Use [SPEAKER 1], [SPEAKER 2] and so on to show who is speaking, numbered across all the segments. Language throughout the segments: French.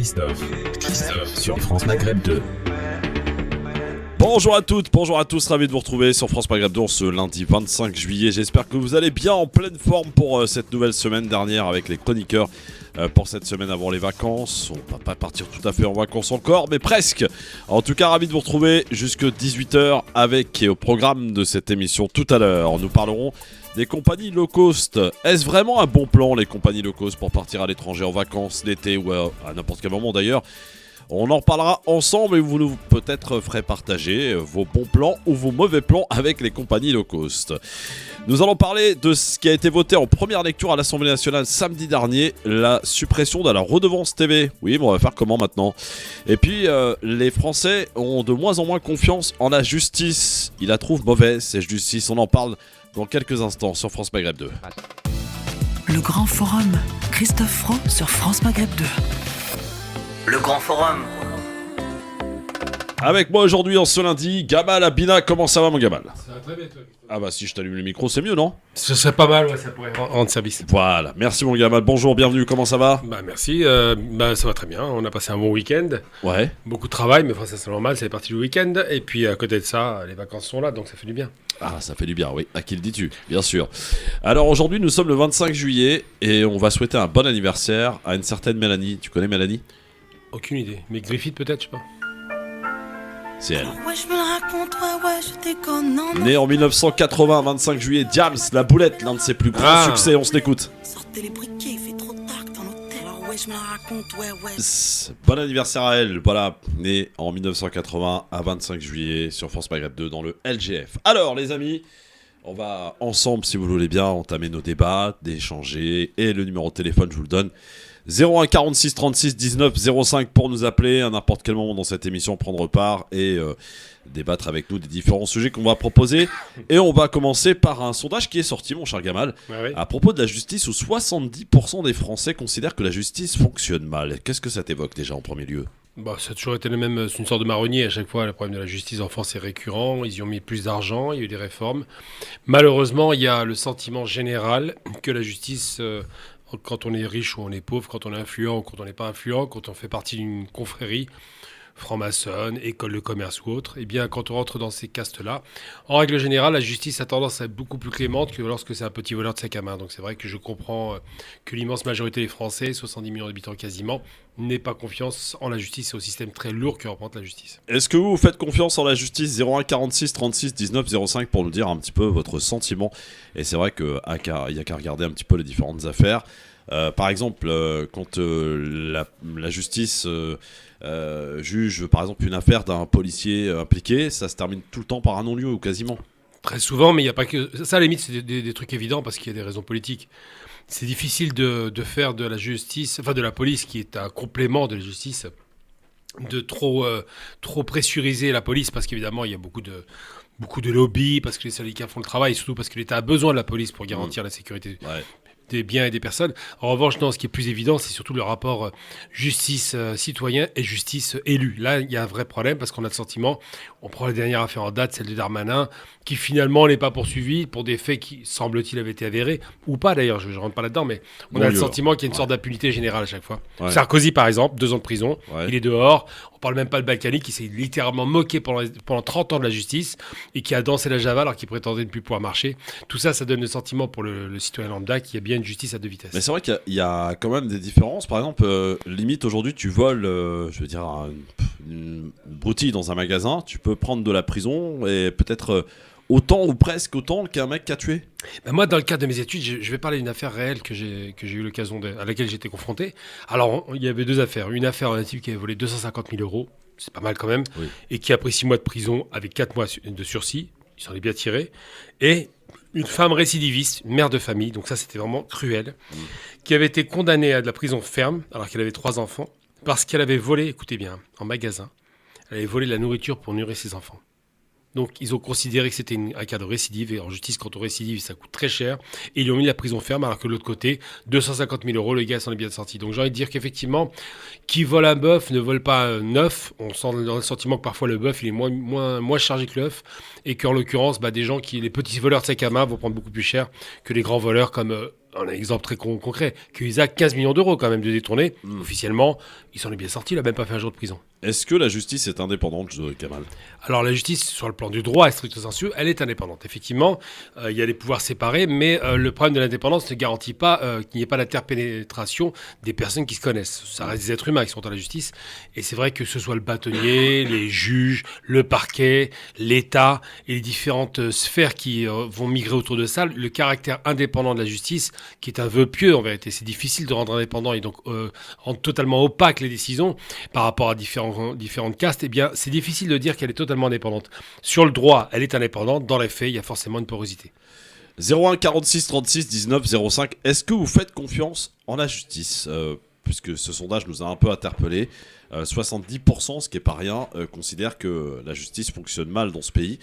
[SPEAKER 1] Christophe sur France Maghreb 2.
[SPEAKER 2] Bonjour à toutes, bonjour à tous, ravi de vous retrouver sur France Maghreb 2 ce lundi 25 juillet. J'espère que vous allez bien en pleine forme pour cette nouvelle semaine dernière avec les chroniqueurs pour cette semaine avant les vacances. On va pas partir tout à fait en vacances encore, mais presque. En tout cas, ravi de vous retrouver jusque 18h avec et au programme de cette émission tout à l'heure. Nous parlerons des compagnies low cost. Est-ce vraiment un bon plan les compagnies low cost pour partir à l'étranger en vacances, l'été ou à n'importe quel moment d'ailleurs? On en reparlera ensemble et vous nous peut-être ferez partager vos bons plans ou vos mauvais plans avec les compagnies low cost. Nous allons parler de ce qui a été voté en première lecture à l'Assemblée nationale samedi dernier, la suppression de la redevance TV. Oui, mais on va faire comment maintenant? Et puis, les Français ont de moins en moins confiance en la justice. Ils la trouvent mauvaise, cette justice. On en parle dans quelques instants sur France Maghreb 2.
[SPEAKER 3] Le Grand Forum, Christophe Fro sur France Maghreb 2.
[SPEAKER 4] Le Grand Forum.
[SPEAKER 2] Avec moi aujourd'hui en ce lundi, Gamal Abina. Comment ça va mon Gamal?
[SPEAKER 5] Ça va très bien toi.
[SPEAKER 2] Ah bah si je t'allume le micro c'est mieux non?
[SPEAKER 5] Ce serait pas mal, ouais, ça pourrait rendre service.
[SPEAKER 2] Voilà, merci mon Gamal, bonjour, bienvenue, comment ça va?
[SPEAKER 5] Bah merci, ça va très bien, on a passé un bon week-end. Ouais. Beaucoup de travail, mais enfin ça c'est normal, c'est parti du week-end. Et puis à côté de ça, les vacances sont là, donc ça fait du bien.
[SPEAKER 2] Ah ça fait du bien, oui, à qui le dis-tu? Bien sûr. Alors aujourd'hui nous sommes le 25 juillet et on va souhaiter un bon anniversaire à une certaine Mélanie. Tu connais Mélanie?
[SPEAKER 5] Aucune idée, mais Griffith peut-être, je sais pas.
[SPEAKER 2] C'est elle.
[SPEAKER 6] Ouais, je me le raconte, ouais, je déconne, non.
[SPEAKER 2] Née en 1980, 25 juillet, Diams, La Boulette, l'un de ses plus grands succès, on se l'écoute.
[SPEAKER 6] Sortez les briquets, il fait trop tard dans l'hôtel. Alors ouais, je me la raconte, ouais.
[SPEAKER 2] Bon anniversaire à elle, voilà, née en 1980 à 25 juillet sur France Maghreb 2 dans le LGF. Alors les amis, on va ensemble, si vous le voulez bien, entamer nos débats, d'échanger, et le numéro de téléphone, je vous le donne. 01 46 36 19 05 pour nous appeler à n'importe quel moment dans cette émission, prendre part et débattre avec nous des différents sujets qu'on va proposer. Et on va commencer par un sondage qui est sorti, mon cher Gamal, à propos de la justice où 70% des Français considèrent que la justice fonctionne mal. Qu'est-ce que ça t'évoque déjà en premier lieu?
[SPEAKER 5] Bah, ça a toujours été le même, c'est une sorte de marronnier à chaque fois. Le problème de la justice en France est récurrent. Ils y ont mis plus d'argent, il y a eu des réformes. Malheureusement, il y a le sentiment général que la justice, quand on est riche ou on est pauvre, quand on est influent ou quand on n'est pas influent, quand on fait partie d'une confrérie, franc-maçonne, école de commerce ou autre, eh bien, quand on rentre dans ces castes-là, en règle générale, la justice a tendance à être beaucoup plus clémente que lorsque c'est un petit voleur de sac à main. Donc c'est vrai que je comprends que l'immense majorité des Français, 70 millions d'habitants quasiment, n'aient pas confiance en la justice et au système très lourd que représente la justice.
[SPEAKER 2] Est-ce que vous faites confiance en la justice? 01 46 36 19 05 pour nous dire un petit peu votre sentiment. Et c'est vrai qu'il n'y a qu'à regarder un petit peu les différentes affaires. Par exemple, quand la justice juge par exemple une affaire d'un policier impliqué, ça se termine tout le temps par un non-lieu ou quasiment.
[SPEAKER 5] Très souvent, mais il n'y a pas que... Ça, à la limite, c'est des trucs évidents parce qu'il y a des raisons politiques. C'est difficile de faire de la justice, enfin de la police qui est un complément de la justice, de trop pressuriser la police parce qu'évidemment, il y a beaucoup de lobbies, parce que les syndicats font le travail, surtout parce que l'État a besoin de la police pour garantir la sécurité des biens et des personnes. En revanche, non, ce qui est plus évident, c'est surtout le rapport justice citoyen et justice élu. Là, il y a un vrai problème parce qu'on a le sentiment, on prend la dernière affaire en date, celle de Darmanin, qui finalement n'est pas poursuivi pour des faits qui, semble-t-il, avaient été avérés, ou pas d'ailleurs, je ne rentre pas là-dedans, mais on a le sentiment qu'il y a une sorte d'impunité générale à chaque fois. Ouais. Sarkozy, par exemple, 2 ans de prison, il est dehors. On parle même pas de Balkany qui s'est littéralement moqué pendant 30 ans de la justice et qui a dansé la Java alors qu'il prétendait ne plus pouvoir marcher. Tout ça, ça donne le sentiment pour le citoyen lambda qu'il y a bien une justice à 2 vitesses. Mais
[SPEAKER 2] c'est vrai qu'il y a quand même des différences. Par exemple, limite aujourd'hui, tu voles, une broutille dans un magasin, tu peux prendre de la prison et peut-être autant ou presque autant qu'un mec qui a tué.
[SPEAKER 5] Ben moi, dans le cadre de mes études, je vais parler d'une affaire réelle que j'ai eu l'occasion à laquelle j'étais confronté. Alors, il y avait 2 affaires. Une affaire d'un type qui avait volé 250 000 euros, c'est pas mal quand même, et qui a pris 6 mois de prison avec 4 mois de sursis. Il s'en est bien tiré. Et une femme récidiviste, une mère de famille, donc ça c'était vraiment cruel, qui avait été condamnée à de la prison ferme, alors qu'elle avait 3 enfants, parce qu'elle avait volé, écoutez bien, en magasin, elle avait volé de la nourriture pour nourrir ses enfants. Donc, ils ont considéré que c'était un cas de récidive. Et en justice, quand on récidive, ça coûte très cher. Et ils lui ont mis de la prison ferme, alors que de l'autre côté, 250 000 euros, le gars s'en est bien sorti. Donc, j'ai envie de dire qu'effectivement, qui vole un bœuf ne vole pas un œuf. On sent dans le sentiment que parfois le bœuf, il est moins chargé que l'œuf. Et qu'en l'occurrence, des gens les petits voleurs de sac à main vont prendre beaucoup plus cher que les grands voleurs comme On a un exemple très concret. Cahuzac, 15 millions d'euros quand même de détournés. Officiellement, il s'en est bien sorti, il n'a même pas fait un jour de prison.
[SPEAKER 2] Est-ce que la justice est indépendante, Kamal ?
[SPEAKER 5] Alors la justice, sur le plan du droit, stricto sensu, elle est indépendante. Effectivement, il y a des pouvoirs séparés, mais le problème de l'indépendance ne garantit pas qu'il n'y ait pas d'interpénétration des personnes qui se connaissent. Ça reste des êtres humains qui sont à la justice. Et c'est vrai que ce soit le bâtonnier, les juges, le parquet, l'État et les différentes sphères qui vont migrer autour de ça, le caractère indépendant de la justice, qui est un vœu pieux en vérité. C'est difficile de rendre indépendant et donc rendre totalement opaque les décisions par rapport à différentes castes. Eh bien, c'est difficile de dire qu'elle est totalement indépendante. Sur le droit, elle est indépendante. Dans les faits, il y a forcément une porosité.
[SPEAKER 2] 01 46 36 19 05. Est-ce que vous faites confiance en la justice ? Puisque ce sondage nous a un peu interpellés. 70%, ce qui n'est pas rien, considèrent que la justice fonctionne mal dans ce pays.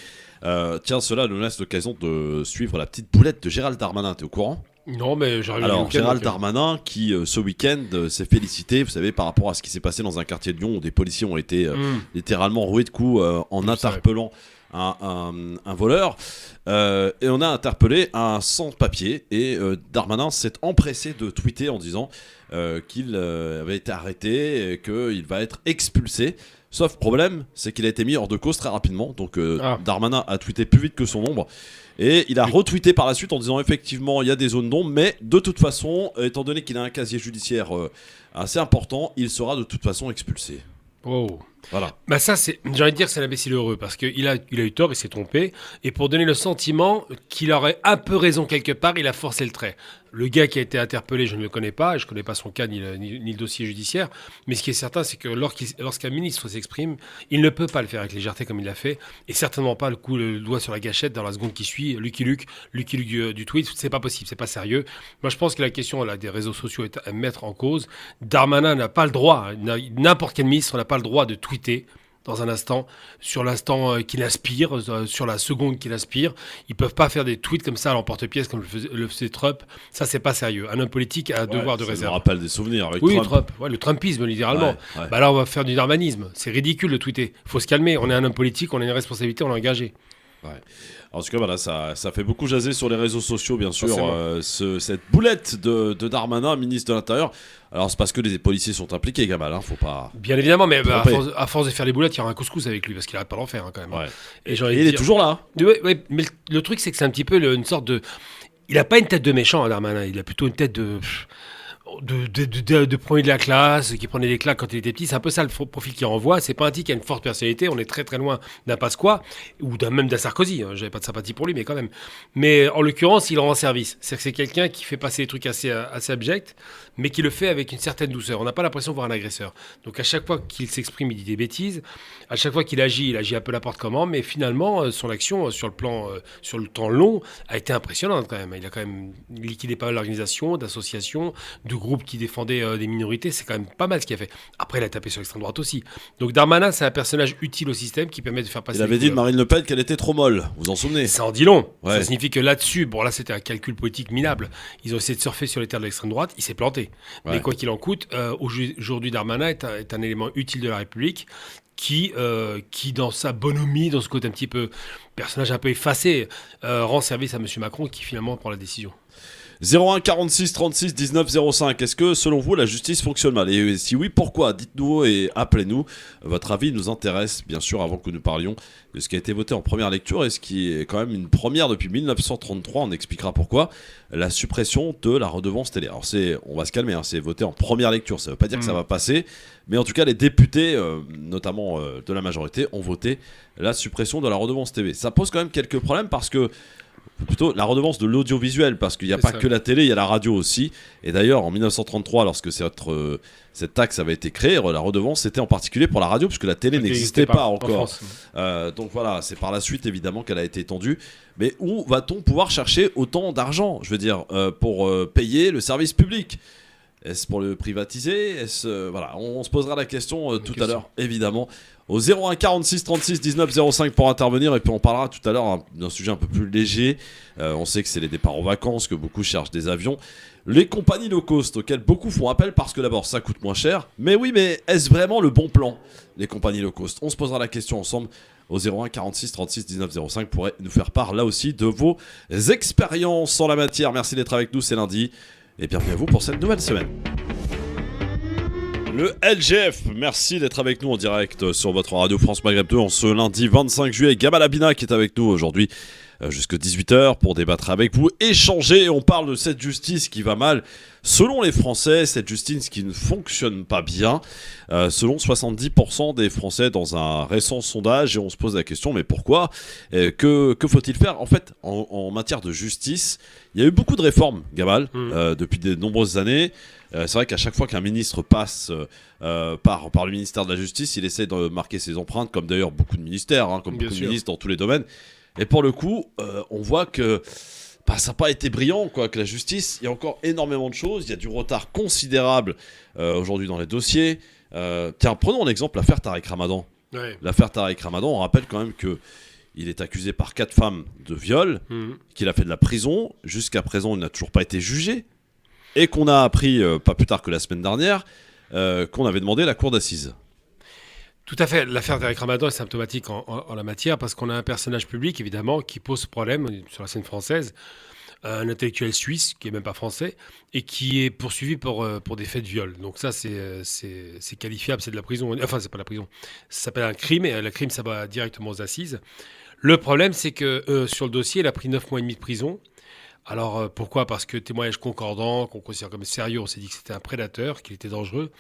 [SPEAKER 2] Tiens, cela nous laisse l'occasion de suivre la petite boulette de Gérald Darmanin. T'es au courant ?
[SPEAKER 5] Non, mais j'arrive.
[SPEAKER 2] Alors, Gérald Darmanin, qui ce week-end s'est félicité, vous savez, par rapport à ce qui s'est passé dans un quartier de Lyon où des policiers ont été littéralement roués de coups en interpellant un voleur. Et on a interpellé un sans-papier. Et Darmanin s'est empressé de tweeter en disant qu'il avait été arrêté et qu'il va être expulsé. Sauf problème, c'est qu'il a été mis hors de cause très rapidement. Donc Darmanin a tweeté plus vite que son ombre. Et il a retweeté par la suite en disant effectivement il y a des zones d'ombre, mais de toute façon, étant donné qu'il a un casier judiciaire assez important, il sera de toute façon expulsé.
[SPEAKER 5] Oh.
[SPEAKER 2] Voilà.
[SPEAKER 5] Bah ça, j'ai envie de dire que c'est un imbécile heureux parce qu'il a eu tort, il s'est trompé. Et pour donner le sentiment qu'il aurait un peu raison quelque part, il a forcé le trait. Le gars qui a été interpellé, je ne le connais pas, je ne connais pas son cas ni le dossier judiciaire. Mais ce qui est certain, c'est que lorsqu'un ministre s'exprime, il ne peut pas le faire avec légèreté comme il l'a fait. Et certainement pas le doigt sur la gâchette dans la seconde qui suit. Lucky Luke du tweet, c'est pas possible, c'est pas sérieux. Moi, je pense que la question des réseaux sociaux est à mettre en cause. Darmanin n'a pas le droit, n'importe quel ministre n'a pas le droit de tweeter dans un instant, sur l'instant qu'il inspire, sur la seconde qu'il inspire. Ils peuvent pas faire des tweets comme ça à l'emporte-pièce comme le faisait Trump. Ça, c'est pas sérieux. Un homme politique a un devoir de réserve.
[SPEAKER 2] Ça me rappelle des souvenirs avec
[SPEAKER 5] Trump. Ouais, le Trumpisme, littéralement.
[SPEAKER 2] Ouais.
[SPEAKER 5] Bah là, on va faire du darmanisme. C'est ridicule de tweeter. Faut se calmer. On est un homme politique, on a une responsabilité, on est engagé.
[SPEAKER 2] Ouais. En tout cas, voilà, ça fait beaucoup jaser sur les réseaux sociaux, bien sûr, cette boulette de Darmanin, ministre de l'Intérieur. Alors, c'est parce que les policiers sont impliqués, Gamal, hein, faut pas...
[SPEAKER 5] Bien évidemment, mais à force de faire les boulettes, il y aura un couscous avec lui, parce qu'il arrête pas d'en faire, hein, quand même.
[SPEAKER 2] Ouais.
[SPEAKER 5] Et
[SPEAKER 2] il est toujours là.
[SPEAKER 5] Ouais, mais le truc, c'est que c'est un petit peu une sorte de... Il a pas une tête de méchant, hein, Darmanin, il a plutôt une tête de premier de la classe, qui prenait des claques quand il était petit. C'est un peu ça le profil qu'il renvoie. C'est pas un type qui a une forte personnalité. On est très très loin d'un Pasqua ou même d'un Sarkozy. J'avais pas de sympathie pour lui, mais quand même. Mais en l'occurrence, il rend service. C'est que c'est quelqu'un qui fait passer des trucs assez abjects, mais qui le fait avec une certaine douceur. On n'a pas l'impression de voir un agresseur. Donc à chaque fois qu'il s'exprime, il dit des bêtises. À chaque fois qu'il agit, il agit un peu n'importe comment. Mais finalement, son action sur le temps long a été impressionnante quand même. Il a quand même liquidé pas mal d'organisations, d'associations, de groupes qui défendaient des minorités. C'est quand même pas mal ce qu'il a fait. Après, il a tapé sur l'extrême droite aussi. Donc Darmanin, c'est un personnage utile au système qui permet de faire passer...
[SPEAKER 2] Il avait dit de Marine Le Pen qu'elle était trop molle. Vous en souvenez ?
[SPEAKER 5] Ça en dit long.
[SPEAKER 2] Ouais.
[SPEAKER 5] Ça signifie que là-dessus, bon là c'était un calcul politique minable. Ils ont essayé de surfer sur les terres de l'extrême droite. Il s'est planté. Ouais. Mais quoi qu'il en coûte, aujourd'hui Darmanin est un élément utile de la République qui dans sa bonhomie, dans ce côté un petit peu personnage un peu effacé, rend service à M. Macron qui finalement prend la décision.
[SPEAKER 2] 01 46 36 19 05. Est-ce que selon vous la justice fonctionne mal ? Et si oui, pourquoi ? Dites-nous et appelez-nous. Votre avis nous intéresse bien sûr avant que nous parlions de ce qui a été voté en première lecture et ce qui est quand même une première depuis 1933. On expliquera pourquoi. La suppression de la redevance télé. Alors on va se calmer, hein, c'est voté en première lecture. Ça ne veut pas dire que ça va passer. Mais en tout cas les députés, notamment de la majorité, ont voté la suppression de la redevance TV. Ça pose quand même quelques problèmes parce que plutôt la redevance de l'audiovisuel, parce qu'il n'y a pas que la télé, il y a la radio aussi. Et d'ailleurs, en 1933, lorsque cette taxe avait été créée, la redevance c'était en particulier pour la radio, puisque la télé n'existait pas encore. Donc voilà, c'est par la suite évidemment qu'elle a été étendue. Mais où va-t-on pouvoir chercher autant d'argent, je veux dire, pour payer le service public ? Est-ce pour le privatiser ? Voilà, on se posera la question tout à l'heure, évidemment. Au 01 46 36 19 05 pour intervenir. Et puis on parlera tout à l'heure d'un sujet un peu plus léger. On sait que c'est les départs en vacances, que beaucoup cherchent des avions. Les compagnies low cost auxquelles beaucoup font appel parce que d'abord ça coûte moins cher. Mais oui, mais est-ce vraiment le bon plan, les compagnies low cost ? On se posera la question ensemble au 01 46 36 19 05 pour nous faire part là aussi de vos expériences en la matière. Merci d'être avec nous, c'est lundi et bienvenue à vous pour cette nouvelle semaine. Le LGF, merci d'être avec nous en direct sur votre radio France Maghreb 2 en ce lundi 25 juillet. Gamal Abina qui est avec nous aujourd'hui jusqu'à 18h pour débattre avec vous, échanger. On parle de cette justice qui va mal selon les Français, cette justice qui ne fonctionne pas bien. Selon 70% des Français dans un récent sondage, et on se pose la question, mais pourquoi que faut-il faire? En fait, en matière de justice, il y a eu beaucoup de réformes, Gamal, depuis de nombreuses années. C'est vrai qu'à chaque fois qu'un ministre passe par le ministère de la Justice, il essaie de marquer ses empreintes, comme d'ailleurs beaucoup de ministères, comme
[SPEAKER 5] Bien
[SPEAKER 2] beaucoup
[SPEAKER 5] sûr.
[SPEAKER 2] de ministres dans tous les domaines. Et pour le coup, on voit que ça n'a pas été brillant, que la justice, il y a encore énormément de choses, il y a du retard considérable aujourd'hui dans les dossiers. Tiens, prenons en exemple l'affaire Tariq Ramadan.
[SPEAKER 5] Ouais.
[SPEAKER 2] L'affaire Tariq Ramadan, on rappelle quand même qu'il est accusé par 4 femmes de viol, qu'il a fait de la prison. Jusqu'à présent, il n'a toujours pas été jugé. Et qu'on a appris, pas plus tard que la semaine dernière, qu'on avait demandé la cour d'assises.
[SPEAKER 5] Tout à fait. L'affaire d'Eric Ramadan est symptomatique en la matière parce qu'on a un personnage public, évidemment, qui pose problème sur la scène française, un intellectuel suisse, qui n'est même pas français, et qui est poursuivi pour des faits de viol. Donc ça, c'est qualifiable, c'est de la prison. Enfin, c'est pas de la prison. Ça s'appelle un crime, et le crime, ça va directement aux assises. Le problème, c'est que sur le dossier, il a pris 9 mois et demi de prison. Alors, pourquoi ? Parce que témoignage concordant, qu'on considère comme sérieux, on s'est dit que c'était un prédateur, qu'il était dangereux.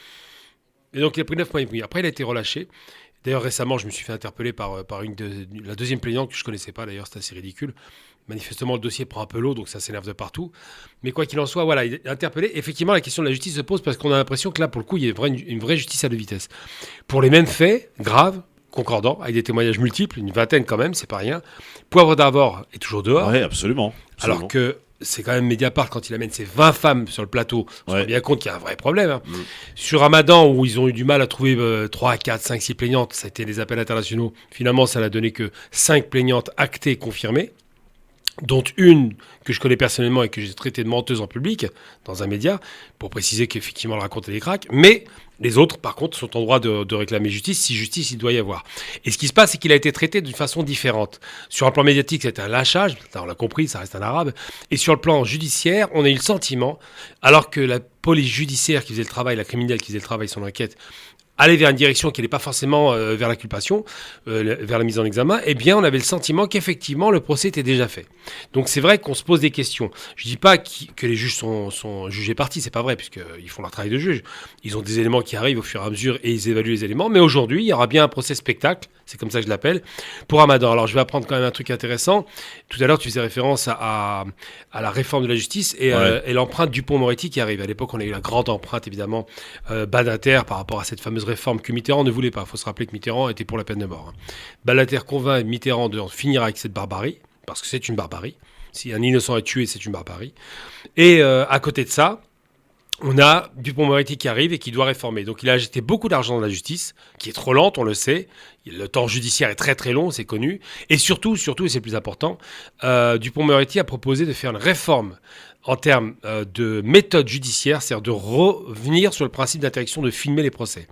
[SPEAKER 5] Et donc, il a pris 9 mois et demi. Après, il a été relâché. D'ailleurs, récemment, je me suis fait interpeller par la deuxième plaignante que je ne connaissais pas. D'ailleurs, c'est assez ridicule. Manifestement, le dossier prend un peu l'eau, donc ça s'énerve de partout. Mais quoi qu'il en soit, voilà, il est interpellé. Effectivement, la question de la justice se pose parce qu'on a l'impression que là, pour le coup, il y a une vraie justice à deux vitesses. Pour les mêmes faits graves, concordants, avec des témoignages multiples, une vingtaine quand même, c'est pas rien. Poivre d'Arvor est toujours dehors.
[SPEAKER 2] Oui, absolument.
[SPEAKER 5] Alors que c'est quand même Mediapart, quand il amène ses 20 femmes sur le plateau, on se rend bien compte qu'il y a un vrai problème. Sur Ramadan, où ils ont eu du mal à trouver 3, 4, 5, 6 plaignantes, ça a été des appels internationaux. Finalement, ça n'a donné que 5 plaignantes actées, confirmées, dont une que je connais personnellement et que j'ai traitée de menteuse en public, dans un média, pour préciser qu'effectivement, elle racontait des cracks. Mais les autres, par contre, sont en droit de réclamer justice, si justice il doit y avoir. Et ce qui se passe, c'est qu'il a été traité d'une façon différente. Sur un plan médiatique, c'était un lynchage, on l'a compris, ça reste un arabe. Et sur le plan judiciaire, on a eu le sentiment, alors que la police judiciaire qui faisait le travail, la criminelle qui faisait le travail, son enquête, aller vers une direction qui n'est pas forcément vers l'inculpation, vers la mise en examen, eh bien, on avait le sentiment qu'effectivement, le procès était déjà fait. Donc, c'est vrai qu'on se pose des questions. Je ne dis pas que les juges sont jugés partis, c'est pas vrai, puisqu'ils font leur travail de juge. Ils ont des éléments qui arrivent au fur et à mesure et ils évaluent les éléments. Mais aujourd'hui, il y aura bien un procès spectacle, c'est comme ça que je l'appelle, pour Ramadan. Alors, je vais apprendre quand même un truc intéressant. Tout à l'heure, tu faisais référence à la réforme de la justice et l'empreinte Dupond-Moretti qui arrive. À l'époque, on a eu la grande empreinte, évidemment, Badinter par rapport à cette fameuse réforme que Mitterrand ne voulait pas. Il faut se rappeler que Mitterrand était pour la peine de mort. Badinter convainc Mitterrand de finir avec cette barbarie, parce que c'est une barbarie. Si un innocent est tué, c'est une barbarie. Et à côté de ça, on a Dupond-Moretti qui arrive et qui doit réformer. Donc il a injecté beaucoup d'argent dans la justice, qui est trop lente, on le sait. Le temps judiciaire est très très long, c'est connu. Et surtout, et c'est le plus important, Dupond-Moretti a proposé de faire une réforme en termes de méthode judiciaire, c'est-à-dire de revenir sur le principe d'interdiction de filmer les procès.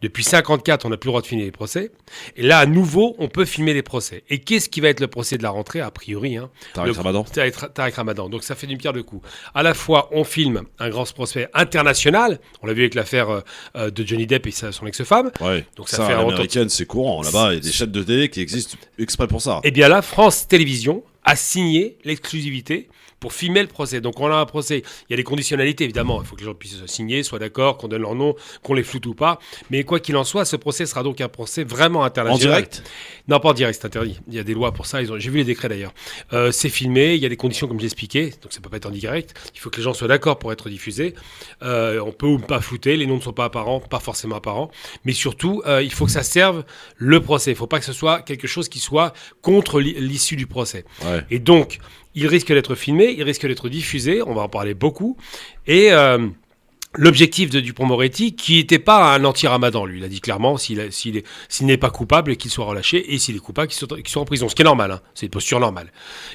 [SPEAKER 5] Depuis 1954, on n'a plus le droit de filmer les procès. Et là, à nouveau, on peut filmer les procès. Et qu'est-ce qui va être le procès de la rentrée, a priori
[SPEAKER 2] Tariq Ramadan.
[SPEAKER 5] Tariq Ramadan. Donc ça fait d'une pierre deux coups. À la fois, on filme un grand procès international. On l'a vu avec l'affaire de Johnny Depp et son ex-femme.
[SPEAKER 2] Ouais.
[SPEAKER 5] Donc
[SPEAKER 2] ça
[SPEAKER 5] fait
[SPEAKER 2] à
[SPEAKER 5] un
[SPEAKER 2] l'américaine, c'est courant. Là-bas, il y a des chaînes de télé qui existent exprès pour ça.
[SPEAKER 5] Et bien là, France Télévisions a signé l'exclusivité pour filmer le procès. Donc on a un procès, il y a des conditionnalités évidemment, il faut que les gens puissent signer, soient d'accord, qu'on donne leur nom, qu'on les floute ou pas. Mais quoi qu'il en soit, ce procès sera donc un procès vraiment international.
[SPEAKER 2] En direct ?
[SPEAKER 5] Non, pas en direct, c'est interdit. Il y a des lois pour ça, j'ai vu les décrets d'ailleurs. C'est filmé, il y a des conditions comme j'expliquais, donc ça peut pas être en direct. Il faut que les gens soient d'accord pour être diffusés. On peut ou pas flouter, les noms ne sont pas apparents, pas forcément apparents. Mais surtout, il faut que ça serve le procès. Il ne faut pas que ce soit quelque chose qui soit contre l'issue du procès.
[SPEAKER 2] Ouais.
[SPEAKER 5] Et donc, il risque d'être filmé, il risque d'être diffusé, on va en parler beaucoup. Et l'objectif de Dupond-Moretti, qui n'était pas un anti-Ramadan, lui, il a dit clairement s'il n'est pas coupable, qu'il soit relâché, et s'il est coupable, qu'il soit en prison, ce qui est normal, c'est une posture normale.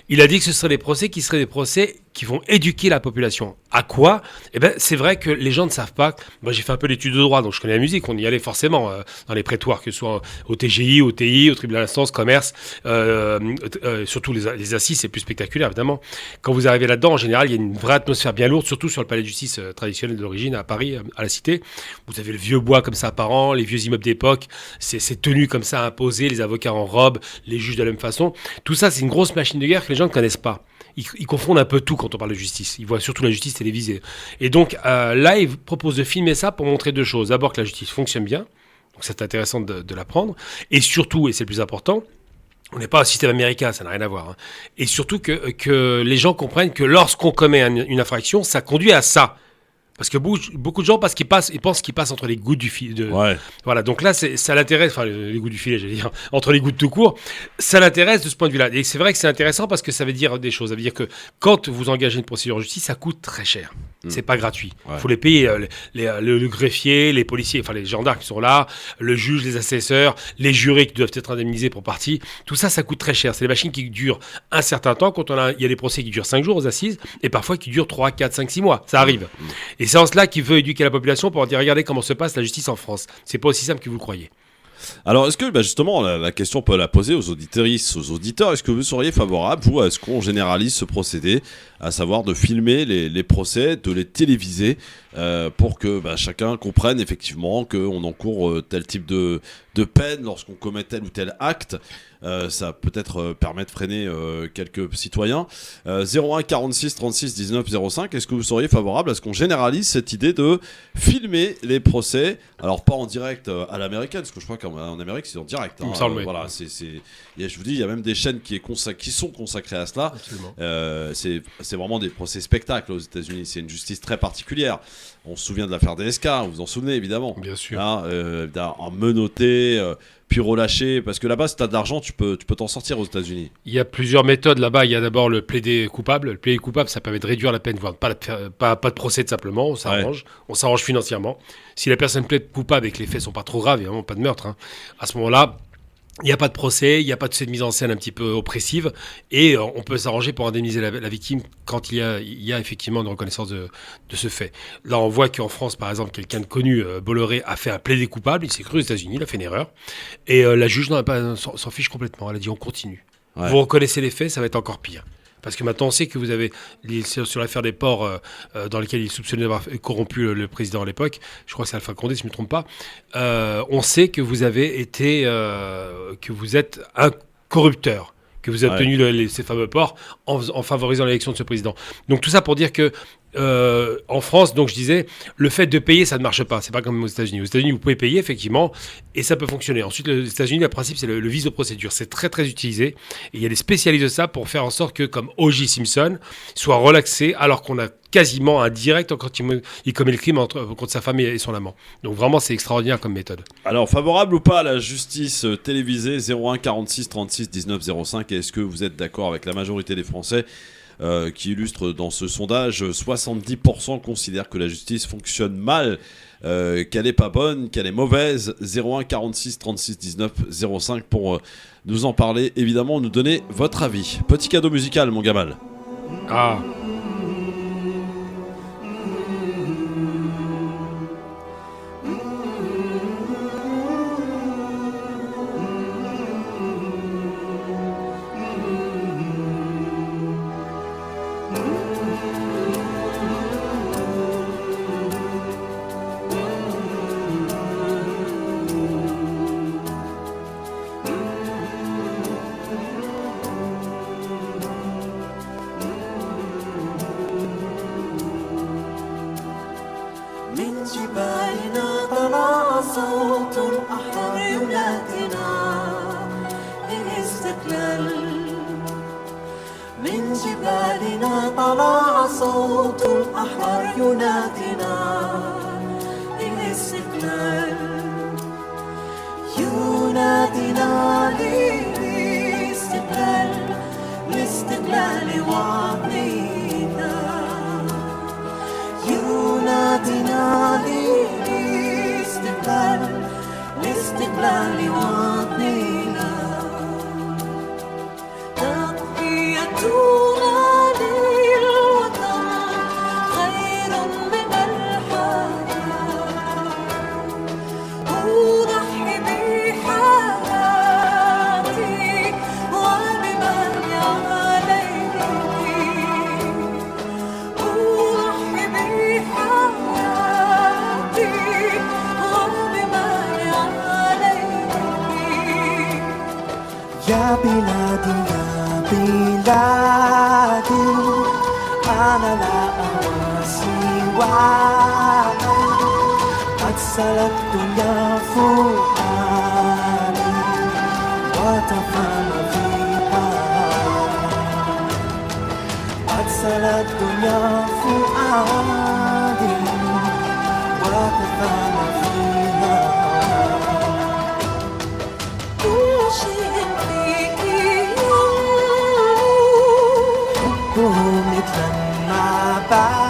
[SPEAKER 5] Il a dit que ce seraient des procès qui seraient des procès qui vont éduquer la population. À quoi ? Eh ben, c'est vrai que les gens ne savent pas. Moi, j'ai fait un peu d'études de droit, donc je connais la musique. On y allait forcément dans les prétoires, que ce soit au TGI, au TI, au tribunal d'instance, commerce, surtout les assises, c'est plus spectaculaire, évidemment. Quand vous arrivez là-dedans, en général, il y a une vraie atmosphère bien lourde, surtout sur le palais de justice traditionnel d'origine à Paris, à la Cité. Vous avez le vieux bois comme ça apparent, les vieux immeubles d'époque, ces tenues comme ça imposées, les avocats en robe, les juges de la même façon. Tout ça, c'est une grosse machine de guerre que les gens ne connaissent pas. Ils confondent un peu tout quand on parle de justice. Ils voient surtout la justice télévisée. Et donc là, ils proposent de filmer ça pour montrer deux choses. D'abord que la justice fonctionne bien, donc c'est intéressant de l'apprendre. Et surtout, et c'est le plus important, on n'est pas un système américain, ça n'a rien à voir. Hein. Et surtout que les gens comprennent que lorsqu'on commet une infraction, ça conduit à ça. Parce que beaucoup de gens ils pensent qu'ils passent entre les gouttes du filet.
[SPEAKER 2] Ouais.
[SPEAKER 5] Voilà, donc là, ça l'intéresse, enfin les gouttes du filet, j'allais dire, entre les gouttes tout court, ça l'intéresse de ce point de vue-là. Et c'est vrai que c'est intéressant parce que ça veut dire des choses. Ça veut dire que quand vous engagez une procédure en justice, ça coûte très cher. C'est pas gratuit. Il faut les payer, le greffier, les policiers, enfin les gendarmes qui sont là, le juge, les assesseurs, les jurés qui doivent être indemnisés pour partie. Tout ça, ça coûte très cher. C'est des machines qui durent un certain temps. Il y a des procès qui durent 5 jours aux assises et parfois qui durent 3, 4, 5, 6 mois. Ça arrive. Et c'est en cela qu'il veut éduquer la population pour dire regardez comment se passe la justice en France. C'est pas aussi simple que vous le croyez.
[SPEAKER 2] Alors, est-ce que, justement, la question, on peut la poser aux auditrices, aux auditeurs, est-ce que vous seriez favorable, vous, à ce qu'on généralise ce procédé, à savoir de filmer les procès, de les téléviser, pour que chacun comprenne effectivement qu'on encourt tel type de peine lorsqu'on commet tel ou tel acte. Ça peut-être permet de freiner quelques citoyens. 01 46 36 19 05, est-ce que vous seriez favorable à ce qu'on généralise cette idée de filmer les procès, alors pas en direct à l'américaine, parce que je crois qu'en Amérique c'est en direct. Hein, voilà, je vous dis, il y a même des chaînes qui sont consacrées à cela. C'est vraiment des procès spectacles aux États-Unis. C'est une justice très particulière. On se souvient de l'affaire DSK, vous vous en souvenez évidemment.
[SPEAKER 5] Bien sûr.
[SPEAKER 2] En menotté, puis relâché, parce que là-bas, si tu as de l'argent, tu peux t'en sortir aux États-Unis.
[SPEAKER 5] Il y a plusieurs méthodes là-bas. Il y a d'abord le plaider coupable. Le plaider coupable, ça permet de réduire la peine, voire pas de procès simplement. On s'arrange. On s'arrange financièrement. Si la personne plaide coupable et que les faits sont pas trop graves, il n'y a vraiment pas de meurtre, hein, à ce moment-là, il n'y a pas de procès, il n'y a pas de cette mise en scène un petit peu oppressive, et on peut s'arranger pour indemniser la victime quand il y a effectivement une reconnaissance de ce fait. Là, on voit qu'en France, par exemple, quelqu'un de connu, Bolloré, a fait un plaidé coupable, il s'est cru aux États-Unis, il a fait une erreur, et la juge s'en fiche complètement. Elle a dit on continue. Ouais. Vous reconnaissez les faits, ça va être encore pire. Parce que maintenant, on sait que vous avez, sur l'affaire des ports, dans laquelle il soupçonnait d'avoir corrompu le président à l'époque, je crois que c'est Alpha Condé, si je ne me trompe pas, on sait que vous avez été, que vous êtes un corrupteur, que vous avez obtenu ces fameux ports en favorisant l'élection de ce président. Donc tout ça pour dire que en France, donc je disais, le fait de payer, ça ne marche pas. C'est pas comme aux États-Unis. Aux États-Unis, vous pouvez payer effectivement, et ça peut fonctionner. Ensuite, aux États-Unis, le principe, c'est le vice de procédure. C'est très très utilisé. Et il y a des spécialistes de ça pour faire en sorte que, comme O.J. Simpson, soit relaxé alors qu'on a quasiment un direct quand il commet le crime contre sa femme et son amant. Donc vraiment, c'est extraordinaire comme méthode.
[SPEAKER 2] Alors, favorable ou pas à la justice télévisée, 01 46 36 19 05, et est-ce que vous êtes d'accord avec la majorité des Français qui illustre dans ce sondage, 70% considèrent que la justice fonctionne mal, qu'elle n'est pas bonne, qu'elle est mauvaise. 01 46 36 19 05 pour nous en parler, évidemment, nous donner votre avis. Petit cadeau musical, mon Gamal.
[SPEAKER 5] Ah.
[SPEAKER 6] من جبالنا طلع صوت الأحرار ينادينا للاستقلال. من جبالنا طلع صوت الأحرار ينادينا للاستقلال. ينادينا للاستقلال، لاستقلال وطننا. ينادينا للاستقلال، لاستقلال وطننا. تضحيتنا للوطن
[SPEAKER 7] بلادي يا بلادي أنا لا أرى سواك قد سلت دنيا فؤادي وطفل فيها قد سلت دنيا فؤادي وطفل فيها
[SPEAKER 6] كل شيء فيك
[SPEAKER 7] حبه مثل النبات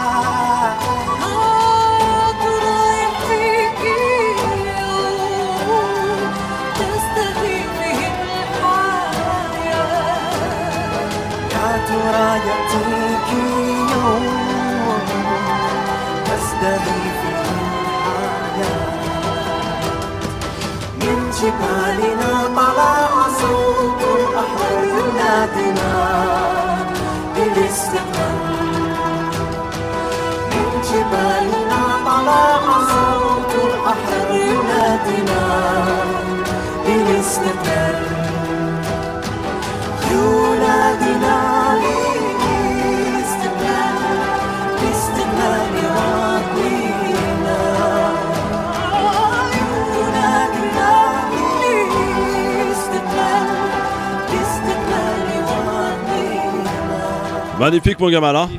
[SPEAKER 6] رايح فيك تستهي فيه الحياة
[SPEAKER 7] يا ترى يأتيك يوم تزدهي فيه الحياة من جبالنا طلع صوت الأحرار ينادينا بالاستقلال من جبالنا طلع صوت الأحرار ينادينا بالاستقلال يولادنا بالاستقلال باستقلال وطننا يولادنا بالاستقلال باستقلال وطننا.
[SPEAKER 2] Magnifique mon gamin là.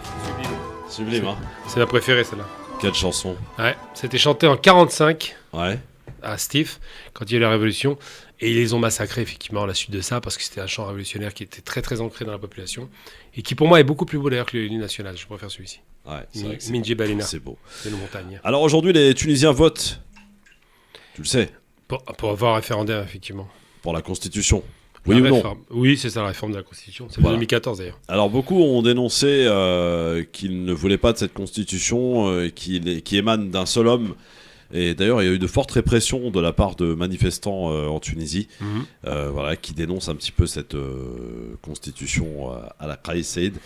[SPEAKER 2] Sublime hein.
[SPEAKER 5] C'est ma préférée celle-là.
[SPEAKER 2] Quelle chanson.
[SPEAKER 5] Ouais, c'était chanté en 45
[SPEAKER 2] Ouais.
[SPEAKER 5] à Steve, quand il y a eu la révolution. Et ils les ont massacrés effectivement à la suite de ça, parce que c'était un chant révolutionnaire qui était très très ancré dans la population. Et qui pour moi est beaucoup plus beau d'ailleurs que l'hymne national. Je préfère celui-ci.
[SPEAKER 2] Ouais, c'est vrai que
[SPEAKER 5] Minji Balina,
[SPEAKER 2] c'est beau.
[SPEAKER 5] c'est nos montagnes.
[SPEAKER 2] Alors aujourd'hui les Tunisiens votent. Tu le sais,
[SPEAKER 5] Pour avoir un référendum effectivement.
[SPEAKER 2] pour la Constitution. Oui
[SPEAKER 5] La
[SPEAKER 2] ou non.
[SPEAKER 5] réforme. Oui, c'est ça la réforme de la Constitution. C'est
[SPEAKER 2] Voilà.
[SPEAKER 5] 2014 d'ailleurs.
[SPEAKER 2] Alors beaucoup ont dénoncé qu'ils ne voulaient pas de cette constitution qui émane d'un seul homme. Et d'ailleurs, il y a eu de fortes répressions de la part de manifestants en Tunisie, voilà, qui dénoncent un petit peu cette constitution à la Kais Saïd.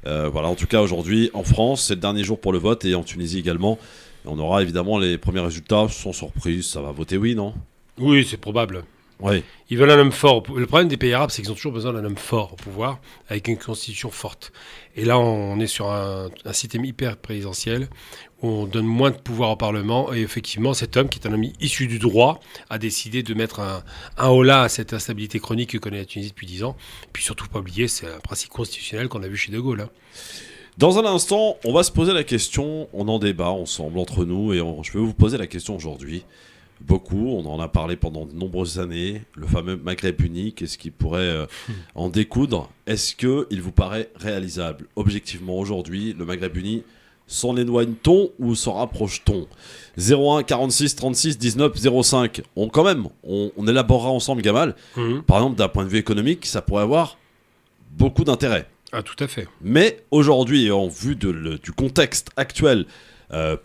[SPEAKER 2] Voilà, en tout cas aujourd'hui, en France, c'est le dernier jour pour le vote et en Tunisie également. On aura évidemment les premiers résultats sans surprise. Ça va voter oui, non?
[SPEAKER 5] Oui, c'est probable.
[SPEAKER 2] Oui.
[SPEAKER 5] Ils veulent un homme fort. Le problème des pays arabes, c'est qu'ils ont toujours besoin d'un homme fort au pouvoir, avec une constitution forte. Et là, on est sur un système hyper présidentiel, où on donne moins de pouvoir au Parlement. Et effectivement, cet homme, qui est un homme issu du droit, a décidé de mettre un holà à cette instabilité chronique que connaît la Tunisie depuis 10 ans. Et puis surtout, pas oublier, c'est un principe constitutionnel qu'on a vu chez De Gaulle. Hein.
[SPEAKER 2] Dans un instant, on va se poser la question, on en débat ensemble entre nous, et je vais vous poser la question aujourd'hui. Beaucoup, on en a parlé pendant de nombreuses années, le fameux Maghreb uni, qu'est-ce qui pourrait en découdre? Est-ce qu'il vous paraît réalisable? Objectivement, aujourd'hui, le Maghreb uni, s'en éloigne-t-on ou s'en rapproche-t-on? 01 46 36 19 05. On élaborera ensemble, Gamal. Par exemple, d'un point de vue économique, ça pourrait avoir beaucoup d'intérêt.
[SPEAKER 5] Ah, tout à fait.
[SPEAKER 2] Mais aujourd'hui, en vue du contexte actuel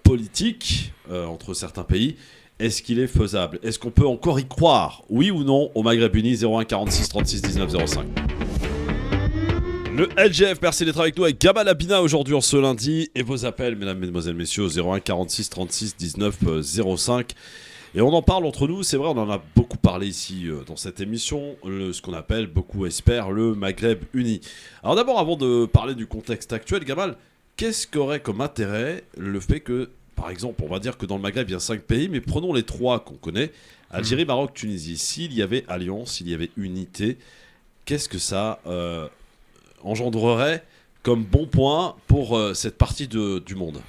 [SPEAKER 2] politique entre certains pays, est-ce qu'il est faisable? Est-ce qu'on peut encore y croire? Oui ou non au Maghreb uni? 01 46 36 19 05. Le LGF, merci d'être avec nous avec Gamal Abina aujourd'hui en ce lundi. Et vos appels, mesdames, mesdemoiselles, messieurs, 01 46 36 19 05. Et on en parle entre nous, c'est vrai, on en a beaucoup parlé ici dans cette émission, ce qu'on appelle, beaucoup espèrent, le Maghreb uni. Alors d'abord, avant de parler du contexte actuel, Gamal, qu'est-ce qu'aurait comme intérêt le fait que, par exemple, on va dire que dans le Maghreb, il y a 5 pays, mais prenons les 3 qu'on connaît, Algérie, Maroc, Tunisie. S'il y avait alliance, s'il y avait unité, qu'est-ce que ça engendrerait comme bon point pour cette partie du monde?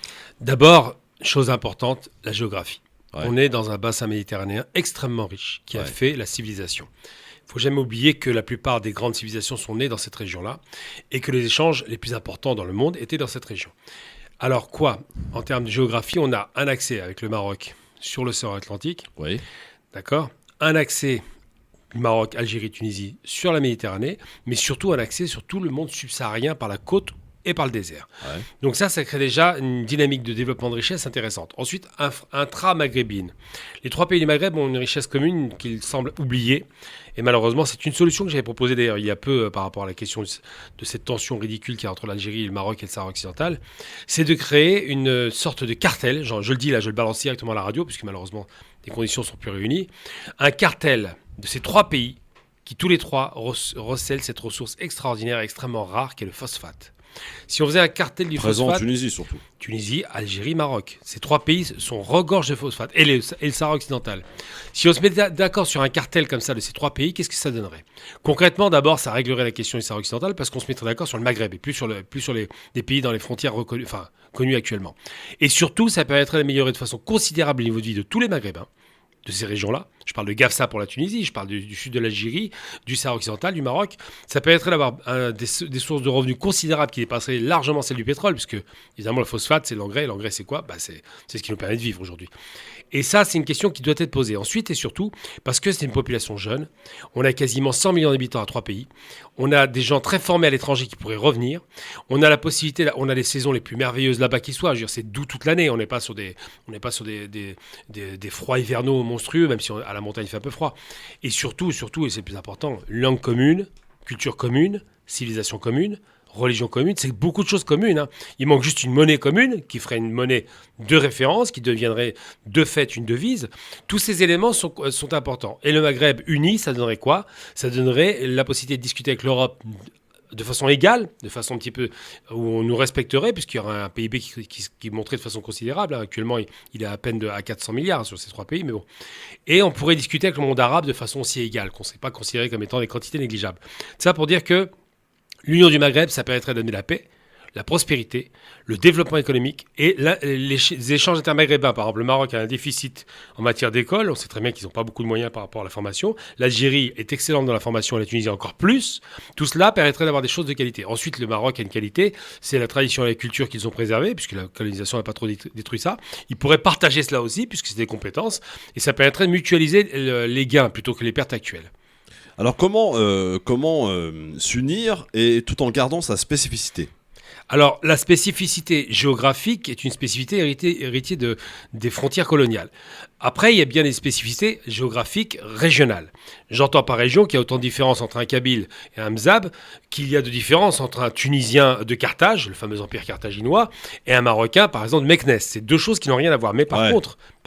[SPEAKER 5] D'abord, chose importante, la géographie.
[SPEAKER 2] Ouais.
[SPEAKER 5] On est dans un bassin méditerranéen extrêmement riche qui a fait la civilisation. Il ne faut jamais oublier que la plupart des grandes civilisations sont nées dans cette région-là et que les échanges les plus importants dans le monde étaient dans cette région. Alors quoi? En termes de géographie, on a un accès avec le Maroc sur l'océan Atlantique.
[SPEAKER 2] Oui.
[SPEAKER 5] D'accord? Un accès du Maroc, Algérie, Tunisie sur la Méditerranée, mais surtout un accès sur tout le monde subsaharien par la côte et par le désert. Ouais. Donc ça crée déjà une dynamique de développement de richesse intéressante. Ensuite, intra-maghrébine. Les 3 pays du Maghreb ont une richesse commune qu'ils semblent oublier. Et malheureusement, c'est une solution que j'avais proposée d'ailleurs il y a peu par rapport à la question de cette tension ridicule qu'il y a entre l'Algérie, le Maroc et le Sahara occidental. C'est de créer une sorte de cartel, genre, je le dis là, je le balance directement à la radio, puisque malheureusement, les conditions ne sont plus réunies. Un cartel de ces 3 pays qui tous les trois recèlent cette ressource extraordinaire et extrêmement rare qu'est le phosphate. Si on faisait un cartel du
[SPEAKER 2] Présent en
[SPEAKER 5] phosphate,
[SPEAKER 2] Tunisie surtout.
[SPEAKER 5] Tunisie, Algérie, Maroc, ces trois pays sont regorgés de phosphate, et le Sahara occidental. Si on se met d'accord sur un cartel comme ça de ces trois pays, qu'est-ce que ça donnerait? Concrètement, d'abord, ça réglerait la question du Sahara occidental parce qu'on se mettrait d'accord sur le Maghreb et plus sur les pays dans les frontières connus actuellement. Et surtout, ça permettrait d'améliorer de façon considérable le niveau de vie de tous les Maghrébins, de ces régions-là. Je parle de Gafsa pour la Tunisie, je parle du sud de l'Algérie, du Sahara occidental, du Maroc. Ça permettrait d'avoir des sources de revenus considérables qui dépasseraient largement celles du pétrole, puisque évidemment le phosphate, c'est l'engrais. L'engrais, c'est quoi? C'est ce qui nous permet de vivre aujourd'hui. Et ça, c'est une question qui doit être posée. Ensuite et surtout, parce que c'est une population jeune, on a quasiment 100 millions d'habitants à 3 pays, on a des gens très formés à l'étranger qui pourraient revenir, on a la possibilité, on a les saisons les plus merveilleuses là-bas qui soient. Je veux dire, c'est doux toute l'année, on n'est pas sur des froids hivernaux monstrueux, même si à la montagne il fait un peu froid. Et surtout, et c'est le plus important, langue commune, culture commune, civilisation commune, religion commune, c'est beaucoup de choses communes. Il manque juste une monnaie commune qui ferait une monnaie de référence, qui deviendrait de fait une devise. Tous ces éléments sont importants. Et le Maghreb uni, ça donnerait quoi? Ça donnerait la possibilité de discuter avec l'Europe de façon égale, de façon un petit peu où on nous respecterait, puisqu'il y aurait un PIB qui monterait de façon considérable. Actuellement, il est à peine à 400 milliards sur ces trois pays, mais bon. Et on pourrait discuter avec le monde arabe de façon aussi égale, qu'on ne serait pas considéré comme étant des quantités négligeables. Ça pour dire que l'Union du Maghreb, ça permettrait d'amener la paix, la prospérité, le développement économique et les échanges intermaghrébins. Par exemple, le Maroc a un déficit en matière d'école. On sait très bien qu'ils n'ont pas beaucoup de moyens par rapport à la formation. L'Algérie est excellente dans la formation et la Tunisie encore plus. Tout cela permettrait d'avoir des choses de qualité. Ensuite, le Maroc a une qualité, c'est la tradition et la culture qu'ils ont préservée, puisque la colonisation n'a pas trop détruit ça. Ils pourraient partager cela aussi, puisque c'est des compétences. Et ça permettrait de mutualiser les gains plutôt que les pertes actuelles.
[SPEAKER 2] Alors comment s'unir et tout en gardant sa spécificité?
[SPEAKER 5] Alors, la spécificité géographique est une spécificité héritée des frontières coloniales. Après, il y a bien des spécificités géographiques régionales. J'entends par région qu'il y a autant de différences entre un Kabyle et un Mzab qu'il y a de différences entre un Tunisien de Carthage, le fameux empire carthaginois, et un Marocain, par exemple, de Meknès. C'est deux choses qui n'ont rien à voir. Mais par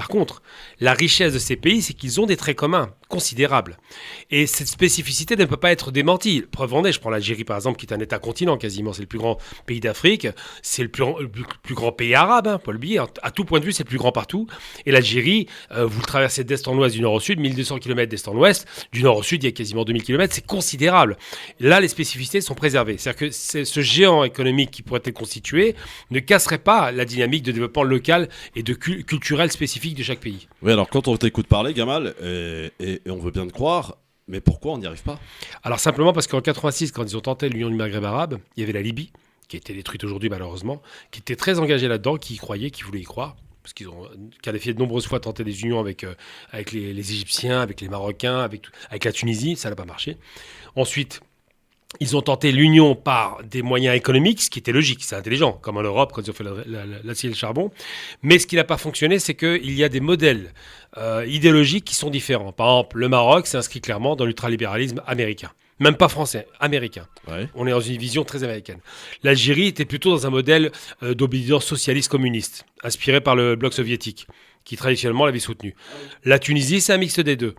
[SPEAKER 5] contre, la richesse de ces pays, c'est qu'ils ont des traits communs considérables. Et cette spécificité ne peut pas être démentie. Preuve en est, je prends l'Algérie, par exemple, qui est un État-continent quasiment. C'est le plus grand pays d'Afrique. C'est le plus grand pays arabe, pas l'oublier. À tout point de vue, c'est le plus grand partout. Et l'Algérie, vous le traversez d'est en ouest, du nord au sud, 1200 km d'est en ouest. Du nord au sud, il y a quasiment 2000 km. C'est considérable. Là, les spécificités sont préservées. C'est-à-dire que ce géant économique qui pourrait être constitué ne casserait pas la dynamique de développement local et de culturel spécifique de chaque pays.
[SPEAKER 2] Oui, alors quand on t'écoute parler, Gamal, et on veut bien te croire, mais pourquoi on n'y arrive pas? Alors
[SPEAKER 5] simplement parce qu'en 86, quand ils ont tenté l'Union du Maghreb arabe, il y avait la Libye, qui a été détruite aujourd'hui malheureusement, qui était très engagée là-dedans, qui y croyait, qui voulait y croire, parce qu'ils ont qualifié de nombreuses fois tenté des unions avec les Égyptiens, avec les Marocains, avec la Tunisie, ça n'a pas marché. Ensuite, ils ont tenté l'union par des moyens économiques, ce qui était logique, c'est intelligent, comme en Europe quand ils ont fait l'acier et le charbon. Mais ce qui n'a pas fonctionné, c'est qu'il y a des modèles idéologiques qui sont différents. Par exemple, le Maroc s'inscrit clairement dans l'ultralibéralisme américain. Même pas français, américain.
[SPEAKER 2] Ouais.
[SPEAKER 5] On est dans une vision très américaine. L'Algérie était plutôt dans un modèle d'obédience socialiste communiste, inspiré par le bloc soviétique, qui traditionnellement l'avait soutenu. La Tunisie, c'est un mix des deux.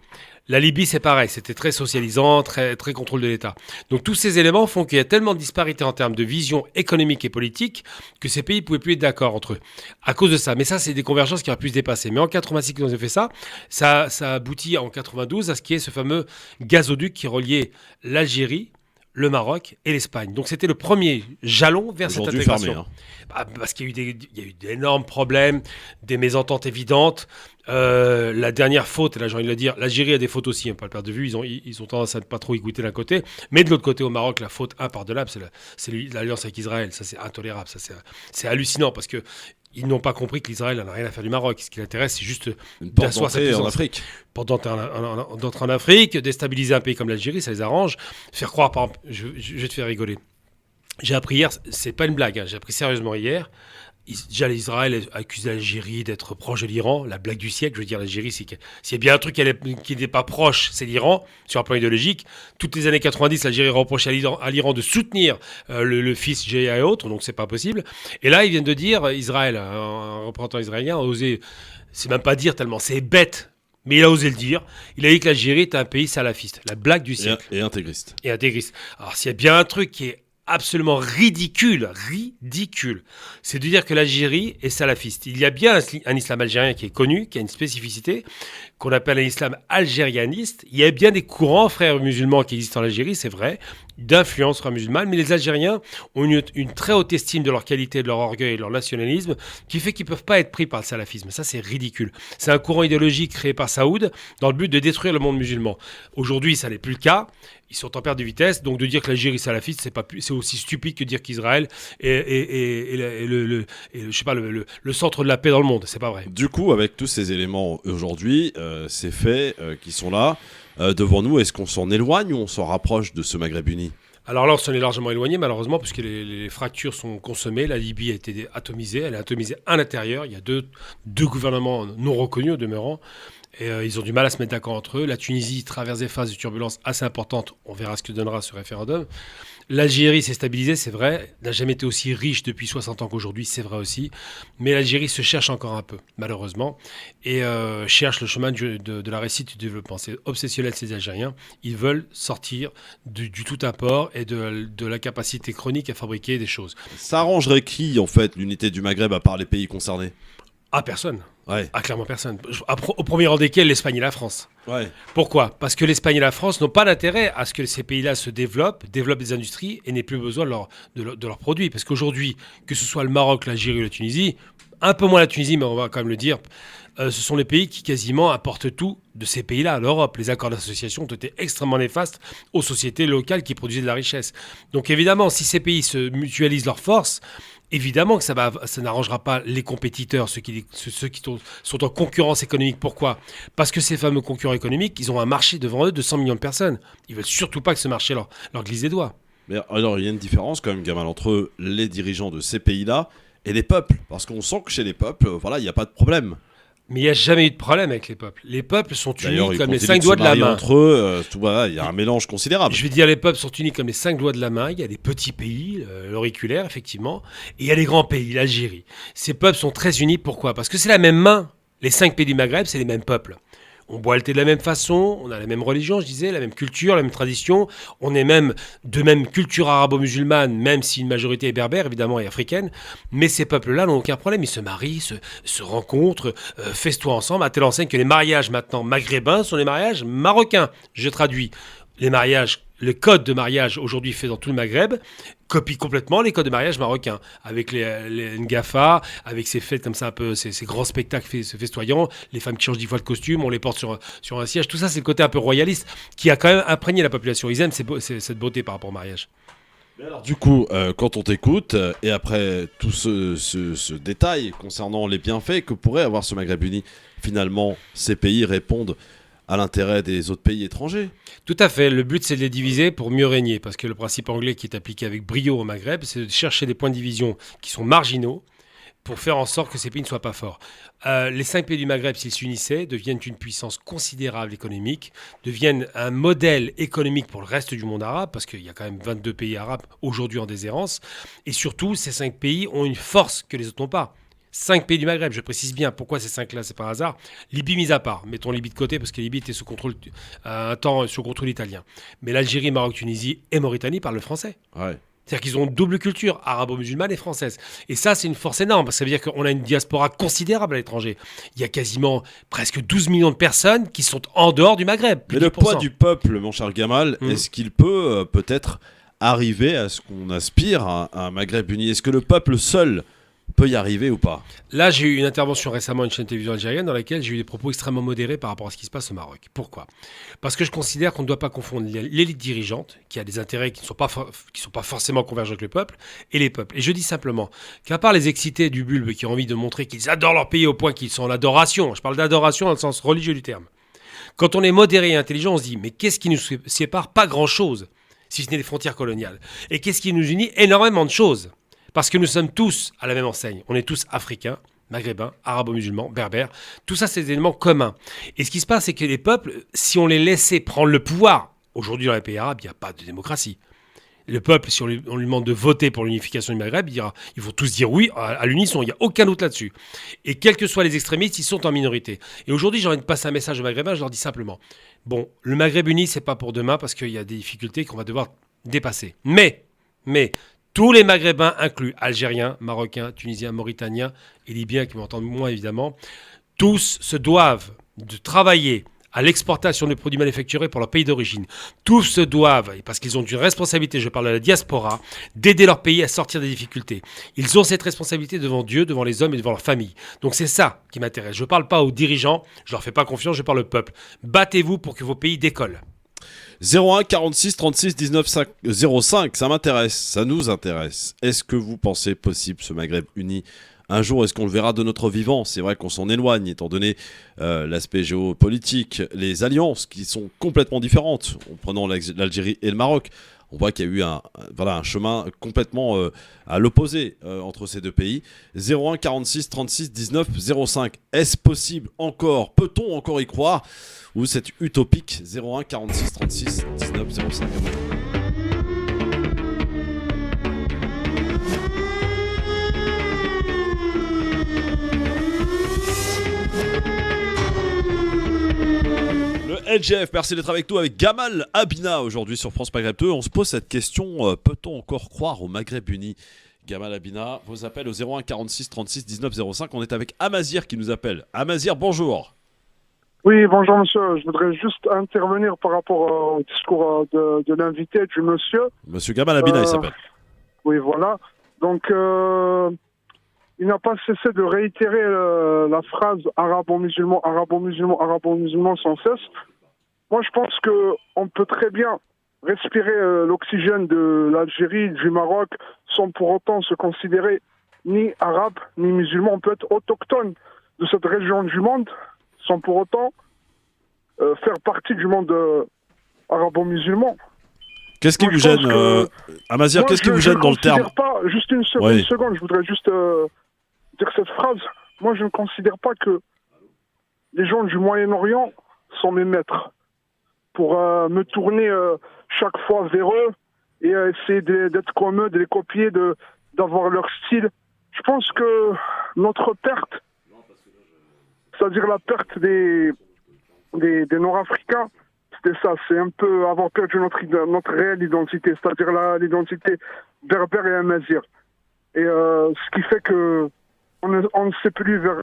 [SPEAKER 5] La Libye, c'est pareil, c'était très socialisant, très, très contrôle de l'État. Donc tous ces éléments font qu'il y a tellement de disparités en termes de vision économique et politique que ces pays ne pouvaient plus être d'accord entre eux à cause de ça. Mais ça, c'est des convergences qui auraient pu se dépasser. Mais en 86, quand ils ont fait ça, ça aboutit en 92 à ce qui est ce fameux gazoduc qui reliait l'Algérie, le Maroc et l'Espagne. Donc c'était le premier jalon vers cette intégration.
[SPEAKER 2] Fermé,
[SPEAKER 5] parce qu'il y a eu d'énormes problèmes, des mésententes évidentes. La dernière faute, et là j'ai envie de le dire, l'Algérie a des fautes aussi, pas le perdre de vue, ils ont tendance à ne pas trop écouter d'un côté, mais de l'autre côté au Maroc, la faute par-delà, c'est l'alliance avec Israël, ça c'est intolérable, ça c'est hallucinant parce que ils n'ont pas compris que l'Israël n'a rien à faire du Maroc. Ce qui l'intéresse, c'est juste d'asseoir sa puissance
[SPEAKER 2] en Afrique.
[SPEAKER 5] D'entrer en Afrique, déstabiliser un pays comme l'Algérie, ça les arrange. Faire croire, par exemple, je vais te faire rigoler. J'ai appris hier, c'est pas une blague, j'ai appris sérieusement hier. Déjà, l'Israël accuse l'Algérie d'être proche de l'Iran. La blague du siècle, je veux dire, l'Algérie, s'il y a bien un truc qui n'est pas proche, c'est l'Iran, sur un plan idéologique. Toutes les années 90, l'Algérie reprochait à l'Iran de soutenir le fils J.A. et autres, donc c'est pas possible. Et là, ils viennent de dire, Israël, un représentant israélien a osé, c'est même pas dire tellement, c'est bête, Mais il a osé le dire. Il a dit que l'Algérie est un pays salafiste. La blague du siècle.
[SPEAKER 2] Et intégriste.
[SPEAKER 5] Et intégriste. Alors, s'il y a bien un truc qui est absolument ridicule, c'est de dire que l'Algérie est salafiste. Il y a bien un islam algérien qui est connu, qui a une spécificité, qu'on appelle un islam algérianiste. Il y a bien des courants frères musulmans qui existent en Algérie, c'est vrai, d'influence frères musulmane, mais les Algériens ont une très haute estime de leur qualité, de leur orgueil et de leur nationalisme, qui fait qu'ils ne peuvent pas être pris par le salafisme. Ça, c'est ridicule. C'est un courant idéologique créé par Saoud dans le but de détruire le monde musulman. Aujourd'hui, ça n'est plus le cas. Ils sont en perte de vitesse, donc de dire que l'Algérie est salafiste, c'est aussi stupide que de dire qu'Israël est le centre de la paix dans le monde. C'est pas vrai.
[SPEAKER 2] Du coup, avec tous ces éléments aujourd'hui, ces faits qui sont là devant nous, est-ce qu'on s'en éloigne ou on s'en rapproche de ce Maghreb uni ?
[SPEAKER 5] Alors là, on s'en est largement éloigné, malheureusement, puisque les fractures sont consommées. La Libye a été atomisée. Elle est atomisée à l'intérieur. Il y a deux gouvernements non reconnus au demeurant. Et ils ont du mal à se mettre d'accord entre eux. La Tunisie traverse des phases de turbulence assez importantes. On verra ce que donnera ce référendum. L'Algérie s'est stabilisée, c'est vrai. Elle n'a jamais été aussi riche depuis 60 ans qu'aujourd'hui, c'est vrai aussi. Mais l'Algérie se cherche encore un peu, malheureusement. Et cherche le chemin de la réussite du développement. C'est obsessionnel, ces Algériens. Ils veulent sortir du tout import et de la capacité chronique à fabriquer des choses.
[SPEAKER 2] Ça arrangerait qui, en fait, l'unité du Maghreb, à part les pays concernés ?
[SPEAKER 5] Ah, personne.
[SPEAKER 2] Ouais.
[SPEAKER 5] Ah, clairement personne. Au premier rang desquels l'Espagne et la France.
[SPEAKER 2] Ouais.
[SPEAKER 5] Pourquoi ? Parce que l'Espagne et la France n'ont pas d'intérêt à ce que ces pays-là se développent des industries et n'aient plus besoin de leurs produits. Parce qu'aujourd'hui, que ce soit le Maroc, l'Algérie ou la Tunisie, un peu moins la Tunisie, mais on va quand même le dire, ce sont les pays qui quasiment apportent tout de ces pays-là à l'Europe. Les accords d'association ont été extrêmement néfastes aux sociétés locales qui produisaient de la richesse. Donc évidemment, si ces pays se mutualisent leurs forces, évidemment que ça n'arrangera pas les compétiteurs, ceux qui sont en concurrence économique. Pourquoi ? Parce que ces fameux concurrents économiques, ils ont un marché devant eux de 100 millions de personnes. Ils veulent surtout pas que ce marché leur glisse des doigts.
[SPEAKER 2] Mais alors, il y a une différence quand même, Gamal, entre les dirigeants de ces pays-là et les peuples. Parce qu'on sent que chez les peuples, voilà, il n'y a pas de problème.
[SPEAKER 5] Mais il n'y a jamais eu de problème avec les peuples. Les peuples sont
[SPEAKER 2] D'ailleurs,
[SPEAKER 5] unis
[SPEAKER 2] ils
[SPEAKER 5] comme les
[SPEAKER 2] continuent
[SPEAKER 5] 5 doigts de la
[SPEAKER 2] se marier
[SPEAKER 5] main.
[SPEAKER 2] entre eux, voilà, il y a un mélange considérable.
[SPEAKER 5] Je vais dire, les peuples sont unis comme les 5 doigts de la main. Il y a des petits pays, l'auriculaire, effectivement, et il y a les grands pays, l'Algérie. Ces peuples sont très unis. Pourquoi ? Parce que c'est la même main. Les 5 pays du Maghreb, c'est les mêmes peuples. On boit le thé de la même façon, on a la même religion, je disais, la même culture, la même tradition. On est même de même culture arabo-musulmane, même si une majorité est berbère, évidemment, et africaine. Mais ces peuples-là n'ont aucun problème. Ils se marient, se rencontrent, festoient ensemble, à telle enseigne que les mariages maintenant maghrébins sont les mariages marocains. Je traduis. Les mariages, le code de mariage aujourd'hui fait dans tout le Maghreb copie complètement les codes de mariage marocains, avec les Ngafa, avec ces fêtes comme ça un peu, ces grands spectacles festoyants, les femmes qui changent 10 fois de costume, on les porte sur un siège, tout ça c'est le côté un peu royaliste qui a quand même imprégné la population. Ils aiment cette beauté par rapport au mariage.
[SPEAKER 2] Mais alors, du coup, quand on t'écoute, et après tout ce détail concernant les bienfaits que pourrait avoir ce Maghreb uni, finalement, ces pays répondent à l'intérêt des autres pays étrangers.
[SPEAKER 5] Tout à fait. Le but, c'est de les diviser pour mieux régner. Parce que le principe anglais qui est appliqué avec brio au Maghreb, c'est de chercher des points de division qui sont marginaux pour faire en sorte que ces pays ne soient pas forts. Les 5 pays du Maghreb, s'ils s'unissaient, deviennent une puissance considérable économique, deviennent un modèle économique pour le reste du monde arabe, parce qu'il y a quand même 22 pays arabes aujourd'hui en déshérence. Et surtout, ces 5 pays ont une force que les autres n'ont pas. 5 pays du Maghreb, je précise bien pourquoi ces 5-là, c'est par hasard. Libye mise à part, mettons Libye de côté parce que Libye était sous contrôle un temps sous contrôle italien. Mais l'Algérie, Maroc, Tunisie et Mauritanie parlent le français.
[SPEAKER 2] Ouais.
[SPEAKER 5] C'est-à-dire qu'ils ont une double culture, arabo-musulmane et française. Et ça, c'est une force énorme, parce que ça veut dire qu'on a une diaspora considérable à l'étranger. Il y a quasiment presque 12 millions de personnes qui sont en dehors du Maghreb.
[SPEAKER 2] Mais le poids du peuple, mon cher Gamal, est-ce qu'il peut peut-être arriver à ce qu'on aspire à un Maghreb uni ? Est-ce que le peuple seul peut y arriver ou pas ?
[SPEAKER 5] Là, j'ai eu une intervention récemment à une chaîne de télévision algérienne dans laquelle j'ai eu des propos extrêmement modérés par rapport à ce qui se passe au Maroc. Pourquoi ? Parce que je considère qu'on ne doit pas confondre l'élite dirigeante, qui a des intérêts qui ne sont pas forcément convergents avec le peuple, et les peuples. Et je dis simplement qu'à part les excités du bulbe qui ont envie de montrer qu'ils adorent leur pays au point qu'ils sont en adoration, je parle d'adoration dans le sens religieux du terme. Quand on est modéré et intelligent, on se dit, mais qu'est-ce qui nous sépare ? Pas grand-chose, si ce n'est les frontières coloniales. Et qu'est-ce qui nous unit ? Énormément de choses. Parce que nous sommes tous à la même enseigne. On est tous africains, maghrébins, arabo-musulmans, berbères. Tout ça, c'est des éléments communs. Et ce qui se passe, c'est que les peuples, si on les laissait prendre le pouvoir, aujourd'hui dans les pays arabes, il n'y a pas de démocratie. Le peuple, si on lui demande de voter pour l'unification du Maghreb, ils vont tous dire oui à l'unisson. Il n'y a aucun doute là-dessus. Et quels que soient les extrémistes, ils sont en minorité. Et aujourd'hui, j'ai envie de passer un message aux Maghrébins. Je leur dis simplement, bon, le Maghreb uni, c'est pas pour demain parce qu'il y a des difficultés qu'on va devoir dépasser. Mais, tous les Maghrébins inclus, Algériens, Marocains, Tunisiens, Mauritaniens et Libyens, qui m'entendent moins évidemment, tous se doivent de travailler à l'exportation de produits manufacturés pour leur pays d'origine. Tous se doivent, parce qu'ils ont une responsabilité, je parle de la diaspora, d'aider leur pays à sortir des difficultés. Ils ont cette responsabilité devant Dieu, devant les hommes et devant leur famille. Donc c'est ça qui m'intéresse. Je ne parle pas aux dirigeants, je ne leur fais pas confiance, je parle au peuple. Battez-vous pour que vos pays décollent.
[SPEAKER 2] 01 46 36 19 05, ça m'intéresse, ça nous intéresse. Est-ce que vous pensez possible ce Maghreb uni un jour? Est-ce qu'on le verra de notre vivant? C'est vrai qu'on s'en éloigne, étant donné l'aspect géopolitique, les alliances qui sont complètement différentes. En prenant l'Algérie et le Maroc, on voit qu'il y a eu un chemin complètement à l'opposé entre ces deux pays. 01 46 36 19 05. Est-ce possible encore? Peut-on encore y croire? Ou c'est utopique? 01 46 36 19 05. LGF, merci d'être avec nous avec Gamal Abina aujourd'hui sur France Maghreb 2. On se pose cette question, peut-on encore croire au Maghreb uni? Gamal Abina, vos appels au 01 46 36 19 05. On est avec Amazir qui nous appelle. Amazir, bonjour.
[SPEAKER 8] Oui, bonjour monsieur. Je voudrais juste intervenir par rapport au discours de l'invité, du monsieur.
[SPEAKER 2] Monsieur Gamal Abina, il s'appelle.
[SPEAKER 8] Oui, voilà. Donc, il n'a pas cessé de réitérer la phrase arabo-musulman, arabo-musulman, arabo-musulman sans cesse. Moi, je pense qu'on peut très bien respirer l'oxygène de l'Algérie, du Maroc, sans pour autant se considérer ni arabe, ni musulman. On peut être autochtone de cette région du monde, sans pour autant faire partie du monde arabo-musulman.
[SPEAKER 2] Qu'est-ce qui vous gêne, Amazir, qu'est-ce qui vous gêne dans le terme?
[SPEAKER 8] Juste une seconde, je voudrais juste dire cette phrase. Moi, je ne considère pas que les gens du Moyen-Orient sont mes maîtres pour me tourner chaque fois vers eux et essayer d'être comme eux, de les copier, d'avoir leur style. Je pense que notre perte, c'est-à-dire la perte des Nord-Africains, c'était ça, c'est un peu avoir perdu notre réelle identité, c'est-à-dire l'identité berbère et amazir. Et ce qui fait que on ne sait plus vers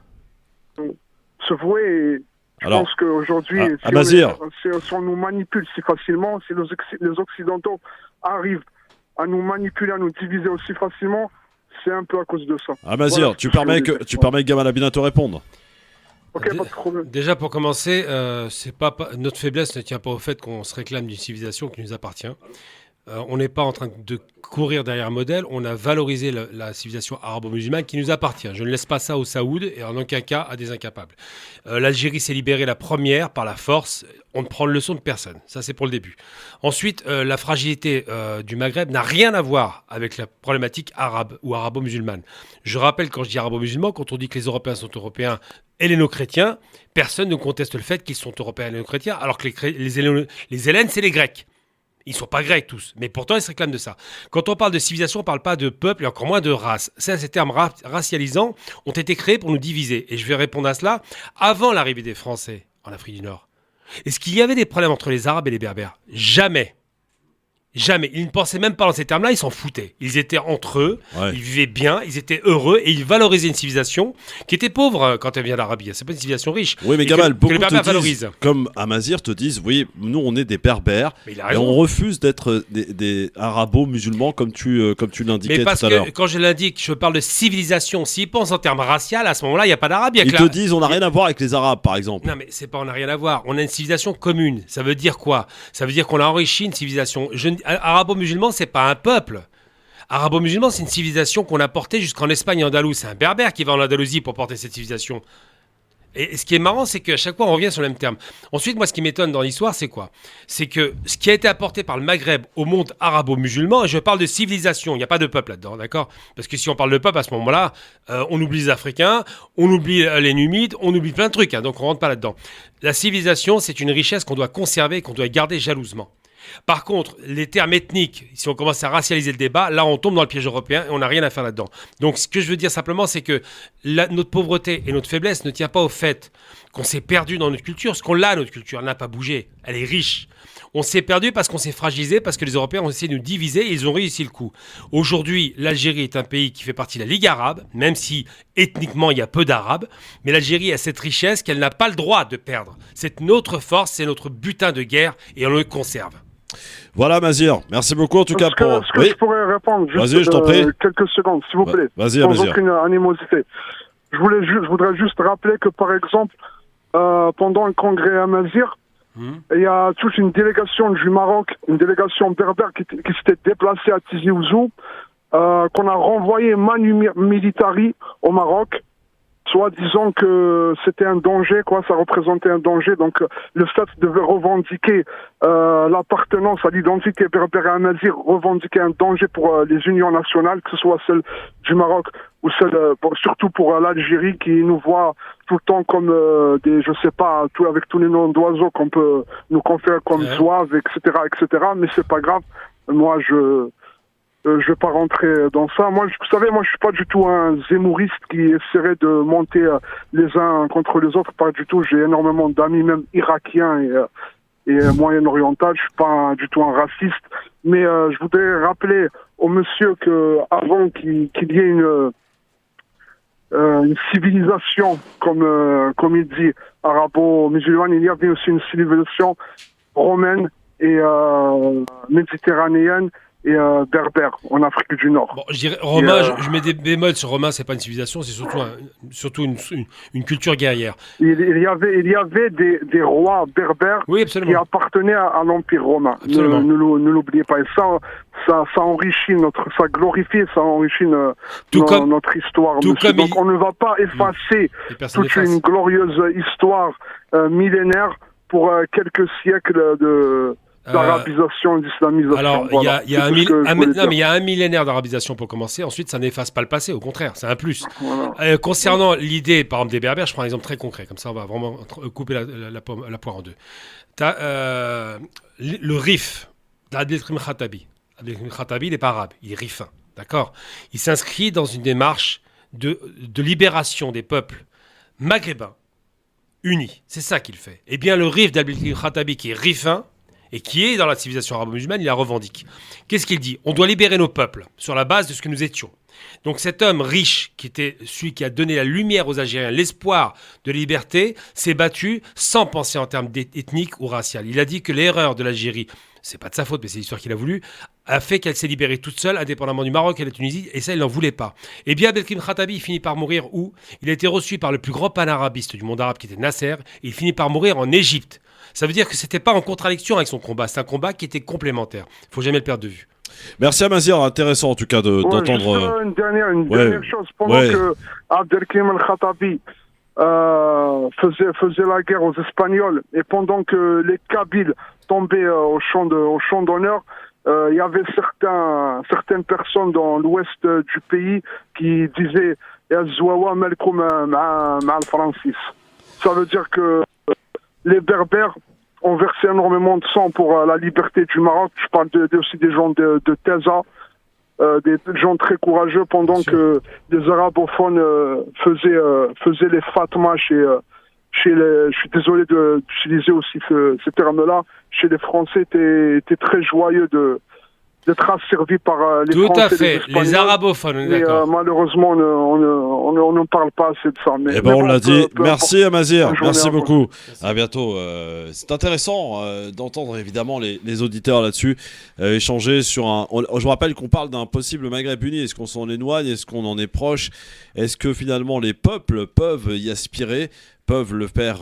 [SPEAKER 8] se vouer. Et je pense qu'aujourd'hui, si on nous manipule si facilement, si les Occidentaux arrivent à nous manipuler, à nous diviser aussi facilement, c'est un peu à cause de ça.
[SPEAKER 2] Amazir, voilà, tu permets que Gamal Abina te réponde.
[SPEAKER 8] Ok, pas de problème.
[SPEAKER 5] Déjà pour commencer, notre faiblesse ne tient pas au fait qu'on se réclame d'une civilisation qui nous appartient. On n'est pas en train de courir derrière un modèle, on a valorisé la civilisation arabo-musulmane qui nous appartient. Je ne laisse pas ça aux Saouds et en aucun cas à des incapables. L'Algérie s'est libérée la première par la force, on ne prend le leçon de personne. Ça c'est pour le début. Ensuite, la fragilité du Maghreb n'a rien à voir avec la problématique arabe ou arabo-musulmane. Je rappelle quand je dis arabo-musulman, quand on dit que les Européens sont européens helléno-chrétiens, personne ne conteste le fait qu'ils sont européens helléno-chrétiens, alors que les Hellènes, c'est les Grecs. Ils ne sont pas grecs tous, mais pourtant ils se réclament de ça. Quand on parle de civilisation, on ne parle pas de peuple et encore moins de race. Ces termes racialisants ont été créés pour nous diviser. Et je vais répondre à cela avant l'arrivée des Français en Afrique du Nord. Est-ce qu'il y avait des problèmes entre les Arabes et les Berbères? Jamais. Jamais. Ils ne pensaient même pas dans ces termes-là, ils s'en foutaient. Ils étaient entre eux, Ils vivaient bien, ils étaient heureux et ils valorisaient une civilisation qui était pauvre quand elle vient d'Arabie. C'est pas une civilisation riche.
[SPEAKER 2] Oui, mais Gamal, beaucoup
[SPEAKER 5] te
[SPEAKER 2] disent, comme Amazir te disent, oui, nous on est des Berbères et on refuse d'être des arabo-musulmans comme tu l'indiquais tout à l'heure. Mais parce que
[SPEAKER 5] quand je l'indique, je parle de civilisation. S'ils pensent en termes raciaux, à ce moment-là, il n'y a pas d'Arabes.
[SPEAKER 2] Ils te disent, on n'a rien à voir avec les Arabes, par exemple.
[SPEAKER 5] Non, mais c'est pas on n'a rien à voir. On a une civilisation commune. Ça veut dire quoi? Ça veut dire qu'on a enrichi une civilisation. Arabo-musulman, c'est pas un peuple. Arabo-musulman, c'est une civilisation qu'on a portée jusqu'en Espagne et Andalouse. C'est un berbère qui va en Andalousie pour porter cette civilisation. Et ce qui est marrant, c'est qu'à chaque fois, on revient sur le même terme. Ensuite, moi, ce qui m'étonne dans l'histoire, c'est quoi? C'est que ce qui a été apporté par le Maghreb au monde arabo-musulman, et je parle de civilisation, il n'y a pas de peuple là-dedans, d'accord? Parce que si on parle de peuple, à ce moment-là, on oublie les Africains, on oublie les Numides, on oublie plein de trucs, donc on ne rentre pas là-dedans. La civilisation, c'est une richesse qu'on doit conserver et qu'on doit garder jalousement. Par contre, les termes ethniques, si on commence à racialiser le débat, là on tombe dans le piège européen et on n'a rien à faire là-dedans. Donc ce que je veux dire simplement, c'est que notre pauvreté et notre faiblesse ne tient pas au fait qu'on s'est perdu dans notre culture, parce qu'on l'a, notre culture, elle n'a pas bougé, elle est riche. On s'est perdu parce qu'on s'est fragilisé, parce que les Européens ont essayé de nous diviser et ils ont réussi le coup. Aujourd'hui, l'Algérie est un pays qui fait partie de la Ligue arabe, même si ethniquement il y a peu d'Arabes, mais l'Algérie a cette richesse qu'elle n'a pas le droit de perdre. C'est notre force, c'est notre butin de guerre et on le conserve.
[SPEAKER 2] Voilà, Mazir. Merci beaucoup en tout cas
[SPEAKER 8] Est-ce que je pourrais répondre juste
[SPEAKER 2] Vas-y, je t'en prie.
[SPEAKER 8] Quelques secondes, s'il vous plaît.
[SPEAKER 2] Vas-y,
[SPEAKER 8] sans
[SPEAKER 2] Mazir.
[SPEAKER 8] aucune animosité. Je voudrais juste rappeler que, par exemple, pendant un congrès à Mazir, il y a toute une délégation du Maroc, une délégation berbère qui s'était déplacée à Tizi Ouzou, qu'on a renvoyé manu militari au Maroc, soit disant que c'était un danger, quoi, ça représentait un danger. Donc le fait de revendiquer l'appartenance à l'identité berbère et amazigh, revendiquer un danger pour les unions nationales, que ce soit celle du Maroc ou celle, surtout pour l'Algérie, qui nous voit tout le temps comme des, je sais pas, avec tous les noms d'oiseaux qu'on peut nous conférer comme zouaves, etc., etc. Mais c'est pas grave. Moi, je vais pas rentrer dans ça. Moi, vous savez, moi, je suis pas du tout un zémouriste qui essaierait de monter les uns contre les autres. Pas du tout. J'ai énormément d'amis, même irakiens et moyen-oriental. Je suis pas du tout un raciste. Mais je voudrais rappeler au monsieur que avant qu'il y ait une civilisation, comme il dit, arabo-musulmane, il y avait aussi une civilisation romaine et méditerranéenne et berbère en Afrique du Nord.
[SPEAKER 5] Bon, je dirais romain, je mets des bémols sur romain, c'est pas une civilisation, c'est surtout une culture guerrière.
[SPEAKER 8] Il y avait des rois berbères qui appartenaient à l'Empire romain. Ne l'oubliez pas. Et ça enrichit ça glorifie, ça enrichit notre histoire. Donc on ne va pas effacer toute une glorieuse histoire millénaire pour quelques siècles d'arabisation, d'islamisation.
[SPEAKER 5] Alors,
[SPEAKER 8] voilà.
[SPEAKER 5] il y a un millénaire d'arabisation pour commencer. Ensuite, ça n'efface pas le passé. Au contraire, c'est un plus. Voilà. Concernant l'idée, par exemple, des Berbères, je prends un exemple très concret. Comme ça, on va vraiment couper la poire en deux. Le Rif d'Abdelkrim Khattabi. Abdelkrim Khattabi, il n'est pas arabe, il est rifin. D'accord ? Il s'inscrit dans une démarche de libération des peuples maghrébins unis. C'est ça qu'il fait. Eh bien, le Rif d'Abdelkrim Khattabi, qui est rifin, et qui est dans la civilisation arabo-musulmane, il la revendique. Qu'est-ce qu'il dit ? On doit libérer nos peuples sur la base de ce que nous étions. Donc cet homme riche, qui était celui qui a donné la lumière aux Algériens, l'espoir de liberté, s'est battu sans penser en termes ethniques ou raciales. Il a dit que l'erreur de l'Algérie, c'est pas de sa faute, mais c'est l'histoire qu'il a voulu, a fait qu'elle s'est libérée toute seule, indépendamment du Maroc et de la Tunisie, et ça, il n'en voulait pas. Et bien, Abdelkrim Khattabi, il finit par mourir où ? Il a été reçu par le plus grand panarabiste du monde arabe, qui était Nasser, et il finit par mourir en Égypte. Ça veut dire que c'était pas en contradiction avec son combat, c'est un combat qui était complémentaire. Il faut jamais le perdre de vue.
[SPEAKER 2] Merci à Mazir, intéressant en tout cas d'entendre.
[SPEAKER 8] Une dernière chose, pendant que Abdelkrim Khattabi faisait la guerre aux Espagnols et pendant que les Kabyles tombaient au champ d'honneur, il y avait certaines personnes dans l'ouest du pays qui disaient Zouawa Melkoum Ma'al Francis. Ça veut dire que les Berbères ont versé énormément de sang pour la liberté du Maroc. Je parle aussi des gens de Teza, des gens très courageux, pendant que les arabophones faisaient les fatmas chez les... Je suis désolé d'utiliser aussi ce terme-là. Chez les Français, étaient très joyeux d'être asservis par les
[SPEAKER 5] Français.
[SPEAKER 8] Tout à
[SPEAKER 5] fait, les arabophones, d'accord.
[SPEAKER 8] Malheureusement, on ne parle pas assez de ça.
[SPEAKER 2] On l'a dit. Merci Amazir, merci beaucoup. À bientôt. C'est intéressant d'entendre évidemment les auditeurs là-dessus échanger sur un... Je vous rappelle qu'on parle d'un possible Maghreb uni. Est-ce qu'on s'en éloigne ? Est-ce qu'on en est proche ? Est-ce que finalement les peuples peuvent y aspirer ? Peuvent le faire,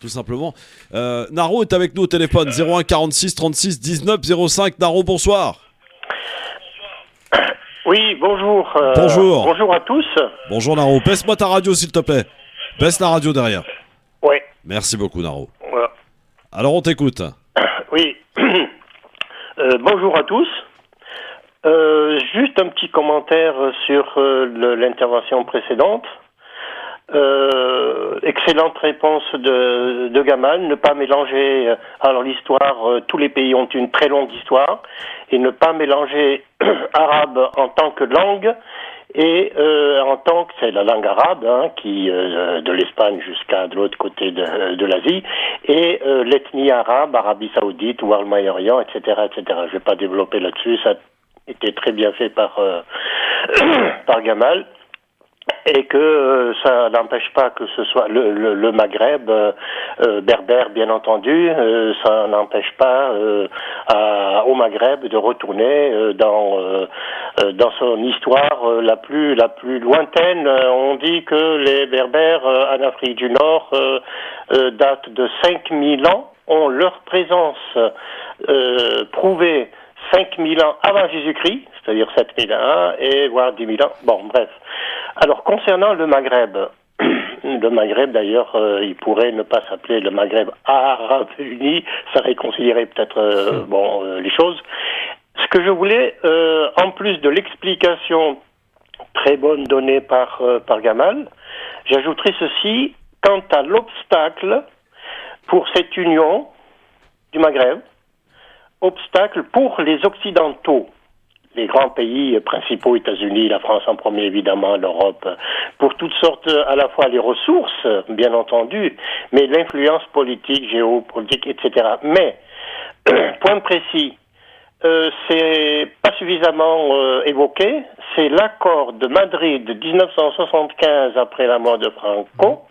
[SPEAKER 2] tout simplement. Naro est avec nous au téléphone, 01 46 36 19 05. Naro, bonsoir.
[SPEAKER 9] Oui, bonjour.
[SPEAKER 2] Bonjour.
[SPEAKER 9] Bonjour à tous.
[SPEAKER 2] Bonjour Naro, baisse-moi ta radio s'il te plaît. Baisse la radio derrière.
[SPEAKER 9] Oui.
[SPEAKER 2] Merci beaucoup Naro.
[SPEAKER 9] Voilà.
[SPEAKER 2] Alors on t'écoute.
[SPEAKER 9] Oui. Bonjour à tous. Juste un petit commentaire sur l'intervention précédente. Excellente réponse de Gamal, ne pas mélanger, alors l'histoire, tous les pays ont une très longue histoire, et ne pas mélanger arabe en tant que langue, et en tant que, c'est la langue arabe, qui de l'Espagne jusqu'à de l'autre côté de l'Asie, et l'ethnie arabe, Arabie Saoudite ou al Moyen-Orient, etc., etc. Je vais pas développer là-dessus, ça a été très bien fait par Gamal. Et que ça n'empêche pas que ce soit le Maghreb berbère, bien entendu, ça n'empêche pas au Maghreb de retourner dans son histoire la plus lointaine. On dit que les Berbères en Afrique du Nord datent de 5000 ans, ont leur présence prouvée 5000 ans avant Jésus-Christ, c'est-à-dire 7000 ans, et voire 10 000 ans. Bon, bref. Alors, concernant le Maghreb, le Maghreb, d'ailleurs, il pourrait ne pas s'appeler le Maghreb arabe uni, ça réconcilierait peut-être les choses. Ce que je voulais, en plus de l'explication très bonne donnée par Gamal, j'ajouterai ceci, quant à l'obstacle pour cette union du Maghreb, obstacle pour les Occidentaux, les grands pays principaux, États-Unis, la France en premier évidemment, l'Europe, pour toutes sortes, à la fois les ressources, bien entendu, mais l'influence politique, géopolitique, etc. Mais, point précis, c'est pas suffisamment évoqué, c'est l'accord de Madrid de 1975 après la mort de Franco,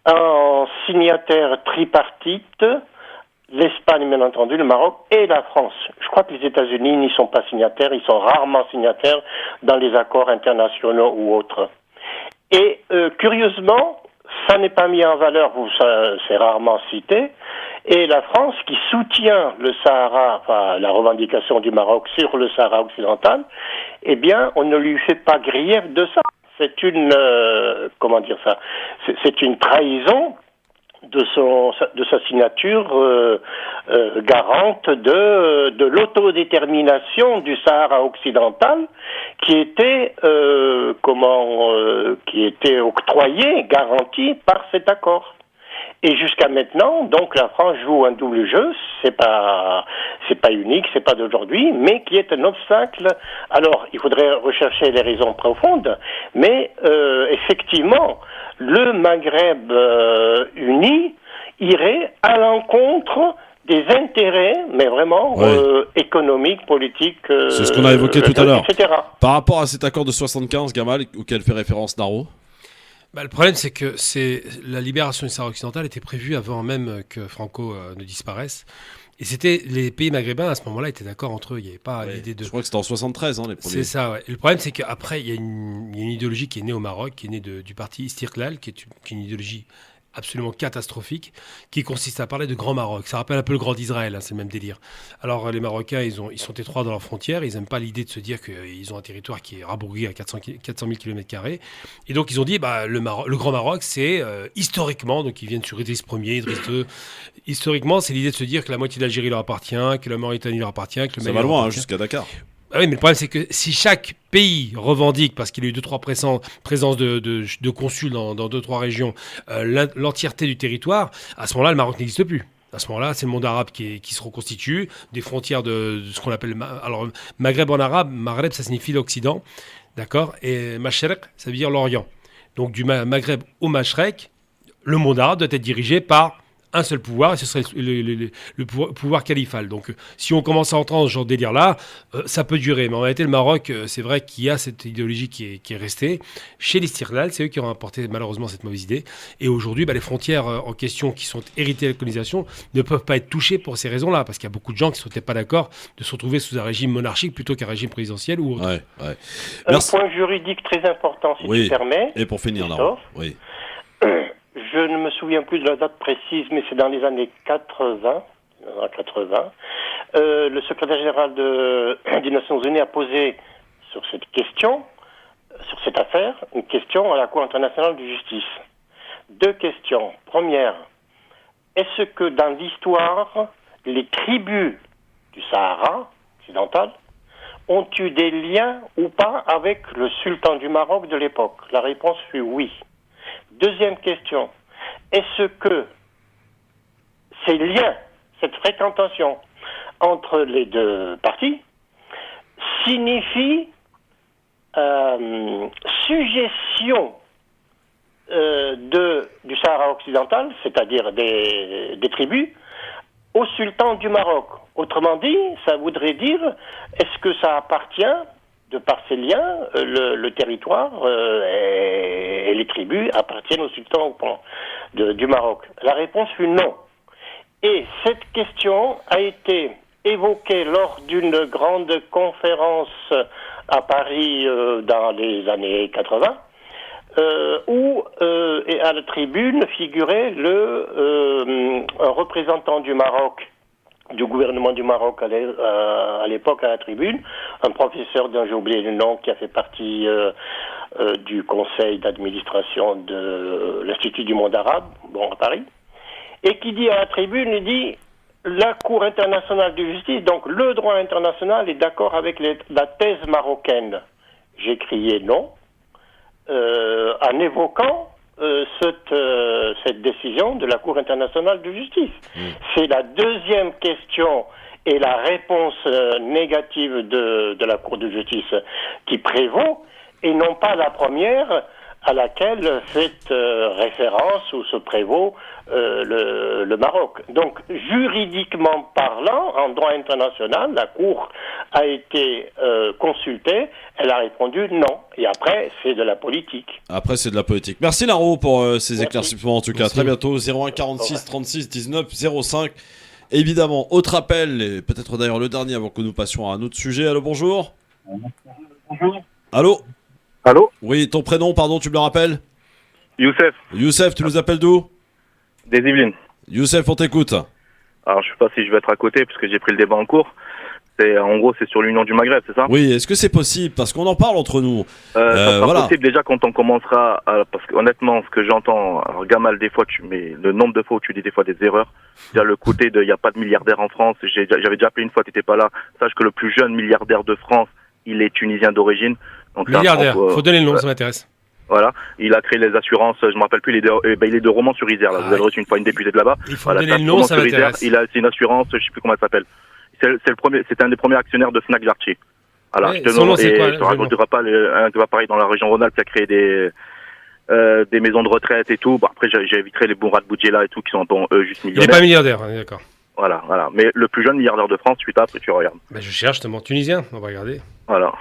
[SPEAKER 9] en signataire tripartite, l'Espagne, bien entendu, le Maroc et la France. Je crois que les États-Unis n'y sont pas signataires, ils sont rarement signataires dans les accords internationaux ou autres. Et curieusement, ça n'est pas mis en valeur, c'est rarement cité, et la France, qui soutient le Sahara, enfin la revendication du Maroc sur le Sahara occidental, eh bien, on ne lui fait pas grief de ça. C'est une, c'est une trahison de sa signature garante de l'autodétermination du Sahara occidental qui était octroyée, garantie par cet accord. Et jusqu'à maintenant, donc la France joue un double jeu, c'est pas unique, c'est pas d'aujourd'hui, mais qui est un obstacle. Alors, il faudrait rechercher les raisons profondes, mais effectivement, le Maghreb uni irait à l'encontre des intérêts, mais vraiment économiques, politiques,
[SPEAKER 2] c'est ce qu'on a évoqué tout à l'heure.
[SPEAKER 9] etc.
[SPEAKER 2] Par rapport à cet accord de 75, Gamal, auquel fait référence Naro.
[SPEAKER 5] Le problème, c'est que la libération du Sahara occidental était prévue avant même que Franco ne disparaisse. Et c'était les pays maghrébins à ce moment-là étaient d'accord entre eux. Il n'y avait pas l'idée de.
[SPEAKER 2] Je crois que c'était en 73, les premiers.
[SPEAKER 5] C'est ça. Ouais. Et le problème, c'est qu'après, il y a une idéologie qui est née au Maroc, qui est née du parti Istiqlal, qui est une idéologie absolument catastrophique, qui consiste à parler de Grand Maroc. Ça rappelle un peu le Grand Israël, c'est le même délire. Alors les Marocains, ils sont étroits dans leurs frontières, ils n'aiment pas l'idée de se dire qu'ils ont un territoire qui est rabourgué à 400 000 km². Et donc ils ont dit, le Grand Maroc, c'est historiquement, donc ils viennent sur Idriss Ier, Idriss II, historiquement, c'est l'idée de se dire que la moitié de l'Algérie leur appartient, que la Mauritanie leur appartient, que le Mali
[SPEAKER 2] ça va loin,
[SPEAKER 5] appartient.
[SPEAKER 2] Jusqu'à Dakar.
[SPEAKER 5] Ah oui, mais le problème, c'est que si chaque pays revendique, parce qu'il y a eu 2-3 présences de consuls dans 2-3 régions, l'entièreté du territoire, à ce moment-là, le Maroc n'existe plus. À ce moment-là, c'est le monde arabe qui se reconstitue, des frontières de ce qu'on appelle... Alors, Maghreb en arabe, Maghreb, ça signifie l'Occident, d'accord ? Et Mashrek, ça veut dire l'Orient. Donc, du Maghreb au Mashrek, le monde arabe doit être dirigé par un seul pouvoir, et ce serait le pouvoir califal. Donc, si on commence à entrer dans ce genre de délire-là, ça peut durer. Mais en réalité, le Maroc, c'est vrai qu'il y a cette idéologie qui est restée. Chez les Istiqlal, c'est eux qui ont apporté malheureusement cette mauvaise idée. Et aujourd'hui, les frontières en question qui sont héritées de la colonisation ne peuvent pas être touchées pour ces raisons-là, parce qu'il y a beaucoup de gens qui ne seraient pas d'accord de se retrouver sous un régime monarchique plutôt qu'un régime présidentiel ou autre.
[SPEAKER 9] Un point juridique très important, si tu permets.
[SPEAKER 2] Et pour finir, Naro. Oui.
[SPEAKER 9] Je ne me souviens plus de la date précise, mais c'est dans les années 80. Le secrétaire général des Nations Unies a posé sur cette question, sur cette affaire, une question à la Cour internationale de justice. 2 questions. Première, est-ce que dans l'histoire, les tribus du Sahara occidental ont eu des liens ou pas avec le sultan du Maroc de l'époque ? La réponse fut oui. Deuxième question, est-ce que ces liens, cette fréquentation entre les deux parties signifie suggestion du Sahara occidental, c'est-à-dire des tribus, au sultan du Maroc? Autrement dit, ça voudrait dire, est-ce que ça appartient, de par ces liens, le territoire et les tribus appartiennent au sultan du Maroc? La réponse fut non. Et cette question a été évoquée lors d'une grande conférence à Paris dans les années 80, où à la tribune figurait un représentant du Maroc, du gouvernement du Maroc à l'époque à la tribune, un professeur dont j'ai oublié le nom, qui a fait partie du conseil d'administration de l'Institut du monde arabe, à Paris, et qui dit à la tribune, il dit, la Cour internationale de justice, donc le droit international, est d'accord avec la thèse marocaine. J'ai crié non, en évoquant cette décision de la Cour internationale de justice. C'est la deuxième question et la réponse négative de la Cour de justice qui prévaut, et non pas la première à laquelle fait référence ou se prévaut le Maroc. Donc, juridiquement parlant, en droit international, la Cour a été consultée, elle a répondu non. Et après, c'est de la politique.
[SPEAKER 2] Après, c'est de la politique. Merci Laro pour ces éclaircissements en tout cas. Très bientôt, 01 46 36 19 05. Évidemment, autre appel, et peut-être d'ailleurs le dernier avant que nous passions à un autre sujet. Allô, bonjour.
[SPEAKER 10] Bonjour.
[SPEAKER 2] Allô.
[SPEAKER 10] Allô.
[SPEAKER 2] Oui, ton prénom, pardon, tu me le rappelles?
[SPEAKER 10] Youssef.
[SPEAKER 2] Youssef, tu nous appelles d'où?
[SPEAKER 10] Des Yvelines.
[SPEAKER 2] Youssef, on t'écoute.
[SPEAKER 10] Alors, je sais pas si je vais être à côté, parce que j'ai pris le débat en cours. En gros, c'est sur l'Union du Maghreb, c'est ça?
[SPEAKER 2] Oui, est-ce que c'est possible? Parce qu'on en parle entre nous.
[SPEAKER 10] Ça sera
[SPEAKER 2] voilà.
[SPEAKER 10] possible déjà quand on commencera, parce que honnêtement, ce que j'entends, alors Gamal, des fois, le nombre de fois où tu dis des fois des erreurs, il y a le côté il n'y a pas de milliardaire en France. J'avais déjà appelé une fois, tu n'étais pas là. Sache que le plus jeune milliardaire de France, il est tunisien d'origine. Donc,
[SPEAKER 5] milliardaire, faut donner le nom, ça m'intéresse.
[SPEAKER 10] Voilà, il a créé les assurances, je me rappelle plus, il est de Romans-sur-Isère, là. Vous avez reçu une fois une députée de là-bas.
[SPEAKER 5] Il faut donner le nom, ça m'intéresse.
[SPEAKER 10] C'est une assurance, je sais plus comment elle s'appelle. C'est un des premiers actionnaires de Fnac Jartier. Voilà,
[SPEAKER 5] ouais, son nom, c'est quoi?
[SPEAKER 10] Je ne raconterai pas un qui va pareil dans la région Rhône-Alpes qui a créé des maisons de retraite et tout. Bon, après, j'éviterai les Bourrat de Boudjela et tout qui sont juste millionnaires.
[SPEAKER 5] Il n'est pas milliardaire, on est d'accord.
[SPEAKER 10] Voilà. Mais le plus jeune milliardaire de France, tu tapes et tu regardes.
[SPEAKER 5] Je cherche justement tunisien, on va regarder.
[SPEAKER 10] Voilà.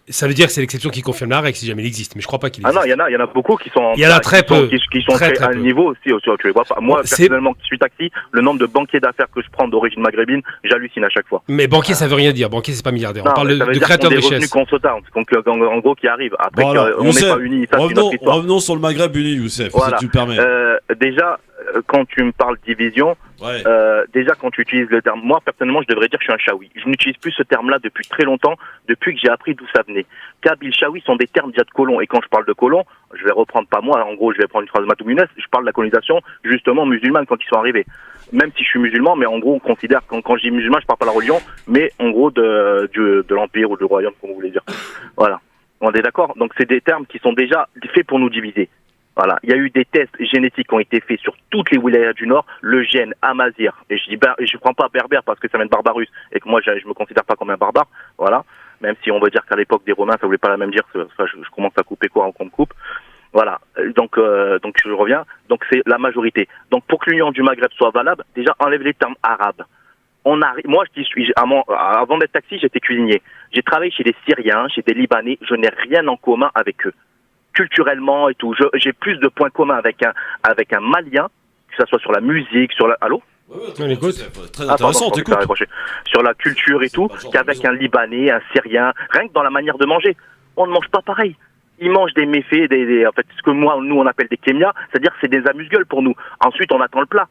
[SPEAKER 5] Ça veut dire que c'est l'exception qui confirme la règle si jamais il existe, mais je crois pas qu'il existe.
[SPEAKER 10] Ah non, il y en a beaucoup qui sont.
[SPEAKER 5] Il y en a très peu.
[SPEAKER 10] Qui sont très à un niveau aussi. Tu les vois pas. Moi, personnellement, qui suis taxi, le nombre de banquiers d'affaires que je prends d'origine maghrébine, j'hallucine à chaque fois.
[SPEAKER 5] Mais banquier, ça veut rien dire. Banquier, c'est pas milliardaire.
[SPEAKER 10] Non,
[SPEAKER 5] on parle de créateur de richesse.
[SPEAKER 10] Des revenus consultants, en gros, qui arrivent. Après,
[SPEAKER 2] bon, alors,
[SPEAKER 10] on n'est pas unis.
[SPEAKER 2] Revenons sur le Maghreb uni, Youssef,
[SPEAKER 10] voilà.
[SPEAKER 2] si tu le permets.
[SPEAKER 10] Déjà, quand tu me parles division,
[SPEAKER 2] ouais.
[SPEAKER 10] Déjà quand tu utilises le terme, moi personnellement je devrais dire que je suis un chaoui. Je n'utilise plus ce terme-là depuis très longtemps, depuis que j'ai appris d'où ça venait. Kabyles, chaoui sont des termes déjà de colons. Et quand je parle de colons, je vais reprendre pas moi, en gros je vais prendre une phrase de Matoumines, je parle de la colonisation justement musulmane quand ils sont arrivés. Même si je suis musulman, mais en gros on considère, quand je dis musulman, je parle pas de la religion, mais en gros de l'empire ou du royaume, comme vous voulez dire. Voilà. On est d'accord? Donc c'est des termes qui sont déjà faits pour nous diviser. Voilà, il y a eu des tests génétiques qui ont été faits sur toutes les wilayas du Nord, le gène Amazir, et je prends pas berbère parce que ça vient de barbarus, et que moi je me considère pas comme un barbare, voilà, même si on veut dire qu'à l'époque des Romains ça voulait pas la même dire, ça je commence à couper quoi, on me coupe, voilà, donc je reviens, donc c'est la majorité. Donc pour que l'union du Maghreb soit valable, déjà enlève les termes arabes. Moi, avant d'être taxi, j'étais cuisinier. J'ai travaillé chez des Syriens, chez des Libanais, je n'ai rien en commun avec eux. Culturellement et tout, j'ai plus de points communs avec un Malien, que ça soit sur la musique, sur la... Allô?
[SPEAKER 2] On écoute. Très intéressant, t'écoutes.
[SPEAKER 10] Sur la culture et tout, qu'avec un Libanais, un Syrien, rien que dans la manière de manger. On ne mange pas pareil. Ils mangent des méfaits, en fait, ce que nous on appelle des kémias, c'est-à-dire que c'est des amuse-gueules pour nous. Ensuite, on attend le plat.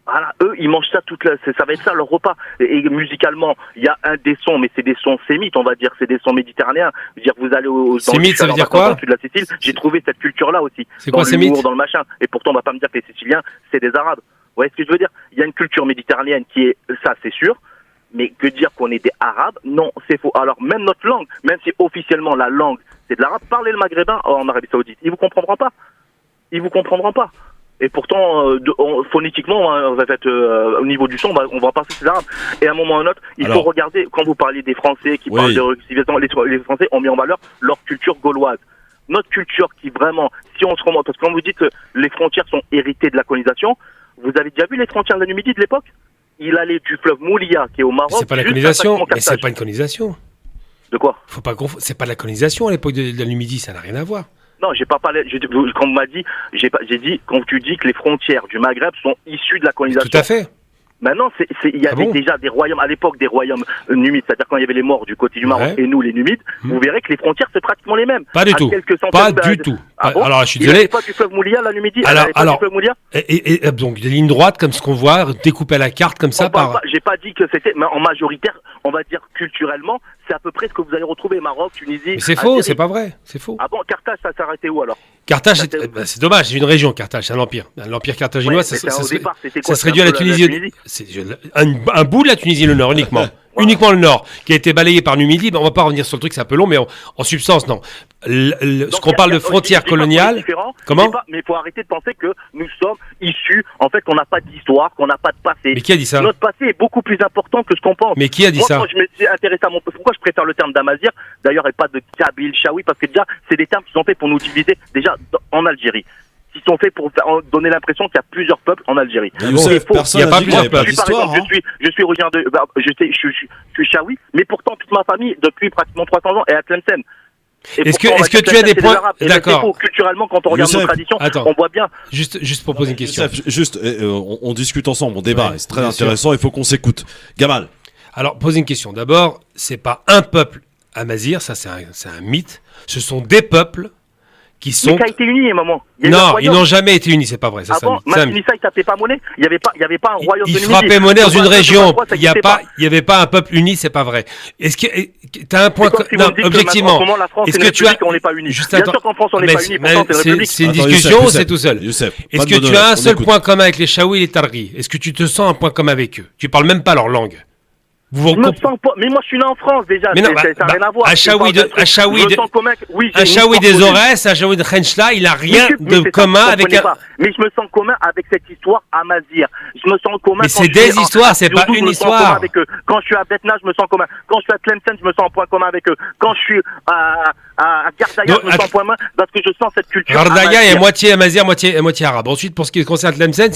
[SPEAKER 10] Voilà, eux, ils mangent ça ça va être ça leur repas. Et musicalement, il y a des sons, mais c'est des sons sémites, on va dire, c'est des sons méditerranéens. Je veux dire, vous allez
[SPEAKER 5] sémite, ça veut dire quoi?
[SPEAKER 10] Dans le sud de la Sicile, j'ai trouvé cette culture-là aussi.
[SPEAKER 5] C'est quoi sémite?
[SPEAKER 10] Dans le machin. Et pourtant, on va pas me dire que les Siciliens, c'est des Arabes. Vous voyez ce que je veux dire? Il y a une culture méditerranéenne qui est, ça c'est sûr, mais que dire qu'on est des Arabes, non, c'est faux. Alors, même notre langue, même si officiellement la langue, c'est de l'arabe, parlez le maghrébin en Arabie Saoudite, ils vous comprendront pas. ils vous comprendront pas. Et pourtant, phonétiquement, on va être, au niveau du son, on va passer ces arabes. Et à un moment ou à un autre, il faut regarder, quand vous parlez des Français qui parlent de civilisation, les Français ont mis en valeur leur culture gauloise. Notre culture qui vraiment, si on se remonte, parce que quand vous dites que les frontières sont héritées de la colonisation, vous avez déjà vu les frontières de la Numidie de l'époque? Il allait du fleuve Moulia, qui est au Maroc.
[SPEAKER 5] C'est pas la colonisation, mais c'est pas une colonisation.
[SPEAKER 10] De quoi?
[SPEAKER 5] Faut pas confondre. C'est pas de la colonisation à l'époque de la Numidie, ça n'a rien à voir.
[SPEAKER 10] Non, j'ai pas parlé. Quand on m'a dit, j'ai dit quand tu dis que les frontières du Maghreb sont issues de la colonisation.
[SPEAKER 5] Tout à fait.
[SPEAKER 10] Maintenant, il y avait déjà des royaumes à l'époque, des royaumes numides, c'est-à-dire quand il y avait les morts du côté du Maroc et nous les numides, vous verrez que les frontières c'est pratiquement les mêmes.
[SPEAKER 5] Pas du tout. Pas du tout. Alors, je suis désolé.
[SPEAKER 10] Pas du fleuve Moulia, la Numidie.
[SPEAKER 5] Alors, et donc des lignes droites comme ce qu'on voit découpées à la carte comme ça par.
[SPEAKER 10] J'ai pas dit que c'était, mais en majoritaire, on va dire culturellement, c'est à peu près ce que vous allez retrouver Maroc, Tunisie.
[SPEAKER 5] Mais c'est faux, c'est pas vrai, c'est faux.
[SPEAKER 10] Ah bon, Carthage, ça s'est arrêté où alors?
[SPEAKER 5] Carthage, c'est dommage, c'est une région. Carthage, c'est un empire. L'empire carthaginois, ça se réduit à la Tunisie. C'est un bout de la Tunisie, le nord uniquement. Uniquement le nord, qui a été balayé par Numidie. On va pas revenir sur le truc, c'est un peu long, mais en substance, non. Ce qu'on parle de frontières coloniales. Comment?
[SPEAKER 10] Mais il faut arrêter de penser que nous sommes issus, en fait, qu'on n'a pas d'histoire, qu'on n'a pas de passé.
[SPEAKER 5] Mais qui a dit ça?
[SPEAKER 10] Notre passé est beaucoup plus important que ce qu'on pense.
[SPEAKER 5] Mais qui a dit ça?
[SPEAKER 10] Moi, je me suis intéressé à pourquoi je préfère le terme d'Amazir, d'ailleurs, et pas de Kabyle, Chaoui, parce que déjà, c'est des termes qui sont faits pour nous diviser, déjà, en Algérie. Qui sont faits pour donner l'impression qu'il y a plusieurs peuples en Algérie.
[SPEAKER 2] Personne n'a dit qu'il n'y avait pas d'histoire.
[SPEAKER 10] Je suis originaire de, je suis Chaoui, mais pourtant toute ma famille depuis pratiquement 300 ans est à Tlemcen.
[SPEAKER 5] Est-ce que tu as des points? D'accord.
[SPEAKER 10] Culturellement, quand on regarde nos traditions, on voit bien.
[SPEAKER 5] Juste pour poser une question.
[SPEAKER 2] Juste, on discute ensemble, on débat. C'est très intéressant. Il faut qu'on s'écoute. Gamal.
[SPEAKER 5] Alors, poser une question. D'abord, c'est pas un peuple amazigh, ça c'est un mythe. Ce sont des peuples qui sont.
[SPEAKER 10] Mais qui a été unis, maman.
[SPEAKER 5] Non, ils n'ont jamais été unis, c'est pas vrai. Ça,
[SPEAKER 10] avant, Matinissa, il tapait pas monnaie. Il y avait pas un royaume de
[SPEAKER 5] Numidie. Il frappait monnaie dans une région. Il y avait pas un peuple uni, c'est pas vrai. Est-ce que t'as un point non, objectivement.
[SPEAKER 10] Est-ce que tu as on n'est pas unis. Bien sûr qu'en France on n'est pas unis.
[SPEAKER 5] C'est une discussion, c'est tout seul. Est-ce que tu as un seul point commun avec les Chaoui et les Targhi? Est-ce que tu te sens un point commun avec eux? Tu parles même pas leur langue.
[SPEAKER 10] Je me sens pas, mais moi je suis né en France déjà, ça n'a rien à voir.
[SPEAKER 5] Un Chaoui des Aurès, un Chaoui de Khenchla, il a rien de commun avec un.
[SPEAKER 10] Mais je me sens commun avec cette histoire amazigh. Je me sens commun.
[SPEAKER 5] Mais c'est des histoires, c'est pas une histoire.
[SPEAKER 10] Quand je suis à Betna, je me sens commun. Quand je suis à Tlemcen, je me sens en point commun avec eux. Quand je suis à Gardaya, je me sens point commun parce que je sens cette culture.
[SPEAKER 5] Gardaya est moitié amazigh, moitié arabe. Ensuite, pour ce qui concerne Tlemcen,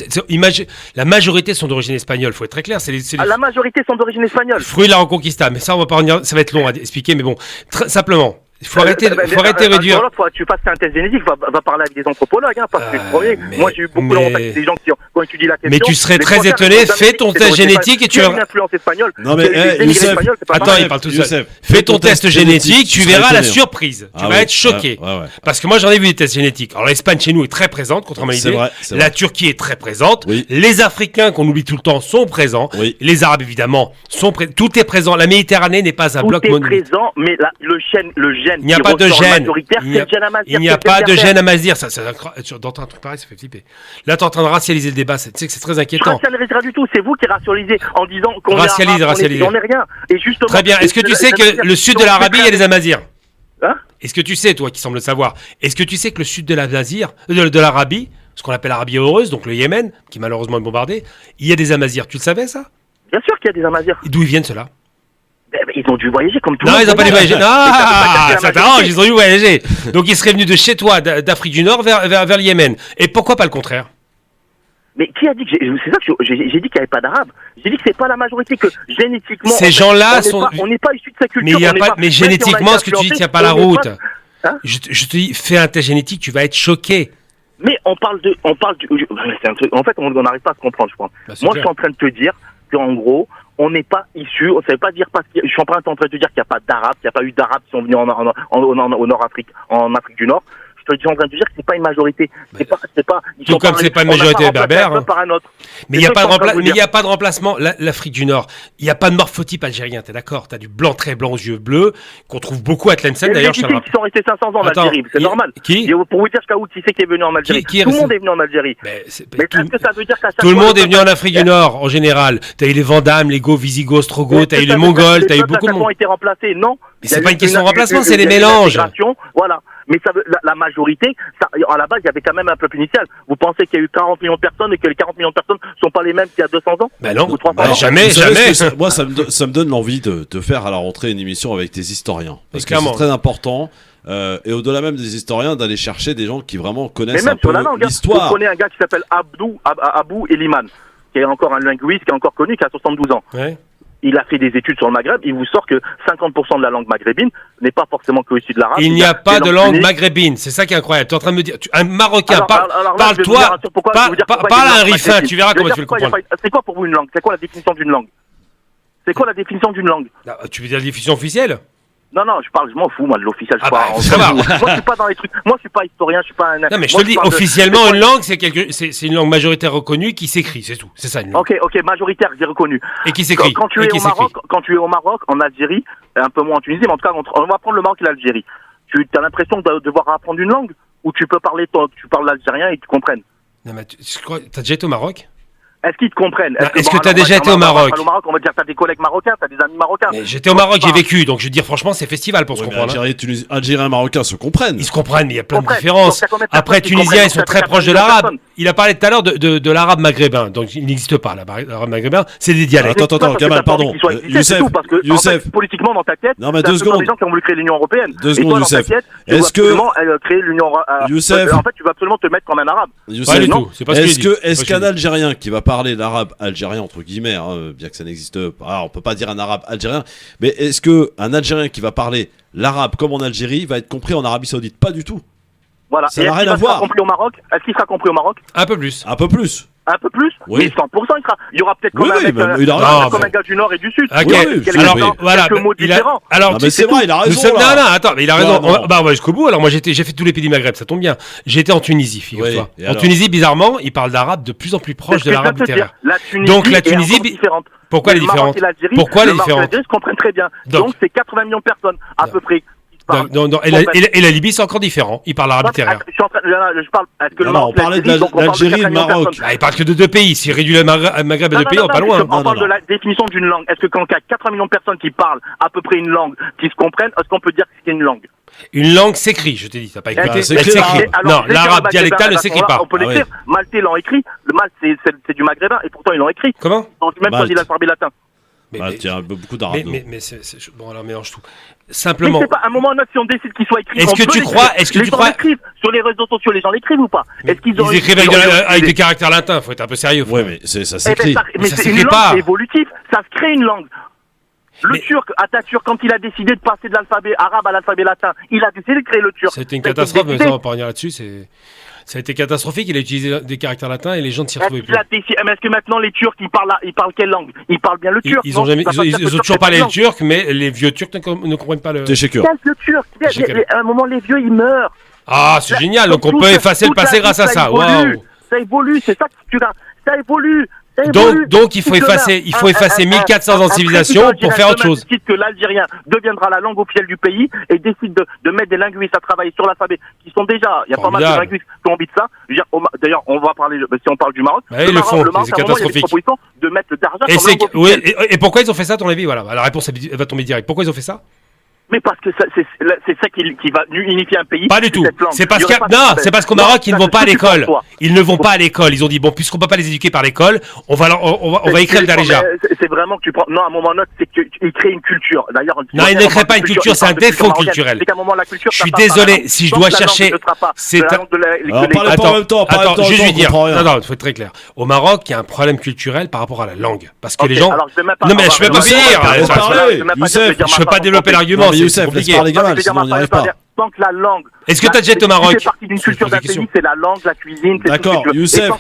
[SPEAKER 5] la majorité sont d'origine espagnole, faut être très clair.
[SPEAKER 10] La majorité sont d'origine espagnole.
[SPEAKER 5] Fruit de la Reconquista, mais ça on va pas revenir, ça va être long à expliquer, mais bon, simplement, il faut arrêter de réduire.
[SPEAKER 10] Tu passes un test génétique, va parler avec des anthropologues, parce que moi j'ai eu beaucoup de des gens qui ont étudié la question.
[SPEAKER 5] Mais tu serais très étonné, fais ton test génétique et tu
[SPEAKER 10] as une influence espagnole.
[SPEAKER 2] Non mais Youssef,
[SPEAKER 5] attends, il parle tout seul. Fais ton test génétique, tu verras la surprise. Tu vas être choqué. Parce que moi j'en ai vu des tests génétiques. Alors l'Espagne chez nous est très présente, contrairement à l'idée. La Turquie est très présente. Les Africains qu'on oublie tout le temps sont présents. Les Arabes évidemment sont présents. Tout est présent. La Méditerranée n'est pas un bloc monolithique.
[SPEAKER 10] Tout est présent, mais le gène
[SPEAKER 5] il n'y a pas de gène. Il n'y a pas de gène amazigh. D'entendre un truc pareil, ça fait flipper. Là, tu es en train de racialiser le débat. Tu sais que c'est très inquiétant.
[SPEAKER 10] Je racialise rien du tout. C'est vous qui racialisez en disant qu'on
[SPEAKER 5] racialise.
[SPEAKER 10] On n'est rien. Et justement.
[SPEAKER 5] Très bien. Est-ce que tu sais que le sud de l'Arabie, il y a des amazirs? Est-ce que tu sais, toi qui sembles le savoir, est-ce que tu sais que le sud de l'Arabie, ce qu'on appelle l'Arabie heureuse, donc le Yémen, qui malheureusement est bombardé, il y a des amazirs? Tu le savais ça?
[SPEAKER 10] Bien sûr qu'il y a des amazirs.
[SPEAKER 5] D'où ils viennent ceux-là?
[SPEAKER 10] Ils ont dû voyager comme tout le monde.
[SPEAKER 5] Non, ils n'ont pas dû voyager. Non, ça t'arrange, ils ont dû voyager. Donc ils seraient venus de chez toi, d'Afrique du Nord, vers le Yémen. Et pourquoi pas le contraire?
[SPEAKER 10] Mais qui a dit que c'est ça que j'ai dit qu'il n'y avait pas d'Arabes. J'ai dit que c'est pas la majorité, que génétiquement.
[SPEAKER 5] Ces gens-là
[SPEAKER 10] on n'est pas issus de cette culture.
[SPEAKER 5] Mais génétiquement, ce que tu dis, il n'y a pas la route. Je te dis, fais un test génétique, tu vas être choqué.
[SPEAKER 10] Mais on parle du. C'est un truc. En fait, on n'arrive pas à se comprendre, je crois. Moi, je suis en train de te dire qu'en gros, on n'est pas issu, ça veut pas dire parce que je suis en train de te dire qu'il n'y a pas d'Arabes, qu'il n'y a pas eu d'Arabes qui sont venus au Nord-Afrique, en Afrique du Nord. Je suis en train de te dire que c'est pas une majorité. C'est pas.
[SPEAKER 5] Tout comme c'est pas une majorité berbère.
[SPEAKER 10] Par un autre.
[SPEAKER 5] Mais il n'y a pas de remplacement. L'Afrique du Nord, il n'y a pas de morphotype algérien. T'es d'accord? T'as du blanc très blanc aux yeux bleus qu'on trouve beaucoup à Tlemcen. D'ailleurs,
[SPEAKER 10] qui sont restés 500 ans en Algérie. C'est normal.
[SPEAKER 5] Qui?
[SPEAKER 10] Pour vous dire qui c'est qui est venu en Algérie. Tout le monde est venu en Algérie. Mais est-ce que ça veut dire qu'à chaque fois
[SPEAKER 5] tout le monde est venu en Afrique du Nord en général. T'as eu les Vandames, les Goths, Visigoths, Ostrogoths, t'as eu les Mongols, t'as eu beaucoup de monde.
[SPEAKER 10] Ils ont été remplacés, non?
[SPEAKER 5] Mais c'est pas une question de remplacement, c'est des mélanges.
[SPEAKER 10] Voilà. Mais la majorité, à la base, il y avait quand même un peuple initial. Vous pensez qu'il y a eu 40 millions de personnes et que les 40 millions de personnes sont pas les mêmes qu'il y a 200 ans?
[SPEAKER 5] Ben non,
[SPEAKER 10] ou 300 ans?
[SPEAKER 5] jamais.
[SPEAKER 2] Moi, ça me donne l'envie de faire à la rentrée une émission avec tes historiens. Parce que c'est très important. Et au-delà même des historiens, d'aller chercher des gens qui vraiment connaissent un peu l'histoire.
[SPEAKER 10] Vous prenez un gars qui s'appelle Abou Eliman, qui est encore un linguiste, qui est encore connu, qui a 72 ans.
[SPEAKER 5] Ouais.
[SPEAKER 10] Il a fait des études sur le Maghreb, il vous sort que 50% de la langue maghrébine n'est pas forcément que issue de l'arabe.
[SPEAKER 5] Il n'y a pas de langue maghrébine, c'est ça qui est incroyable. Tu es en train de me dire, un Marocain, parle-toi, parle à un rifin, tu verras comment tu le comprends.
[SPEAKER 10] C'est quoi pour vous une langue? C'est quoi la définition d'une langue? C'est quoi la définition d'une langue?
[SPEAKER 5] Tu veux dire la définition officielle?
[SPEAKER 10] Non, je m'en fous, moi, de l'officiel. Moi, je suis pas dans les trucs. Moi, je suis pas historien, je suis pas un.
[SPEAKER 5] Non, mais je te dis, officiellement, une langue, c'est une langue majoritaire reconnue qui s'écrit, c'est tout. C'est ça, une langue.
[SPEAKER 10] Ok, majoritaire, j'ai reconnu.
[SPEAKER 5] Et qui s'écrit.
[SPEAKER 10] Quand tu es au Maroc, en Algérie, un peu moins en Tunisie, mais en tout cas, on va prendre le Maroc et l'Algérie. Tu as l'impression de devoir apprendre une langue, ou tu peux parler, tu parles l'algérien et tu comprennes?
[SPEAKER 5] Non, mais t'as déjà été au Maroc?
[SPEAKER 10] Est-ce qu'ils te comprennent?
[SPEAKER 5] Est-ce que tu as déjà été au Maroc?
[SPEAKER 10] Au Maroc, on va dire tu as des collègues marocains, tu as des amis marocains.
[SPEAKER 5] Mais j'étais au Maroc, j'ai vécu, donc je veux dire franchement, c'est festival pour se comprendre.
[SPEAKER 2] Algériens et Marocains se comprennent.
[SPEAKER 5] Ils se comprennent, mais il y a plein de différences. Après, Tunisiens, ils sont très proches de l'arabe. Il a parlé tout à l'heure de l'arabe maghrébin, donc il n'existe pas l'arabe maghrébin, c'est des dialectes.
[SPEAKER 2] Attends, Gamal, pardon.
[SPEAKER 10] Youssef, politiquement dans ta tête,
[SPEAKER 2] non mais 2 secondes.
[SPEAKER 10] Des gens qui ont voulu créer l'Union européenne.
[SPEAKER 2] 2 secondes, Youssef.
[SPEAKER 10] Est-ce que créer l'Union
[SPEAKER 2] Youssef,
[SPEAKER 10] en fait, tu vas absolument te mettre comme un arabe.
[SPEAKER 5] Pas du tout.
[SPEAKER 2] Est-ce qu'un Algérien qui va parler l'arabe algérien entre guillemets, bien que ça n'existe pas, on peut pas dire un arabe algérien, mais est-ce que un Algérien qui va parler l'arabe comme en Algérie va être compris en Arabie Saoudite? Pas du tout.
[SPEAKER 10] Voilà.
[SPEAKER 2] Ça n'a rien à voir.
[SPEAKER 10] Est-ce qu'il sera compris au Maroc?
[SPEAKER 5] Un peu plus.
[SPEAKER 10] Un peu plus?
[SPEAKER 2] Oui.
[SPEAKER 10] Mais 100%, il y aura peut-être comme un gars du Nord et du Sud.
[SPEAKER 5] Alors, voilà.
[SPEAKER 10] Quelques mots différents.
[SPEAKER 2] Alors, mais c'est vrai, il a raison.
[SPEAKER 5] Non, attends, mais il a raison. On va jusqu'au bout. Alors, moi, j'ai fait tous les pays du Maghreb, ça tombe bien. J'ai été en Tunisie, figure-toi. En Tunisie, bizarrement, ils parlent d'arabe de plus en plus proche de l'arabe littéraire. Donc, la Tunisie, pourquoi elle est différente? Pourquoi elle est différente?
[SPEAKER 10] Les Marocains se comprennent très bien. Donc, c'est 80 millions de personnes, à peu près.
[SPEAKER 5] Et la Libye, c'est encore différent. Ils parlent arabe littéraire.
[SPEAKER 10] Je parle.
[SPEAKER 2] On parlait de l'Algérie et le Maroc.
[SPEAKER 5] Ils parlent que de 2 pays. S'ils réduisent le Maghreb à 2 pays, on pas loin.
[SPEAKER 10] On parle de la définition d'une langue. Est-ce que quand il y a 80 millions de personnes qui parlent à peu près une langue, qui se comprennent, est-ce qu'on peut dire que c'est une langue?
[SPEAKER 5] Une langue s'écrit, je t'ai dit, t'as pas écouté. Elle s'écrit. Non, l'arabe dialectal ne s'écrit pas.
[SPEAKER 10] On peut l'écrire. Maltais l'ont écrit. Le mal, c'est du maghrébin et pourtant ils l'ont écrit.
[SPEAKER 5] Comment?
[SPEAKER 10] Ils ont même choisi l'alphabet latin.
[SPEAKER 2] Il y a beaucoup d'arabes.
[SPEAKER 5] Mais bon, alors mélange tout. Simplement.
[SPEAKER 10] Mais c'est pas un moment si on décide qu'il soit écrit.
[SPEAKER 5] Est-ce que tu crois
[SPEAKER 10] sur les réseaux sociaux, les gens l'écrivent ou pas? Est-ce qu'ils
[SPEAKER 5] ils écrivent avec des caractères latins? Faut être un peu sérieux.
[SPEAKER 2] Ouais, mais ça s'écrit.
[SPEAKER 10] Mais c'est une langue, c'est évolutif. Ça se crée une langue. Le turc, Atatürk, quand il a décidé de passer de l'alphabet arabe à l'alphabet latin, il a décidé de créer le turc.
[SPEAKER 5] C'était une catastrophe, mais ça, on va pas revenir là-dessus. Ça a été catastrophique, il a utilisé des caractères latins et les gens ne s'y retrouvaient plus.
[SPEAKER 10] Mais est-ce que maintenant les Turcs, ils parlent quelle langue? Ils parlent bien le turc.
[SPEAKER 5] Ils ont toujours parlé le turc, mais les vieux Turcs ne comprennent pas le...
[SPEAKER 2] Téchékur.
[SPEAKER 10] Le turc, à un moment les vieux ils meurent.
[SPEAKER 5] Ah, c'est génial, donc on peut effacer le passé grâce à ça. Waouh.
[SPEAKER 10] Ça évolue, c'est ça que tu as. Ça évolue.
[SPEAKER 5] Donc il faut effacer 1400 ans de civilisation pour faire autre chose.
[SPEAKER 10] Décide que l'algérien deviendra la langue officielle du pays et décide de mettre des linguistes à travailler sur l'alphabet qui sont déjà, il y a pas mal de linguistes qui ont envie de ça. D'ailleurs, on va parler, si on parle du Maroc,
[SPEAKER 5] le Maroc, c'est catastrophique. Il y a des
[SPEAKER 10] propositions de mettre le darja comme langue officielle.
[SPEAKER 5] Et pourquoi ils ont fait ça, à ton avis? Voilà, la réponse va tomber direct. Pourquoi ils ont fait ça?
[SPEAKER 10] Mais parce que c'est ça qui va unifier un pays.
[SPEAKER 5] Pas du tout. C'est parce qu'au Maroc, ils ne vont pas à l'école. Ils ne vont pas à l'école. Ils ont dit, bon, puisqu'on ne peut pas les éduquer par l'école, on va écrire le darija.
[SPEAKER 10] C'est vraiment que tu prends. Non, à un moment donné, c'est qu'ils créent une culture. D'ailleurs,
[SPEAKER 5] non, ils ne créent pas une culture, c'est un défaut culturel. Je suis désolé, si je dois chercher. Attends, juste lui dire. Non, il faut être très clair. Au Maroc, il y a un problème culturel par rapport à la langue. Parce que les gens. Non, mais je ne peux pas finir. Je ne peux pas développer l'argument.
[SPEAKER 2] Youssef, laisse parler Gamal, sinon on n'y arrive pas.
[SPEAKER 10] Tant que la langue.
[SPEAKER 5] Est-ce que tu as déjà été au Maroc?
[SPEAKER 10] C'est partie d'une culture d'un pays, c'est la langue, la cuisine, c'est
[SPEAKER 2] d'accord, Youssef,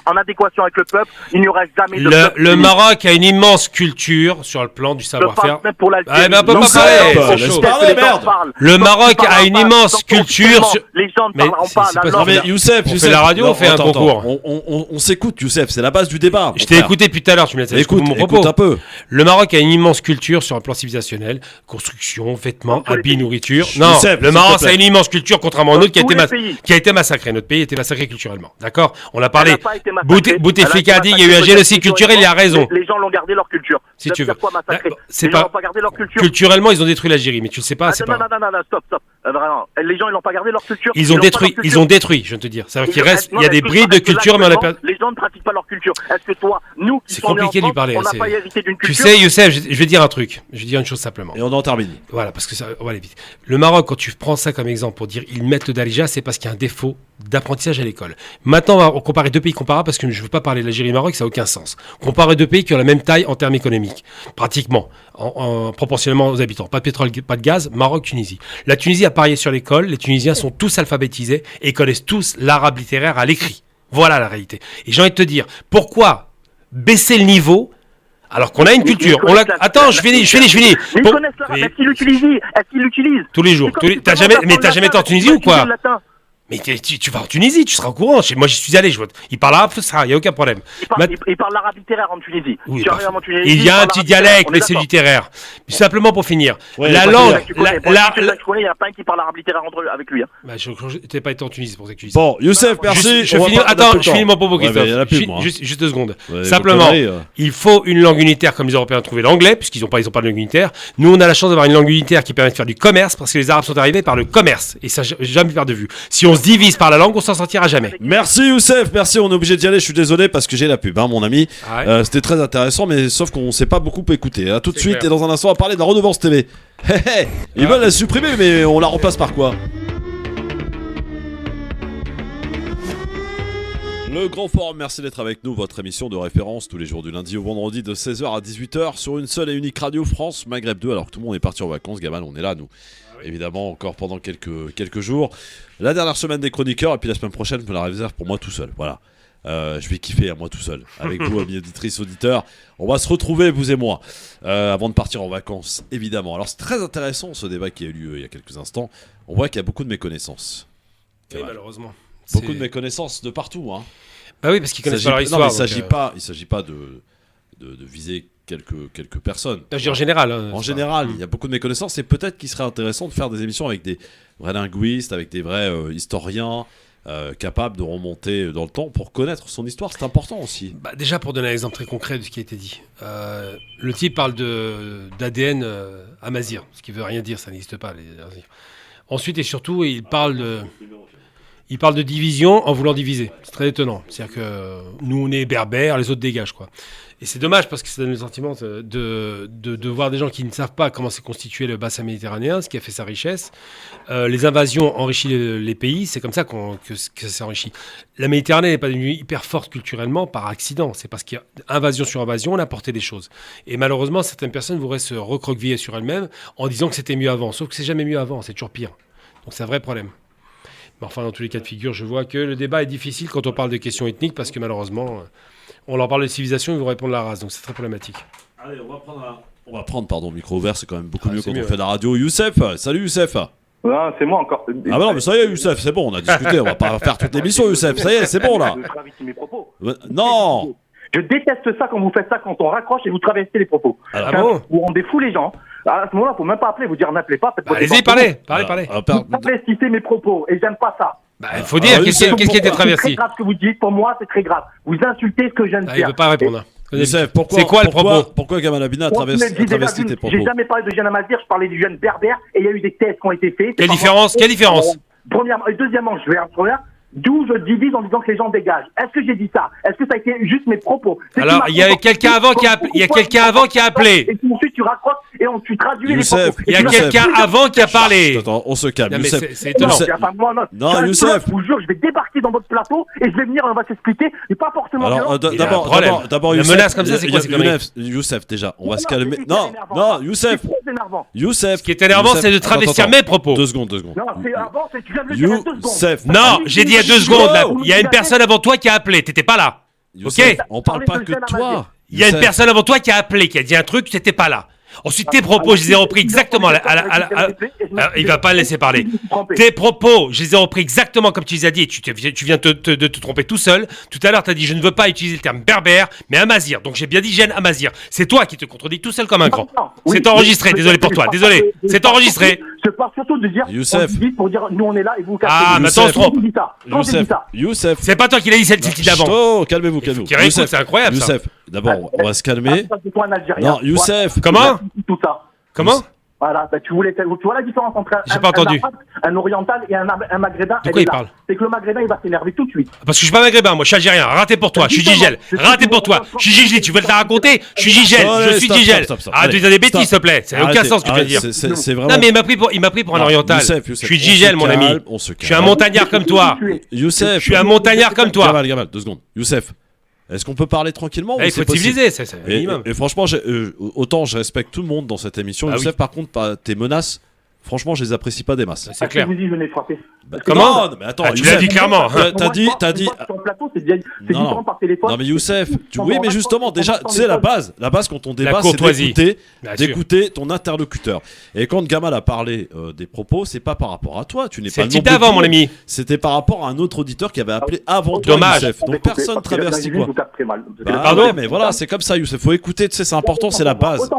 [SPEAKER 10] en adéquation avec le peuple, il n'y aura jamais de peuple.
[SPEAKER 5] Le Maroc a une immense culture sur le plan du savoir-faire.
[SPEAKER 10] Pour l'Algérie.
[SPEAKER 5] On peut pas parler. Le Maroc a une immense culture.
[SPEAKER 10] Les gens ne parleront pas la langue.
[SPEAKER 2] Mais Youssef,
[SPEAKER 5] on fait la radio, on fait un concours.
[SPEAKER 2] On s'écoute, Youssef, c'est la base du débat.
[SPEAKER 5] Je t'ai écouté depuis tout à l'heure, tu me laisses écouter mon propos.
[SPEAKER 2] Écoute un peu.
[SPEAKER 5] Le Maroc a une immense culture sur un plan civilisationnel, construction, vêtements, habits, nourriture. Non, le Maroc a une immense culture, contrairement à
[SPEAKER 10] Dans
[SPEAKER 5] notre
[SPEAKER 10] tous les pays.
[SPEAKER 5] qui a été massacré. Notre pays a été massacré culturellement. D'accord? On a parlé.
[SPEAKER 10] Elle a pas été massacrée.
[SPEAKER 5] Bouteflika a dit il y a eu
[SPEAKER 10] Elle
[SPEAKER 5] un
[SPEAKER 10] été
[SPEAKER 5] génocide culturel, il a raison.
[SPEAKER 10] Les gens l'ont gardé leur culture.
[SPEAKER 5] Si
[SPEAKER 10] Ça
[SPEAKER 5] tu
[SPEAKER 10] veut dire
[SPEAKER 5] veux.
[SPEAKER 10] quoi, massacrer?
[SPEAKER 5] C'est
[SPEAKER 10] Les gens
[SPEAKER 5] pas.
[SPEAKER 10] n'ont pas gardé leur culture.
[SPEAKER 5] Culturellement, ils ont détruit l'Algérie, mais tu le sais pas,
[SPEAKER 10] Ah,
[SPEAKER 5] c'est
[SPEAKER 10] non,
[SPEAKER 5] pas.
[SPEAKER 10] non, stop. Vraiment. Les gens, ils n'ont pas gardé leur culture.
[SPEAKER 5] Ils ont
[SPEAKER 10] n'ont pas
[SPEAKER 5] détruit,
[SPEAKER 10] leur
[SPEAKER 5] ils
[SPEAKER 10] culture.
[SPEAKER 5] ont détruit, je viens de te dire. Ça veut dire qu'il reste,
[SPEAKER 10] Non,
[SPEAKER 5] il y a
[SPEAKER 10] mais
[SPEAKER 5] des
[SPEAKER 10] est-ce que-
[SPEAKER 5] bribes de
[SPEAKER 10] est-ce que
[SPEAKER 5] culture, mais on a
[SPEAKER 10] actuellement,
[SPEAKER 5] pas.
[SPEAKER 10] Les gens ne pratiquent pas leur culture. Est-ce que toi, nous, qui
[SPEAKER 5] C'est
[SPEAKER 10] sommes nés en
[SPEAKER 5] compliqué de lui
[SPEAKER 10] France,
[SPEAKER 5] parler.
[SPEAKER 10] on n'a
[SPEAKER 5] c'est-
[SPEAKER 10] pas hérité d'une
[SPEAKER 5] Tu
[SPEAKER 10] culture?
[SPEAKER 5] sais, Youssef, je vais dire un truc. Je vais dire une chose simplement.
[SPEAKER 2] Et on en termine.
[SPEAKER 5] Voilà, parce que ça, on va aller vite. Le Maroc, quand tu prends ça comme exemple pour dire ils mettent le Darija, c'est parce qu'il y a un défaut d'apprentissage à l'école. Maintenant, on va comparer deux pays comparables parce que je ne veux pas parler de l'Algérie et du Maroc, ça n'a aucun sens. Comparer deux pays qui ont la même taille en termes économiques, pratiquement, proportionnellement aux habitants. Pas de pétrole, pas de gaz, Maroc, Tunisie. La Tunisie a parié sur l'école, les Tunisiens sont tous alphabétisés et connaissent tous l'arabe littéraire à l'écrit. Voilà la réalité. Et j'ai envie de te dire, pourquoi baisser le niveau alors qu'on a une culture? On l'a... Attends, je finis.
[SPEAKER 10] Mais ils connaissent l'arabe.
[SPEAKER 5] Mais-
[SPEAKER 10] Est-ce qu'ils l'utilisent?
[SPEAKER 5] Tous les jours.
[SPEAKER 10] C'est comme
[SPEAKER 5] T'as
[SPEAKER 10] si
[SPEAKER 5] jamais,
[SPEAKER 10] tu
[SPEAKER 5] mais
[SPEAKER 10] apprends
[SPEAKER 5] t'as
[SPEAKER 10] le
[SPEAKER 5] jamais été
[SPEAKER 10] latin,
[SPEAKER 5] en Tunisie
[SPEAKER 10] tu
[SPEAKER 5] ou quoi?
[SPEAKER 10] utilises le latin.
[SPEAKER 5] Mais tu vas en Tunisie, tu seras au courant. Moi, j'y suis allé. Ils parlent arabe, ça, il n'y a aucun problème.
[SPEAKER 10] Ils parlent l'arabe littéraire en Tunisie.
[SPEAKER 5] Oui,
[SPEAKER 10] Tu
[SPEAKER 5] parfait.
[SPEAKER 10] arrives en Tunisie,
[SPEAKER 5] Il y
[SPEAKER 10] ils
[SPEAKER 5] a un
[SPEAKER 10] parlent
[SPEAKER 5] petit
[SPEAKER 10] l'arabe littéraire,
[SPEAKER 5] dialecte,
[SPEAKER 10] on est
[SPEAKER 5] mais c'est
[SPEAKER 10] d'accord.
[SPEAKER 5] littéraire. Simplement pour finir.
[SPEAKER 2] Ouais,
[SPEAKER 5] La
[SPEAKER 2] pas
[SPEAKER 5] langue.
[SPEAKER 2] clair.
[SPEAKER 10] Tu connais, pour les Tunisiens que je connais, il n'y a pas un qui parle arabe littéraire avec lui. Hein.
[SPEAKER 5] Bah, je n'ai pas été en Tunisie, c'est pour ça que tu dis ça.
[SPEAKER 2] Bon, Youssef, merci.
[SPEAKER 5] Je
[SPEAKER 2] On va
[SPEAKER 5] finis,
[SPEAKER 2] pas- on a
[SPEAKER 5] attends,
[SPEAKER 2] peu de
[SPEAKER 5] je finis
[SPEAKER 2] temps.
[SPEAKER 5] mon propos,
[SPEAKER 2] Ouais,
[SPEAKER 5] Christophe.
[SPEAKER 2] mais il y en a plus, moi.
[SPEAKER 5] Juste 2 secondes.
[SPEAKER 2] Ouais,
[SPEAKER 5] Simplement,
[SPEAKER 2] vos conneries,
[SPEAKER 5] il faut une langue unitaire comme les Européens ont trouvé l'anglais, puisqu'ils n'ont pas de langue unitaire. Nous, on a la chance d'avoir une langue unitaire qui permet de faire du commerce, parce que les Arabes sont arrivés par le commerce. Et ça, jamais perdre de vue. Si on se divise par la langue, on s'en sortira jamais.
[SPEAKER 2] Merci Youssef, merci, on est obligé d'y aller, je suis désolé parce que j'ai la pub, hein, mon ami.
[SPEAKER 5] Ah ouais.
[SPEAKER 2] C'était très intéressant, mais sauf qu'on s'est pas beaucoup écouté. À tout de
[SPEAKER 5] C'est
[SPEAKER 2] suite,
[SPEAKER 5] clair.
[SPEAKER 2] et dans un instant, on va parler de la redevance TV. Ils veulent la supprimer, mais on la remplace par quoi? Le Grand Forum, merci d'être avec nous, votre émission de référence tous les jours du lundi au vendredi de 16h à 18h sur une seule et unique radio France Maghreb 2, alors que tout le monde est parti en vacances. Gamal, on est là, nous. Évidemment, encore pendant quelques jours. La dernière semaine des chroniqueurs, et puis la semaine prochaine, je me la réserve pour moi tout seul. Voilà. Je vais kiffer à moi tout seul. Avec vous, amis auditrices, auditeurs. On va se retrouver, vous et moi, avant de partir en vacances, évidemment. Alors, c'est très intéressant ce débat qui a eu lieu il y a quelques instants. On voit qu'il y a beaucoup de méconnaissances.
[SPEAKER 5] Oui, malheureusement.
[SPEAKER 2] Beaucoup de méconnaissances de partout. Hein.
[SPEAKER 5] Bah oui, parce qu'ils connaissent pas leur
[SPEAKER 2] Non,
[SPEAKER 5] histoire.
[SPEAKER 2] mais il s'agit pas de viser quelques personnes.
[SPEAKER 5] Je dis en général. Hein,
[SPEAKER 2] En
[SPEAKER 5] c'est
[SPEAKER 2] général,
[SPEAKER 5] pas-
[SPEAKER 2] il y a beaucoup de méconnaissances et peut-être qu'il serait intéressant de faire des émissions avec des vrais linguistes, avec des vrais historiens capables de remonter dans le temps pour connaître son histoire. C'est important aussi.
[SPEAKER 5] Bah, déjà, pour donner un exemple très concret de ce qui a été dit. Le type parle d'ADN amazigh, ce qui veut rien dire, ça n'existe pas. Les Amazirs. Ensuite et surtout, il parle de division en voulant diviser. C'est très étonnant. C'est-à-dire que nous, on est berbères, les autres dégagent, quoi. Et c'est dommage parce que ça donne le sentiment de voir des gens qui ne savent pas comment s'est constitué le bassin méditerranéen, ce qui a fait sa richesse. Les invasions enrichissent les pays, c'est comme ça que ça s'est enrichi. La Méditerranée n'est pas devenue hyper forte culturellement par accident. C'est parce qu'il y a invasion sur invasion, on a apporté des choses. Et malheureusement, certaines personnes voudraient se recroqueviller sur elles-mêmes en disant que c'était mieux avant. Sauf que c'est jamais mieux avant, c'est toujours pire. Donc c'est un vrai problème. Mais enfin, dans tous les cas de figure, je vois que le débat est difficile quand on parle de questions ethniques parce que malheureusement, on leur parle de civilisation, ils vont répondre la race. Donc c'est très problématique.
[SPEAKER 2] Allez, on va prendre, micro ouvert, c'est quand même beaucoup mieux
[SPEAKER 5] c'est
[SPEAKER 2] quand
[SPEAKER 5] mieux,
[SPEAKER 2] on fait de la radio. Youssef, salut Youssef.
[SPEAKER 10] Non, c'est moi encore.
[SPEAKER 2] Ah bah non, mais ça y est Youssef, c'est bon, on a discuté, on va pas faire toute l'émission Youssef, ça y est, c'est bon là.
[SPEAKER 10] Je travestis mes propos.
[SPEAKER 2] Non.
[SPEAKER 10] Je déteste ça quand vous faites ça, quand on raccroche et vous travestissez les propos.
[SPEAKER 2] Alors,
[SPEAKER 5] Ah bon
[SPEAKER 10] Vous rendez fou les gens. À ce moment-là, faut même pas appeler, vous dire n'appelez pas.
[SPEAKER 5] Bah, allez-y, parlez.
[SPEAKER 10] Vous travestissez mes propos et j'aime pas ça.
[SPEAKER 5] Bah, il faut dire,
[SPEAKER 2] Alors,
[SPEAKER 5] qu'est-ce qui a été
[SPEAKER 10] C'est très
[SPEAKER 5] traversé.
[SPEAKER 10] grave ce que vous dites. Pour moi, c'est très grave. Vous insultez ce que je viens de
[SPEAKER 5] Ah, il
[SPEAKER 10] dire.
[SPEAKER 5] veut pas répondre.
[SPEAKER 2] Youssef, pourquoi
[SPEAKER 5] C'est quoi le propos?
[SPEAKER 2] Pourquoi Gamal Abina a
[SPEAKER 10] On me dit déjà
[SPEAKER 2] travesti
[SPEAKER 10] d'une-
[SPEAKER 2] tes propos?
[SPEAKER 10] J'ai jamais parlé de jeunes amazigh, je parlais du jeune berbère et il y a eu des tests qui ont été faits.
[SPEAKER 5] Quelle différence? Quelle différence?
[SPEAKER 10] Premièrement, et deuxièmement, je vais en première. D'où je divise en disant que les gens dégagent. Est-ce que j'ai dit ça? Est-ce que ça a été juste mes propos? C'est
[SPEAKER 5] Alors,
[SPEAKER 10] qui
[SPEAKER 5] il y avait quelqu'un avant qui a appelé.
[SPEAKER 10] Et puis ensuite tu raccroches et on tu traduis les
[SPEAKER 2] Youssef,
[SPEAKER 10] propos.
[SPEAKER 5] Il y a
[SPEAKER 10] Et tu
[SPEAKER 5] quelqu'un
[SPEAKER 10] vas-
[SPEAKER 5] avant qui a parlé.
[SPEAKER 2] Attends, on se calme.
[SPEAKER 5] Non, mais
[SPEAKER 2] Youssef,
[SPEAKER 5] c'est étonnant.
[SPEAKER 10] Non,
[SPEAKER 2] Youssef-
[SPEAKER 10] enfin, moi,
[SPEAKER 2] Non,
[SPEAKER 10] Je
[SPEAKER 2] Youssef.
[SPEAKER 10] vous jure, je vais débarquer dans votre plateau et je vais venir et on va s'expliquer. Mais pas forcément.
[SPEAKER 2] Alors,
[SPEAKER 10] violent.
[SPEAKER 5] Il y a un problème.
[SPEAKER 2] d'abord,
[SPEAKER 5] La
[SPEAKER 2] Youssef,
[SPEAKER 5] menace comme ça, c'est quoi, ces conneries?
[SPEAKER 2] Youssef, déjà, on va se
[SPEAKER 10] Non,
[SPEAKER 2] calmer.
[SPEAKER 10] c'est
[SPEAKER 2] Non,
[SPEAKER 10] énervant.
[SPEAKER 2] non, Youssef,
[SPEAKER 10] C'est très énervant.
[SPEAKER 2] Youssef.
[SPEAKER 5] Ce qui est énervant,
[SPEAKER 2] Youssef,
[SPEAKER 5] c'est de travestir
[SPEAKER 2] attends,
[SPEAKER 5] mes propos.
[SPEAKER 2] 2 secondes.
[SPEAKER 10] Non, c'est avant, tu viens de le dire il y a 2 secondes.
[SPEAKER 2] Youssef.
[SPEAKER 5] Non, j'ai dit il y a 2 secondes. Là. Il y a une personne avant toi qui a appelé. T'étais pas là.
[SPEAKER 2] Youssef,
[SPEAKER 5] Ok.
[SPEAKER 2] on parle pas que de toi.
[SPEAKER 5] Il y a une
[SPEAKER 2] Youssef.
[SPEAKER 5] personne avant toi qui a appelé, qui a dit un truc, tu n'étais pas là. Ensuite, tes propos, je les ai repris exactement. Il va pas le laisser parler. Tes propos, je les ai repris exactement comme tu les as dit. Et tu viens de te tromper tout seul. Tout à l'heure, tu as dit je ne veux pas utiliser le terme berbère, mais amazir. Donc j'ai bien dit gêne amazir. C'est toi qui te contredis tout seul comme un grand. C'est enregistré. Désolé pour toi. Désolé. C'est enregistré.
[SPEAKER 11] se part surtout de dire,
[SPEAKER 2] Youssef.
[SPEAKER 11] on dit pour dire, nous on est là et vous vous cassez.
[SPEAKER 5] Ah, maintenant on se trompe.
[SPEAKER 2] Youssef.
[SPEAKER 5] C'est pas toi qui l'as dit, c'est le d'avant.
[SPEAKER 2] Oh, calmez-vous.
[SPEAKER 5] Qui réécoute, c'est incroyable, ça.
[SPEAKER 2] Youssef, d'abord, on va se calmer.
[SPEAKER 11] C'est toi un Algérien.
[SPEAKER 2] Non, Youssef.
[SPEAKER 5] Comment?
[SPEAKER 11] Tout ça.
[SPEAKER 5] Comment?
[SPEAKER 11] Voilà, tu vois la différence entre
[SPEAKER 5] J'ai pas entendu.
[SPEAKER 11] un oriental et un maghrébin.
[SPEAKER 5] De quoi il parle?
[SPEAKER 11] C'est que le maghrébin, il va s'énerver tout de suite.
[SPEAKER 5] Parce que je suis pas maghrébin, moi je suis algérien. Raté pour toi, je suis Gigel. Raté pour toi, je suis Gigel. Tu veux te la raconter? Je suis Gigel, je suis Gigel. Arrête de dire des bêtises, s'il te plaît. Ça n'a aucun sens ce que tu viens de dire.
[SPEAKER 2] C'est vraiment.
[SPEAKER 5] Non, mais il m'a pris pour un oriental. Je suis Gigel, mon ami. Je suis un montagnard comme toi.
[SPEAKER 2] Youssef.
[SPEAKER 5] Je suis un montagnard comme toi.
[SPEAKER 2] Gamal, 2 secondes. Youssef. Est-ce qu'on peut parler tranquillement?
[SPEAKER 5] Il faut être civilisé, c'est un minimum.
[SPEAKER 2] Et franchement, autant je respecte tout le monde dans cette émission. Youssef, par contre, tes menaces. Franchement, je les apprécie pas des masses.
[SPEAKER 5] C'est clair.
[SPEAKER 11] Je vous dis, je l'ai frappé.
[SPEAKER 2] Comment? Non, mais attends,
[SPEAKER 5] tu l'as dit clairement.
[SPEAKER 2] T'as dit.
[SPEAKER 11] Sur le plateau, c'est différent par téléphone.
[SPEAKER 2] Non, mais Youssef, oui, mais justement, déjà, tu sais, la base quand on débat, c'est d'écouter ton interlocuteur. Et quand Gamal a parlé des propos, c'est pas par rapport à toi. Tu n'es pas le
[SPEAKER 5] type d'avant, mon ami.
[SPEAKER 2] C'était par rapport à un autre auditeur qui avait appelé avant toi, Youssef. Donc personne traverse quoi. Pardon, mais voilà, c'est comme ça, Youssef. Faut écouter, tu sais, c'est important, c'est la base.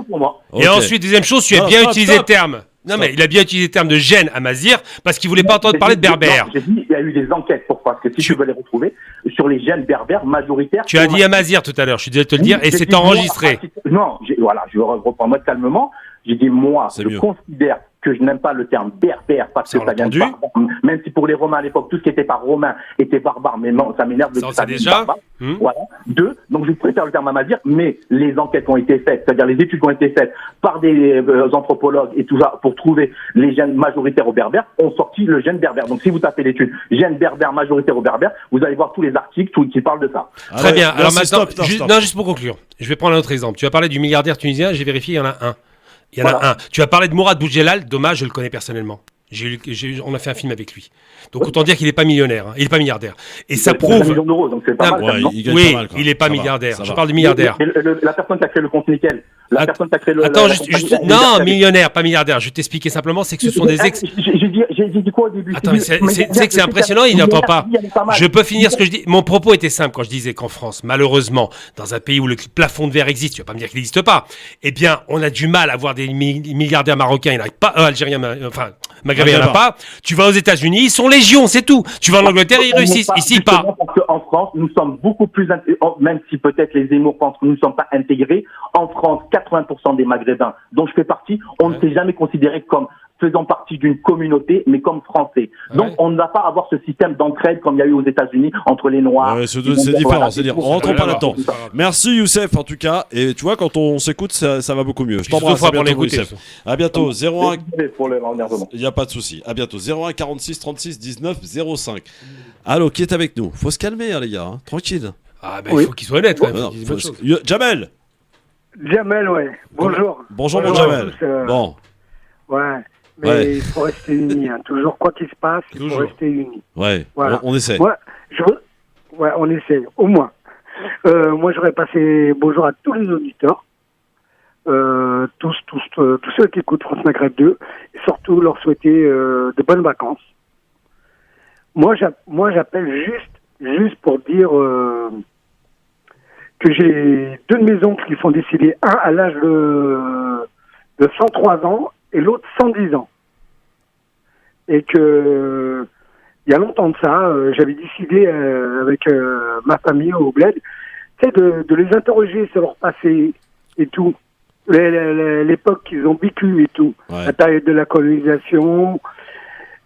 [SPEAKER 5] Et ensuite, deuxième chose, tu as bien utilisé le terme. Non, mais il a bien utilisé le terme de gêne à Mazir parce qu'il voulait pas entendre parler de berbères.
[SPEAKER 11] J'ai dit, il y a eu des enquêtes pour parce que si tu veux les retrouver sur les gènes berbères majoritaires.
[SPEAKER 5] Tu as dit à Mazir tout à l'heure, je suis désolé de te le dire, et c'est enregistré.
[SPEAKER 11] Non, voilà, je reprends moi calmement. J'ai dit, moi, je considère que je n'aime pas le terme berbère parce que ça vient de barbare. Même si pour les Romains à l'époque, tout ce qui était par romain était barbare, mais non, ça m'énerve de
[SPEAKER 5] ça déjà.
[SPEAKER 11] Voilà. 2, donc je préfère le terme amazir, mais les enquêtes ont été faites, c'est-à-dire les études qui ont été faites par des anthropologues et tout ça pour trouver les gènes majoritaires aux berbères, ont sorti le gène berbère. Donc si vous tapez l'étude gène berbère majoritaire aux berbères, vous allez voir tous les articles qui parlent de ça.
[SPEAKER 5] Très bien. Alors maintenant, juste pour conclure, je vais prendre un autre exemple. Tu as parlé du milliardaire tunisien, j'ai vérifié, il y en a un. Il y en a un. Tu as parlé de Mourad Boudjelal, dommage, je le connais personnellement. On a fait un film avec lui. Donc autant dire qu'il n'est pas millionnaire, hein. Il n'est pas milliardaire. Et ça prouve.
[SPEAKER 11] Donc c'est pas mal,
[SPEAKER 5] oui, il n'est pas milliardaire. Je parle de milliardaire.
[SPEAKER 11] La personne qui a créé le compte Nickel.
[SPEAKER 5] Non, millionnaire, pas milliardaire. Je vais t'expliquer simplement, c'est que ce sont des
[SPEAKER 11] J'ai dit quoi au début?
[SPEAKER 5] Attends, mais c'est que c'est impressionnant, il n'entend pas. Je peux finir ce que je dis. Mon propos était simple quand je disais qu'en France, malheureusement, dans un pays où le plafond de verre existe, tu vas pas me dire qu'il n'existe pas, eh bien, on a du mal à voir des milliardaires marocains, il n'y en a pas, algériens, enfin, maghrébins, il n'y en a pas. Tu vas aux États-Unis, ils sont légion, c'est tout. Tu vas en Angleterre, ils réussissent. Ici, pas.
[SPEAKER 11] Parce qu'en France, nous sommes beaucoup plus, même si peut-être les Zemmour pensent que nous ne sommes pas intégrés, en France, 80% des Maghrébins dont je fais partie, on ne s'est jamais considéré comme faisant partie d'une communauté, mais comme français. Donc, on ne va pas avoir ce système d'entraide comme il y a eu aux États-Unis entre les Noirs.
[SPEAKER 2] C'est différent, c'est-à-dire, on rentre pas là-dedans. Merci Youssef, en tout cas. Et tu vois, quand on s'écoute, ça va beaucoup mieux. Je t'embrasse. À bientôt, Youssef. À bientôt. 01. Il n'y a pas de souci. À bientôt. 01 46 36 19 05. Allô, qui est avec nous? Faut se calmer, hein, les gars. Hein. Tranquille.
[SPEAKER 5] Ah, ben, il faut qu'il soit honnête, quand même.
[SPEAKER 2] Jamel.
[SPEAKER 12] Jamel, ouais. Bonjour.
[SPEAKER 2] Bonjour, mon Jamel. Bon.
[SPEAKER 12] Ouais. Mais il faut rester unis. Hein. Toujours, quoi qu'il se passe, il faut rester unis.
[SPEAKER 2] Ouais, voilà. On essaie.
[SPEAKER 12] Ouais, on essaie, au moins. Moi, j'aurais passé bonjour à tous les auditeurs. Tous ceux qui écoutent France Maghreb 2. Et surtout, leur souhaiter de bonnes vacances. Moi, j'appelle juste pour dire que j'ai 2 de mes oncles qui sont décédés. Un à l'âge de 103 ans et l'autre 110 ans. Et que, il y a longtemps de ça, j'avais décidé avec ma famille au bled, de les interroger sur leur passé et tout, l'époque qu'ils ont vécu et tout, la période de la colonisation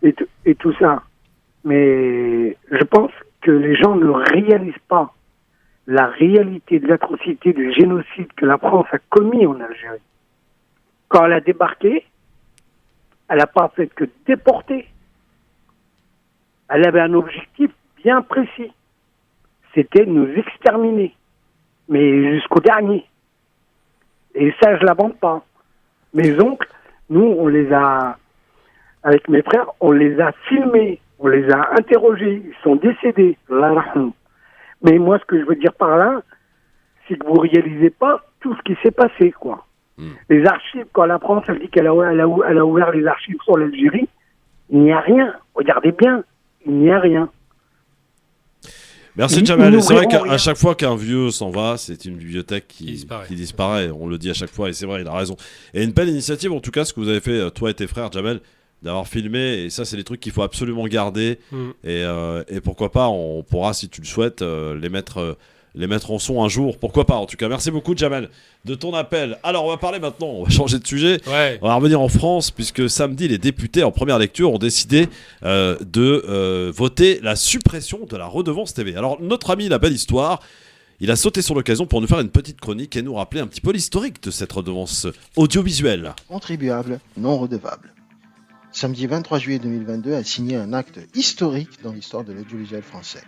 [SPEAKER 12] et tout ça. Mais je pense que les gens ne réalisent pas la réalité de l'atrocité du génocide que la France a commis en Algérie. Quand elle a débarqué, elle n'a pas fait que déporter. Elle avait un objectif bien précis. C'était de nous exterminer. Mais jusqu'au dernier. Et ça, je ne l'abandonne pas. Mes oncles, nous, on les a, avec mes frères, on les a filmés, on les a interrogés. Ils sont décédés. Mais moi, ce que je veux dire par là, c'est que vous ne réalisez pas tout ce qui s'est passé, quoi. Les archives, quand la France, elle dit qu'elle a ouvert les archives sur l'Algérie, il n'y a rien. Regardez bien, il n'y a rien.
[SPEAKER 2] Merci Jamel. C'est vrai qu'à chaque fois qu'un vieux s'en va, c'est une bibliothèque qui disparaît. On le dit à chaque fois et c'est vrai, il a raison. Et une belle initiative, en tout cas, ce que vous avez fait, toi et tes frères, Jamel. d'avoir filmé, et ça c'est des trucs qu'il faut absolument garder, et pourquoi pas, on pourra, si tu le souhaites, les mettre en son un jour, pourquoi pas. En tout cas, merci beaucoup Jamel de ton appel. Alors on va parler maintenant, on va changer de sujet, on va revenir en France, puisque samedi les députés en première lecture ont décidé de voter la suppression de la redevance TV. Alors notre ami La Belle Histoire, il a sauté sur l'occasion pour nous faire une petite chronique et nous rappeler un petit peu l'historique de cette redevance audiovisuelle.
[SPEAKER 13] Contribuable, non redevable. Samedi 23 juillet 2022 a signé un acte historique dans l'histoire de l'audiovisuel français.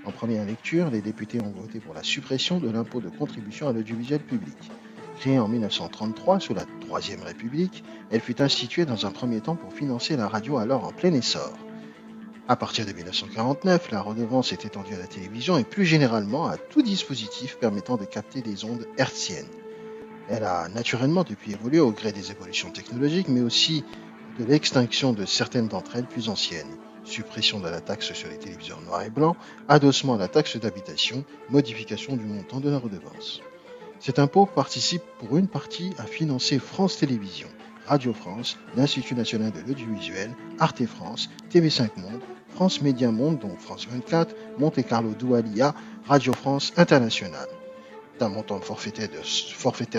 [SPEAKER 13] En première lecture, les députés ont voté pour la suppression de l'impôt de contribution à l'audiovisuel public. Créée en 1933 sous la Troisième République, elle fut instituée dans un premier temps pour financer la radio alors en plein essor. À partir de 1949, la redevance est étendue à la télévision et plus généralement à tout dispositif permettant de capter des ondes hertziennes. Elle a naturellement depuis évolué au gré des évolutions technologiques, mais aussi de l'extinction de certaines d'entre elles plus anciennes. Suppression de la taxe sur les téléviseurs noirs et blancs, adossement à la taxe d'habitation, modification du montant de la redevance. Cet impôt participe pour une partie à financer France Télévisions, Radio France, l'Institut National de l'Audiovisuel, Arte France, TV5 Monde, France Média Monde, dont France 24, Monte Carlo Doualiya, Radio France International. D'un montant forfaitaire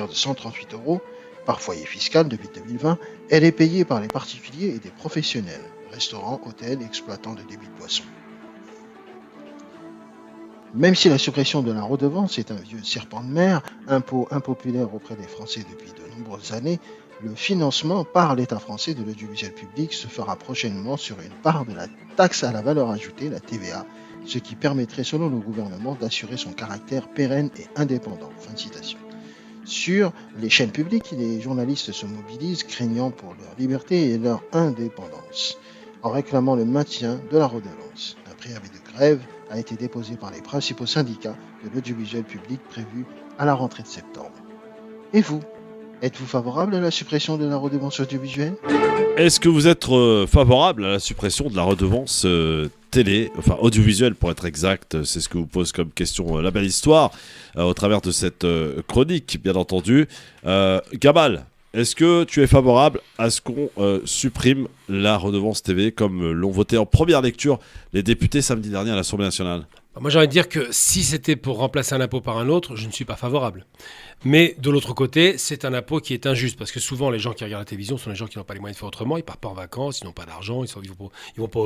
[SPEAKER 13] de 138 € par foyer fiscal depuis 2020, elle est payée par les particuliers et des professionnels, restaurants, hôtels, exploitants de débit de boissons. Même si la suppression de la redevance est un vieux serpent de mer, impôt impopulaire auprès des Français depuis de nombreuses années, le financement par l'État français de l'audiovisuel public se fera prochainement sur une part de la taxe à la valeur ajoutée, la TVA, ce qui permettrait selon le gouvernement d'assurer son caractère pérenne et indépendant. Fin de citation. Sur les chaînes publiques, les journalistes se mobilisent, craignant pour leur liberté et leur indépendance, en réclamant le maintien de la redevance. Un préavis de grève a été déposé par les principaux syndicats de l'audiovisuel public prévu à la rentrée de septembre. Et vous, êtes-vous favorable à la suppression de la redevance audiovisuelle ?
[SPEAKER 2] Est-ce que vous êtes favorable à la suppression de la redevance télé, enfin audiovisuelle pour être exact? C'est ce que vous pose comme question La Belle Histoire au travers de cette chronique, bien entendu. Gamal, est-ce que tu es favorable à ce qu'on supprime la redevance TV comme l'ont voté en première lecture les députés samedi dernier à l'Assemblée nationale?
[SPEAKER 5] Moi, j'ai envie de dire que si c'était pour remplacer un impôt par un autre, je ne suis pas favorable. Mais de l'autre côté, c'est un impôt qui est injuste, parce que souvent, les gens qui regardent la télévision sont les gens qui n'ont pas les moyens de faire autrement, ils partent pas en vacances, ils n'ont pas d'argent, ils vont pas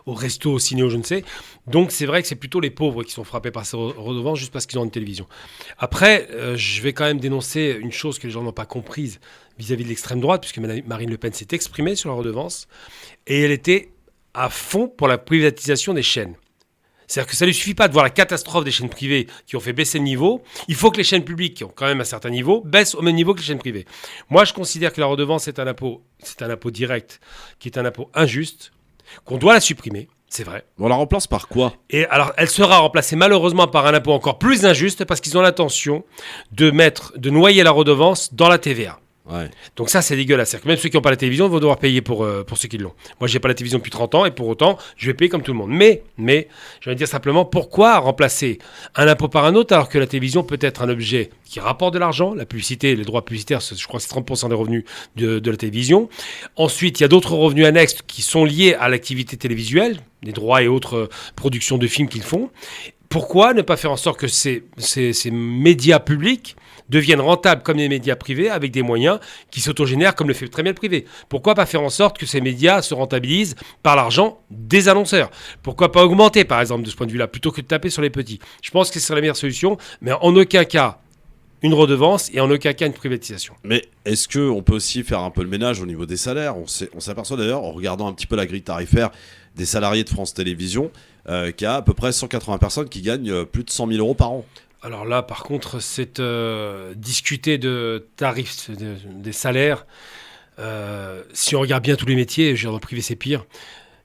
[SPEAKER 5] au resto, au ciné, je ne sais. Donc, c'est vrai que c'est plutôt les pauvres qui sont frappés par ces redevances juste parce qu'ils ont une télévision. Après, je vais quand même dénoncer une chose que les gens n'ont pas comprise vis-à-vis de l'extrême droite, puisque Marine Le Pen s'est exprimée sur la redevance, et elle était à fond pour la privatisation des chaînes. C'est-à-dire que ça ne lui suffit pas de voir la catastrophe des chaînes privées qui ont fait baisser le niveau. Il faut que les chaînes publiques, qui ont quand même un certain niveau, baissent au même niveau que les chaînes privées. Moi, je considère que la redevance est un impôt direct, qui est un impôt injuste, qu'on doit la supprimer, c'est vrai.
[SPEAKER 2] On la remplace par quoi ?
[SPEAKER 5] Et alors, elle sera remplacée malheureusement par un impôt encore plus injuste, parce qu'ils ont l'intention de noyer la redevance dans la TVA.
[SPEAKER 2] Ouais.
[SPEAKER 5] Donc ça, c'est dégueulasse. C'est-à-dire que même ceux qui n'ont pas la télévision vont devoir payer pour ceux qui l'ont. Moi, j'ai pas la télévision depuis 30 ans et pour autant, je vais payer comme tout le monde. Mais, je vais dire simplement, pourquoi remplacer un impôt par un autre alors que la télévision peut être un objet qui rapporte de l'argent, la publicité, les droits publicitaires, je crois que c'est 30% des revenus de la télévision. Ensuite, il y a d'autres revenus annexes qui sont liés à l'activité télévisuelle, les droits et autres productions de films qu'ils font. Pourquoi ne pas faire en sorte que ces médias publics deviennent rentables comme les médias privés avec des moyens qui s'autogénèrent comme le fait très bien le privé? Pourquoi pas faire en sorte que ces médias se rentabilisent par l'argent des annonceurs? Pourquoi pas augmenter, par exemple, de ce point de vue-là, plutôt que de taper sur les petits? Je pense que ce serait la meilleure solution, mais en aucun cas une redevance et en aucun cas une privatisation.
[SPEAKER 2] Mais est-ce qu'on peut aussi faire un peu le ménage au niveau des salaires? On s'aperçoit d'ailleurs, en regardant un petit peu la grille tarifaire des salariés de France Télévisions, qu'il y a à peu près 180 personnes qui gagnent plus de 100 000 € par an.
[SPEAKER 5] Alors là, par contre, c'est discuter de tarifs, des salaires. Si on regarde bien tous les métiers, dans le privé c'est pire.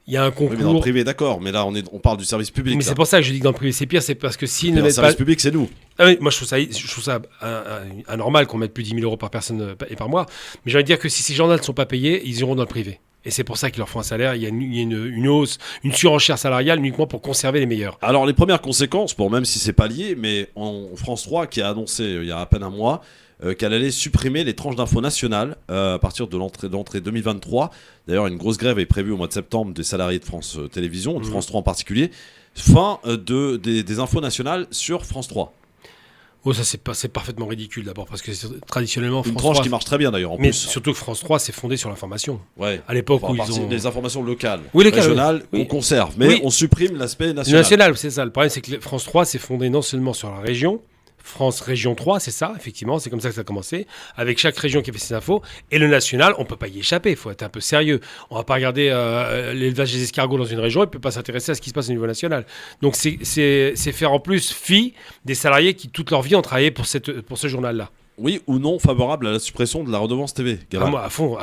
[SPEAKER 5] Il y a un concours. Oui,
[SPEAKER 2] mais dans le privé, d'accord, mais là on parle du service public.
[SPEAKER 5] Mais c'est pour ça que je dis que dans le privé c'est pire, c'est parce que s'ils ne
[SPEAKER 2] mettent pas. Le service public, c'est nous.
[SPEAKER 5] Ah oui, moi je trouve ça anormal qu'on mette plus de 10 000 € par personne et par mois. Mais j'ai envie de dire que si ces gens-là ne sont pas payés, ils iront dans le privé. Et c'est pour ça qu'ils leur font un salaire. Il y a une hausse, une surenchère salariale uniquement pour conserver les meilleurs.
[SPEAKER 2] Alors les premières conséquences, même si c'est pas lié, mais France 3 qui a annoncé il y a à peine un mois qu'elle allait supprimer les tranches d'infos nationales à partir de l'entrée 2023. D'ailleurs, une grosse grève est prévue au mois de septembre des salariés de France Télévisions, de France 3 en particulier. Fin des infos nationales sur France 3.
[SPEAKER 5] Oh, ça c'est parfaitement ridicule d'abord parce que traditionnellement
[SPEAKER 2] une
[SPEAKER 5] France
[SPEAKER 2] tranche
[SPEAKER 5] 3,
[SPEAKER 2] qui marche très bien d'ailleurs en
[SPEAKER 5] mais
[SPEAKER 2] plus.
[SPEAKER 5] surtout que France 3 c'est fondé sur l'information.
[SPEAKER 2] Ouais.
[SPEAKER 5] À l'époque où ils ont
[SPEAKER 2] des informations locales,
[SPEAKER 5] régionales,
[SPEAKER 2] on conserve, mais on supprime l'aspect national.
[SPEAKER 5] National, c'est ça. Le problème c'est que France 3 c'est fondé non seulement sur la région. France Région 3, c'est ça, effectivement, c'est comme ça que ça a commencé, avec chaque région qui a fait ses infos, et le national, on ne peut pas y échapper, il faut être un peu sérieux. On ne va pas regarder l'élevage des escargots dans une région, et ne peut pas s'intéresser à ce qui se passe au niveau national. Donc c'est faire en plus fi des salariés qui toute leur vie ont travaillé pour ce journal-là.
[SPEAKER 2] Oui ou non favorable à la suppression de la redevance TV,
[SPEAKER 5] moi, à fond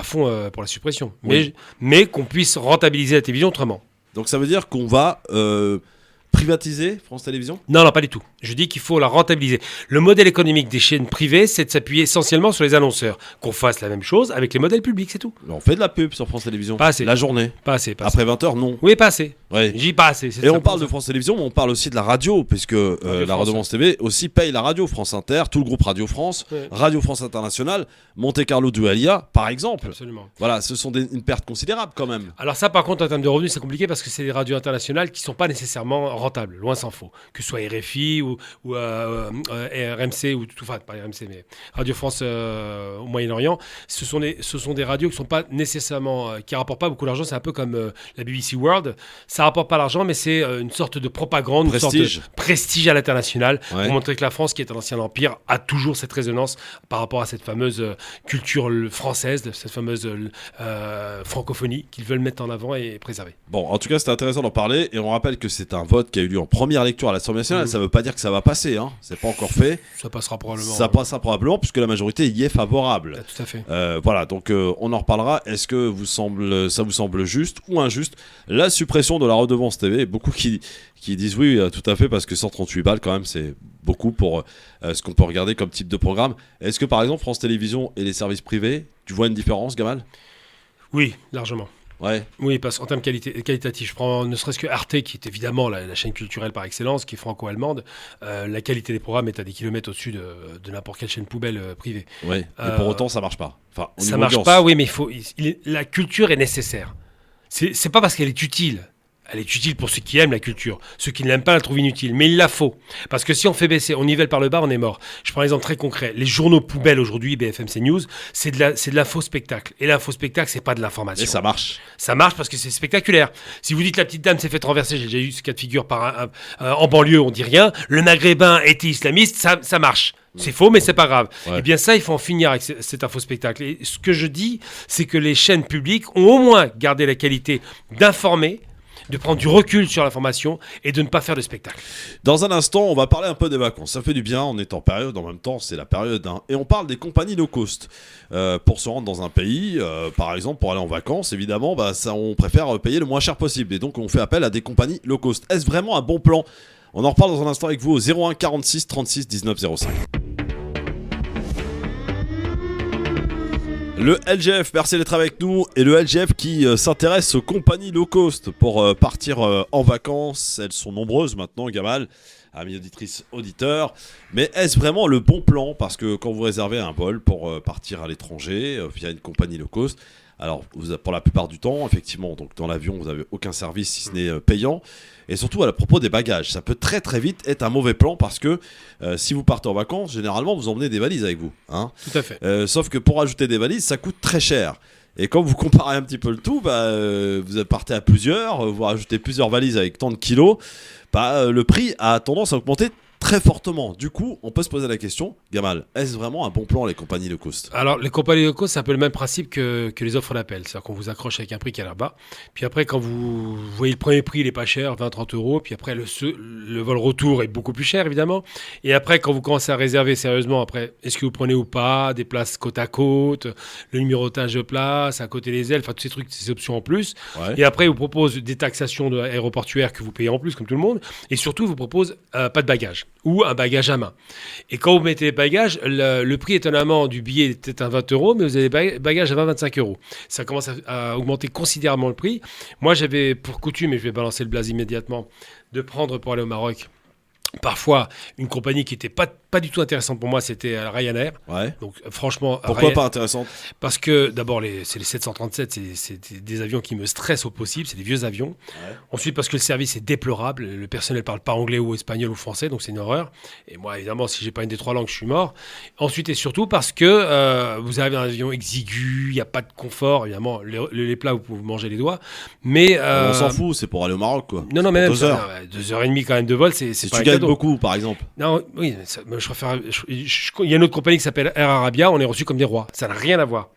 [SPEAKER 5] pour la suppression, oui. mais qu'on puisse rentabiliser la télévision autrement.
[SPEAKER 2] Donc ça veut dire qu'on va... privatiser France Télévisions ?
[SPEAKER 5] Non, pas du tout. Je dis qu'il faut la rentabiliser. Le modèle économique des chaînes privées, c'est de s'appuyer essentiellement sur les annonceurs. Qu'on fasse la même chose avec les modèles publics, c'est tout.
[SPEAKER 2] On fait de la pub sur France Télévisions.
[SPEAKER 5] Pas assez.
[SPEAKER 2] La journée.
[SPEAKER 5] Pas assez.
[SPEAKER 2] Après 20h, non.
[SPEAKER 5] Oui, pas assez.
[SPEAKER 2] Ouais.
[SPEAKER 5] Je dis pas assez.
[SPEAKER 2] Et on parle de France Télévisions, mais on parle aussi de la radio, puisque la redevance TV aussi paye la radio. France Inter, tout le groupe Radio France, Radio France Internationale, Monte Carlo Dualia, par exemple.
[SPEAKER 5] Absolument.
[SPEAKER 2] Voilà, ce sont une perte considérable quand même.
[SPEAKER 5] Alors ça, par contre, en termes de revenus, c'est compliqué parce que c'est des radios internationales qui ne sont pas nécessairement rentables, loin s'en faut. Que ce soit RFI ou RMC, ou tout, enfin pas RMC, mais Radio France au Moyen-Orient, ce sont des radios qui ne sont pas nécessairement, qui ne rapportent pas beaucoup d'argent. C'est un peu comme la BBC World. Ça ne rapporte pas l'argent, mais c'est une sorte de propagande, une sorte de prestige à l'international pour montrer que la France, qui est un ancien empire, a toujours cette résonance par rapport à cette fameuse culture française, cette fameuse francophonie qu'ils veulent mettre en avant et préserver.
[SPEAKER 2] Bon, en tout cas, c'était intéressant d'en parler et on rappelle que c'est un vote qui a eu lieu en première lecture à l'Assemblée nationale. Ça ne veut pas dire que ça va passer, hein. C'est pas encore fait.
[SPEAKER 5] Ça passera probablement.
[SPEAKER 2] Ça passera probablement puisque la majorité y est favorable.
[SPEAKER 5] Tout à fait.
[SPEAKER 2] Voilà, donc on en reparlera. Est-ce que ça vous semble juste ou injuste la suppression de la redevance TV? Beaucoup qui disent oui, tout à fait, parce que 138 balles quand même, c'est beaucoup pour ce qu'on peut regarder comme type de programme. Est-ce que par exemple France Télévisions et les services privés, tu vois une différence, Gamal?
[SPEAKER 5] Oui, largement.
[SPEAKER 2] Ouais.
[SPEAKER 5] Oui, parce qu'en termes qualitatifs, je prends ne serait-ce que Arte, qui est évidemment la chaîne culturelle par excellence, qui est franco-allemande. La qualité des programmes est à des kilomètres au-dessus de n'importe quelle chaîne poubelle privée.
[SPEAKER 2] Oui, mais pour autant, ça marche pas. Enfin,
[SPEAKER 5] ça marche pas, oui, mais la culture est nécessaire. C'est pas parce qu'elle est utile. Elle est utile pour ceux qui aiment la culture. Ceux qui ne l'aiment pas la trouvent inutile. Mais il la faut. Parce que si on fait baisser, on nivelle par le bas, on est mort. Je prends un exemple très concret. Les journaux poubelles aujourd'hui, BFM CNews, c'est de l'info-spectacle. Et l'info-spectacle, c'est pas de l'information.
[SPEAKER 2] Et ça marche.
[SPEAKER 5] Ça marche parce que c'est spectaculaire. Si vous dites la petite dame s'est fait renverser, j'ai déjà eu ce cas de figure en banlieue, on dit rien. Le maghrébin était islamiste, ça marche. C'est faux, mais c'est pas grave. Ouais. Eh bien ça, il faut en finir avec cet info-spectacle. Et ce que je dis, c'est que les chaînes publiques ont au moins gardé la qualité d'informer, de prendre du recul sur l'information et de ne pas faire de spectacle.
[SPEAKER 2] Dans un instant, on va parler un peu des vacances. Ça fait du bien, on est en période, en même temps, c'est la période. Hein. Et on parle des compagnies low cost. Pour se rendre dans un pays, par exemple, pour aller en vacances, évidemment, on préfère payer le moins cher possible. Et donc, on fait appel à des compagnies low cost. Est-ce vraiment un bon plan ? On en reparle dans un instant avec vous au 01 46 36 19 05. Le LGF, merci d'être avec nous, et le LGF qui s'intéresse aux compagnies low cost pour partir en vacances. Elles sont nombreuses maintenant, Gamal, amis auditrices, auditeurs. Mais est-ce vraiment le bon plan ? Parce que quand vous réservez un vol pour partir à l'étranger via une compagnie low cost, alors pour la plupart du temps, effectivement, donc dans l'avion, vous n'avez aucun service si ce n'est payant. Et surtout à propos des bagages, ça peut très très vite être un mauvais plan parce que si vous partez en vacances, généralement vous emmenez des valises avec vous. Hein.
[SPEAKER 5] Tout à fait.
[SPEAKER 2] Sauf que pour ajouter des valises, ça coûte très cher. Et quand vous comparez un petit peu le tout, vous partez à plusieurs, vous rajoutez plusieurs valises avec tant de kilos, le prix a tendance à augmenter très fortement. Du coup, on peut se poser la question, Gamal, est-ce vraiment un bon plan les compagnies low cost ?
[SPEAKER 5] Alors, les compagnies low cost, c'est un peu le même principe que les offres d'appel. C'est-à-dire qu'on vous accroche avec un prix qui a l'air bas. Puis après, quand vous voyez le premier prix, il n'est pas cher, 20-30 €. Puis après, le vol retour est beaucoup plus cher, évidemment. Et après, quand vous commencez à réserver sérieusement, après, est-ce que vous prenez ou pas des places côte à côte, le numérotage de place, à côté des ailes, enfin, tous ces trucs, ces options en plus. Ouais. Et après, il vous propose des taxations aéroportuaires que vous payez en plus, comme tout le monde. Et surtout, il vous propose pas de bagages ou un bagage à main. Et quand vous mettez les bagages, le prix étonnamment du billet est peut-être à 20 €, mais vous avez des bagages à 20-25 €. Ça commence à augmenter considérablement le prix. Moi, j'avais pour coutume, et je vais balancer le blaze immédiatement, de prendre pour aller au Maroc Parfois, une compagnie qui n'était pas du tout intéressante pour moi, c'était Ryanair.
[SPEAKER 2] Ouais.
[SPEAKER 5] Donc, franchement,
[SPEAKER 2] Pourquoi pas intéressante?
[SPEAKER 5] Parce que d'abord, c'est les 737, c'est des avions qui me stressent au possible, c'est des vieux avions.
[SPEAKER 2] Ouais.
[SPEAKER 5] Ensuite, parce que le service est déplorable, le personnel ne parle pas anglais ou espagnol ou français, donc c'est une horreur. Et moi, évidemment, si j'ai pas une des trois langues, je suis mort. Ensuite, et surtout parce que vous avez un avion exigu, il n'y a pas de confort, évidemment, les plats, vous pouvez vous manger les doigts. Mais
[SPEAKER 2] On s'en fout, c'est pour aller au Maroc, quoi.
[SPEAKER 5] Non, mais même
[SPEAKER 2] 2 heures.
[SPEAKER 5] 2h30 quand même de vol, c'est
[SPEAKER 2] Si
[SPEAKER 5] pas
[SPEAKER 2] tu
[SPEAKER 5] un
[SPEAKER 2] gagnes
[SPEAKER 5] cadeau.
[SPEAKER 2] beaucoup, par exemple.
[SPEAKER 5] Non, oui, je préfère. Il y a une autre compagnie qui s'appelle Air Arabia, on est reçus comme des rois. Ça n'a rien à voir.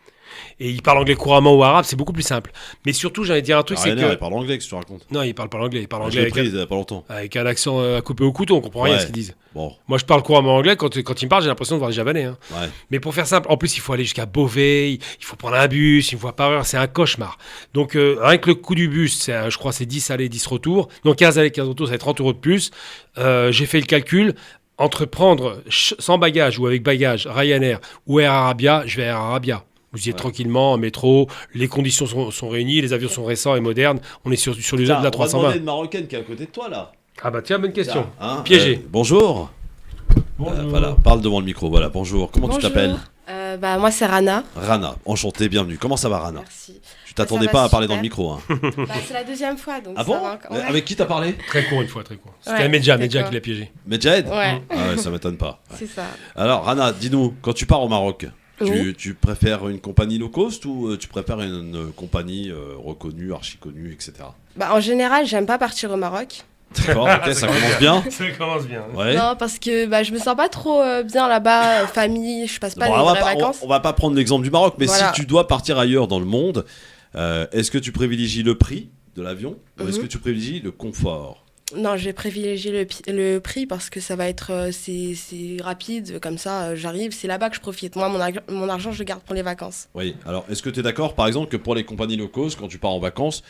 [SPEAKER 5] Et ils parlent anglais couramment ou arabe, c'est beaucoup plus simple. Mais surtout, j'allais dire un truc, c'est
[SPEAKER 2] Ryanair,
[SPEAKER 5] que.
[SPEAKER 2] il parle anglais, qu'est-ce que tu racontes?
[SPEAKER 5] Non, ils parlent pas l'anglais. Ils parlent
[SPEAKER 2] Je
[SPEAKER 5] anglais
[SPEAKER 2] l'ai
[SPEAKER 5] avec,
[SPEAKER 2] pris il y a pas longtemps.
[SPEAKER 5] avec un accent à couper au couteau, on comprend rien à ce qu'ils disent.
[SPEAKER 2] Bon.
[SPEAKER 5] Moi, je parle couramment anglais. Quand ils me parlent, j'ai l'impression de voir des Javanais. Hein.
[SPEAKER 2] Ouais.
[SPEAKER 5] Mais pour faire simple, en plus, il faut aller jusqu'à Beauvais, il faut prendre un bus, une fois par heure, c'est un cauchemar. Donc, rien que le coût du bus, je crois, c'est 10 allées, 10 retours. Donc, 15 allées, 15 retours, ça fait 30 € de plus. J'ai fait le calcul. Entre prendre sans bagage ou avec bagage Ryanair ou Air Arabia, je vais Air Arabia. Vous y êtes tranquillement, en métro, les conditions sont réunies, les avions sont récents et modernes. On est sur l'usage de la 320.
[SPEAKER 2] On va demander une Marocaine qui est à côté de toi, là.
[SPEAKER 5] Ah bah tiens, bonne question.
[SPEAKER 2] Tiens, hein,
[SPEAKER 5] Piégé.
[SPEAKER 2] Bonjour. Voilà, parle devant le micro. Voilà, bonjour. Comment tu t'appelles?
[SPEAKER 14] Moi c'est Rana.
[SPEAKER 2] Rana, enchanté, bienvenue. Comment ça va, Rana?
[SPEAKER 14] Merci.
[SPEAKER 2] Tu t'attendais
[SPEAKER 14] Ça
[SPEAKER 2] pas
[SPEAKER 14] va
[SPEAKER 2] à parler dans
[SPEAKER 14] super.
[SPEAKER 2] le micro, hein.
[SPEAKER 14] C'est la deuxième fois donc
[SPEAKER 2] Ah
[SPEAKER 14] ça
[SPEAKER 2] bon?
[SPEAKER 14] va encore. Ouais.
[SPEAKER 2] Avec qui t'as parlé?
[SPEAKER 5] Très court une fois, très court. C'était
[SPEAKER 14] Ouais,
[SPEAKER 5] Medja
[SPEAKER 14] d'accord.
[SPEAKER 5] qui l'a piégé.
[SPEAKER 2] Medjahed?
[SPEAKER 14] Ouais.
[SPEAKER 2] Ah ouais, ça m'étonne pas. Ouais.
[SPEAKER 14] C'est ça.
[SPEAKER 2] Alors, Rana, dis-nous, quand tu pars au Maroc,
[SPEAKER 14] Oui.
[SPEAKER 2] tu préfères une compagnie low cost ou tu préfères une compagnie reconnue, archi connue, etc.?
[SPEAKER 14] En général, j'aime pas partir au Maroc.
[SPEAKER 2] D'accord, ok, ça commence bien.
[SPEAKER 5] Ça commence bien.
[SPEAKER 2] Ouais.
[SPEAKER 14] Non, parce que je me sens pas trop bien là-bas, famille, je passe pas
[SPEAKER 2] Bon,
[SPEAKER 14] les
[SPEAKER 2] on va
[SPEAKER 14] vraies
[SPEAKER 2] pas-
[SPEAKER 14] vacances.
[SPEAKER 2] on va pas prendre l'exemple du Maroc, mais
[SPEAKER 14] Voilà.
[SPEAKER 2] si tu dois partir ailleurs dans le monde, est-ce que tu privilégies le prix de l'avion ou est-ce que tu privilégies le confort?
[SPEAKER 14] Non, je vais privilégier le prix parce que ça va être c'est rapide, comme ça j'arrive, c'est là-bas que je profite. Moi, mon argent, je le garde pour les vacances.
[SPEAKER 2] Oui, alors est-ce que tu es d'accord par exemple que pour les compagnies low cost, quand tu pars en vacances,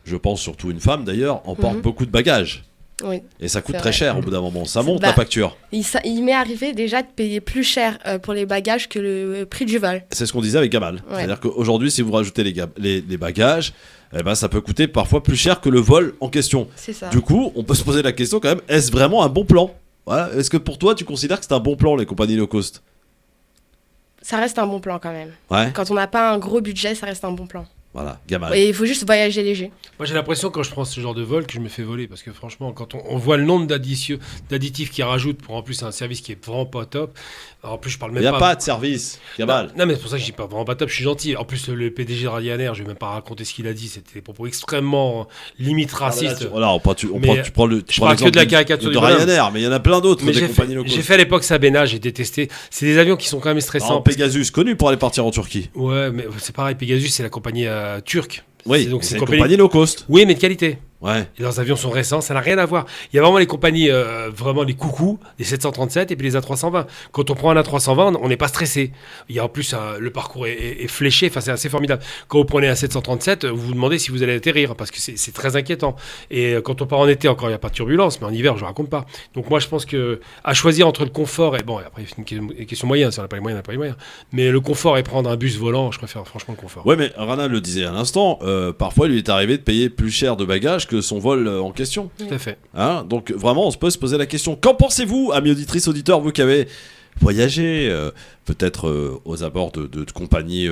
[SPEAKER 2] je pense surtout une femme d'ailleurs, emporte beaucoup de bagages?
[SPEAKER 14] Oui.
[SPEAKER 2] Et ça coûte
[SPEAKER 14] C'est
[SPEAKER 2] très
[SPEAKER 14] vrai.
[SPEAKER 2] cher au bout d'un moment, ça monte la facture.
[SPEAKER 14] Il m'est arrivé déjà de payer plus cher pour les bagages que le prix du vol.
[SPEAKER 2] C'est ce qu'on disait avec Gamal.
[SPEAKER 14] Ouais.
[SPEAKER 2] C'est-à-dire qu'aujourd'hui, si vous rajoutez les bagages, eh ben, ça peut coûter parfois plus cher que le vol en question.
[SPEAKER 14] C'est ça.
[SPEAKER 2] Du coup, on peut se poser la question quand même, est-ce vraiment un bon plan? Voilà. Est-ce que pour toi, tu considères que c'est un bon plan, les compagnies low cost?
[SPEAKER 14] Ça reste un bon plan quand même.
[SPEAKER 2] Ouais.
[SPEAKER 14] Quand on n'a pas un gros budget, ça reste un bon plan.
[SPEAKER 2] Voilà, Gamal.
[SPEAKER 14] Et il faut juste voyager léger.
[SPEAKER 5] Moi, j'ai l'impression quand je prends ce genre de vol que je me fais voler parce que franchement, quand on voit le nombre d'additifs qu'ils rajoutent pour en plus un service qui est vraiment pas top. Alors, en plus, je parle même
[SPEAKER 2] Il n'y
[SPEAKER 5] pas.
[SPEAKER 2] a pas de service, Gamal.
[SPEAKER 5] Non, mais c'est pour ça que je dis pas vraiment pas top, je suis gentil. En plus, le PDG de Ryanair, je vais même pas raconter ce qu'il a dit, c'était des propos extrêmement limite racistes.
[SPEAKER 2] Voilà, tu prends
[SPEAKER 5] je parle que de la caricature
[SPEAKER 2] de
[SPEAKER 5] du bonhomme.
[SPEAKER 2] Ryanair, mais il y en a plein d'autres
[SPEAKER 5] Mais
[SPEAKER 2] des compagnies low cost.
[SPEAKER 5] j'ai fait à l'époque Sabena, j'ai détesté. C'est des avions qui sont quand même stressants.
[SPEAKER 2] Alors, Pegasus, connu pour aller partir en Turquie.
[SPEAKER 5] Ouais, mais c'est pareil, Pegasus, c'est la compagnie turque.
[SPEAKER 2] Oui,
[SPEAKER 5] donc
[SPEAKER 2] c'est une compagnie low cost.
[SPEAKER 5] Oui, mais de qualité.
[SPEAKER 2] Ouais.
[SPEAKER 5] Et leurs avions sont récents, ça n'a rien à voir. Il y a vraiment les compagnies, vraiment les coucous, les 737 et puis les A320. Quand on prend un A320, on n'est pas stressé. Il y a en plus le parcours est fléché, enfin c'est assez formidable. Quand vous prenez un 737, vous vous demandez si vous allez atterrir parce que c'est très inquiétant. Et quand on part en été, encore il n'y a pas de turbulence, mais en hiver, je ne raconte pas. Donc moi je pense que à choisir entre le confort et bon, après c'est une question moyenne, si on n'a pas les moyens, on n'a pas les moyens. Mais le confort et prendre un bus volant, je préfère franchement le confort.
[SPEAKER 2] Ouais, mais Rana le disait à l'instant, parfois il lui est arrivé de payer plus cher de bagages que son vol en question.
[SPEAKER 5] Tout à fait.
[SPEAKER 2] Hein, donc vraiment, on peut se poser la question. Qu'en pensez-vous, amis auditrices, auditeurs, vous qui avez voyagé, peut-être aux abords de compagnies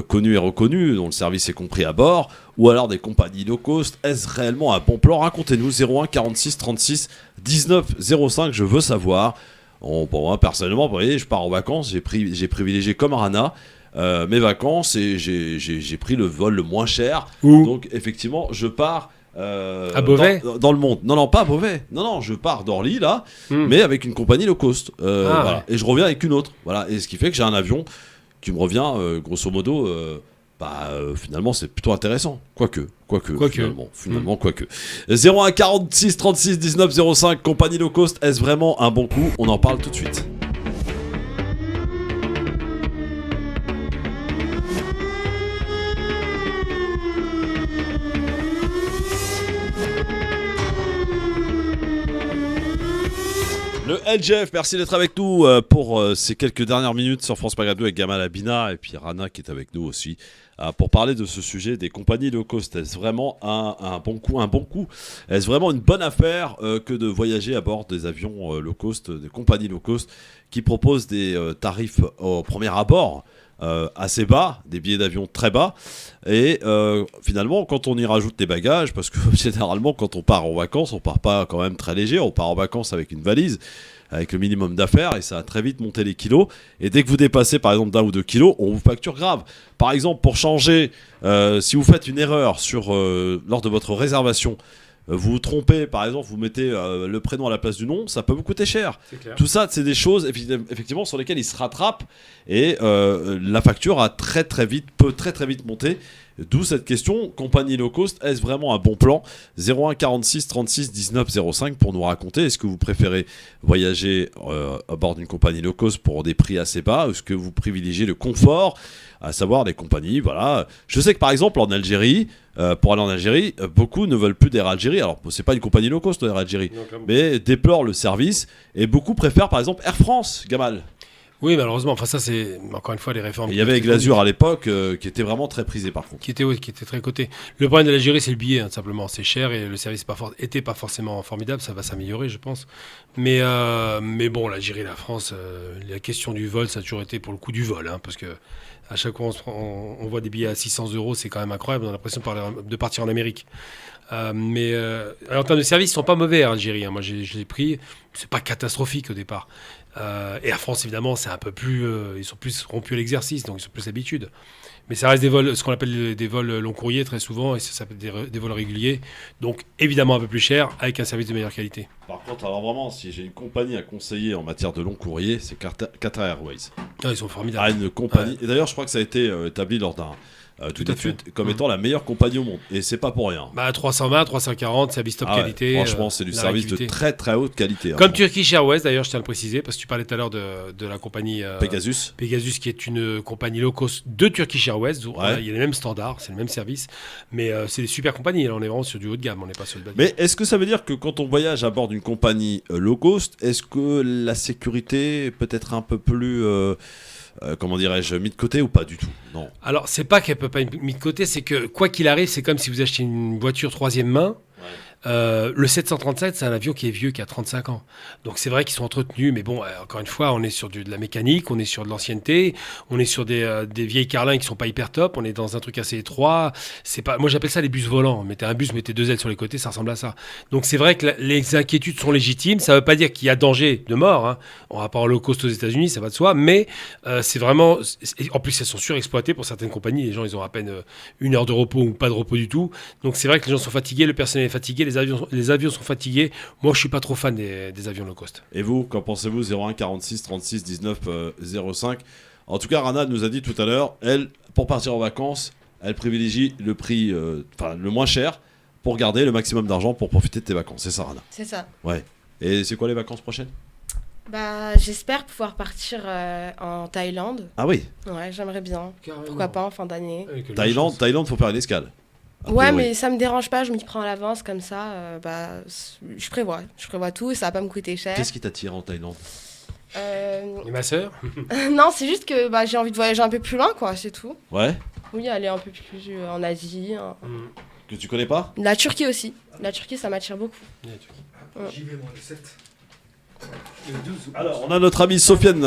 [SPEAKER 2] connues et reconnues, dont le service est compris à bord, ou alors des compagnies low cost, est-ce réellement un bon plan? Racontez-nous, 01 46 36 19 05, je veux savoir. Bon, moi, personnellement, vous voyez, je pars en vacances, j'ai privilégié comme Rana mes vacances et j'ai pris le vol le moins cher. Donc effectivement, je pars
[SPEAKER 5] à Beauvais
[SPEAKER 2] dans le monde. Non, pas à Beauvais. Non, je pars d'Orly là, mais avec une compagnie low cost. Voilà. Et je reviens avec une autre. Voilà. Et ce qui fait que j'ai un avion qui me revient grosso modo. Finalement, c'est plutôt intéressant. Quoique. Finalement, quoique. 01 46 36 19 05, compagnie low cost, est-ce vraiment un bon coup? On en parle tout de suite. Le LGF, merci d'être avec nous pour ces quelques dernières minutes sur France Maghreb 2 avec Gamal Abina et puis Rana qui est avec nous aussi pour parler de ce sujet des compagnies low cost. Est-ce vraiment un bon coup? Est-ce vraiment une bonne affaire que de voyager à bord des avions low cost, des compagnies low cost qui proposent des tarifs au premier abord assez bas, des billets d'avion très bas, et finalement quand on y rajoute des bagages, parce que généralement quand on part en vacances, on part pas quand même très léger, on part en vacances avec une valise, avec le minimum d'affaires, et ça a très vite monté les kilos, et dès que vous dépassez par exemple d'1 ou 2 kilos, on vous facture grave. Par exemple, pour changer, si vous faites une erreur lors de votre réservation, vous vous trompez, par exemple, vous mettez le prénom à la place du nom, ça peut vous coûter cher. Tout ça, c'est des choses effectivement sur lesquelles ils se rattrapent, et la facture peut très très vite monter. D'où cette question, compagnie low cost, est-ce vraiment un bon plan? 01 46 36 19 05 pour nous raconter, est-ce que vous préférez voyager à bord d'une compagnie low cost pour des prix assez bas, ou est-ce que vous privilégiez le confort, à savoir des compagnies, voilà. Je sais que par exemple en Algérie, pour aller en Algérie, beaucoup ne veulent plus d'Air Algérie. Alors c'est pas une compagnie low cost Air Algérie, mais déplorent le service, et beaucoup préfèrent par exemple Air France, Gamal.
[SPEAKER 5] Oui, malheureusement, enfin ça c'est encore une fois les réformes.
[SPEAKER 2] Il y avait Glazure à l'époque qui était vraiment très prisé par contre.
[SPEAKER 5] Qui était très coté. Le problème de l'Algérie, c'est le billet, simplement. C'est cher et le service était pas forcément formidable. Ça va s'améliorer, je pense. Mais bon, l'Algérie et la France, la question du vol, ça a toujours été pour le coup du vol, parce que à chaque fois on voit des billets à 600 €, c'est quand même incroyable. On a l'impression de partir en Amérique. Mais en termes de service, ils sont pas mauvais à Algérie. Moi, je les ai pris. C'est pas catastrophique au départ. Et à France, évidemment, c'est un peu plus. Ils sont plus rompus à l'exercice, donc ils ont plus l'habitude. Mais ça reste des vols, ce qu'on appelle des vols long courrier très souvent, et ça s'appelle des vols réguliers. Donc évidemment un peu plus cher, avec un service de meilleure qualité.
[SPEAKER 2] Par contre, alors vraiment, si j'ai une compagnie à conseiller en matière de long courrier, c'est Qatar Airways.
[SPEAKER 5] Ah, ils sont formidables.
[SPEAKER 2] Une compagnie. Ouais. Et d'ailleurs, je crois que ça a été établi lors d'un. Tout à fait. Comme étant la meilleure compagnie au monde. Et c'est pas pour rien.
[SPEAKER 5] 320, 340, service top qualité.
[SPEAKER 2] Franchement, c'est du service de très très haute qualité.
[SPEAKER 5] Comme Turkish Airways, d'ailleurs, je tiens à le préciser, parce que tu parlais tout à l'heure de la compagnie
[SPEAKER 2] Pegasus.
[SPEAKER 5] Pegasus, qui est une compagnie low cost de Turkish Airways. Il y a les mêmes standards, c'est le même service. Mais c'est des super compagnies. Là, on est vraiment sur du haut de gamme, on n'est pas sur le bas de gamme.
[SPEAKER 2] Mais est-ce que ça veut dire que quand on voyage à bord d'une compagnie low cost, est-ce que la sécurité peut être un peu plus. Comment dirais-je, mis de côté ou pas du tout? Non.
[SPEAKER 5] Alors, c'est pas qu'elle peut pas être mis de côté, c'est que quoi qu'il arrive, c'est comme si vous achetez une voiture troisième main. Le 737, c'est un avion qui est vieux, qui a 35 ans. Donc c'est vrai qu'ils sont entretenus, mais bon, encore une fois, on est sur de la mécanique, on est sur de l'ancienneté, on est sur des vieilles carlins qui sont pas hyper top, on est dans un truc assez étroit. C'est pas, moi j'appelle ça les bus volants. Mettez un bus, mettez 2 ailes sur les côtés, ça ressemble à ça. Donc c'est vrai que les inquiétudes sont légitimes. Ça veut pas dire qu'il y a danger de mort. On va pas en low cost aux États-Unis, ça va de soi, mais c'est vraiment. En plus, elles sont surexploitées pour certaines compagnies. Les gens, ils ont à peine 1 heure de repos ou pas de repos du tout. Donc c'est vrai que les gens sont fatigués, le personnel est fatigué. Les avions sont fatigués. Moi, je suis pas trop fan des avions low cost.
[SPEAKER 2] Et vous, qu'en pensez-vous? 01 46 36 19 05. En tout cas, Rana nous a dit tout à l'heure, elle, pour partir en vacances, elle privilégie le prix, le moins cher, pour garder le maximum d'argent pour profiter de tes vacances. C'est ça, Rana?
[SPEAKER 14] C'est ça.
[SPEAKER 2] Ouais. Et c'est quoi les vacances prochaines?
[SPEAKER 14] J'espère pouvoir partir en Thaïlande.
[SPEAKER 2] Ah oui?
[SPEAKER 14] Ouais, j'aimerais bien. Carrément. Pourquoi pas en fin d'année.
[SPEAKER 2] Thaïlande, faut faire une escale.
[SPEAKER 14] Ouais, mais ça me dérange pas, je m'y prends à l'avance comme ça. Je prévois tout et ça va pas me coûter cher.
[SPEAKER 2] Qu'est-ce qui t'attire en Thaïlande?
[SPEAKER 5] Et ma sœur?
[SPEAKER 14] Non, c'est juste que j'ai envie de voyager un peu plus loin, quoi, c'est tout.
[SPEAKER 2] Ouais.
[SPEAKER 14] Oui, aller un peu plus en Asie.
[SPEAKER 2] Que tu connais pas?
[SPEAKER 14] La Turquie aussi. La Turquie, ça m'attire beaucoup.
[SPEAKER 15] J'y vais moi le 7. Le 12 août.
[SPEAKER 2] Alors, on a notre amie Sofiane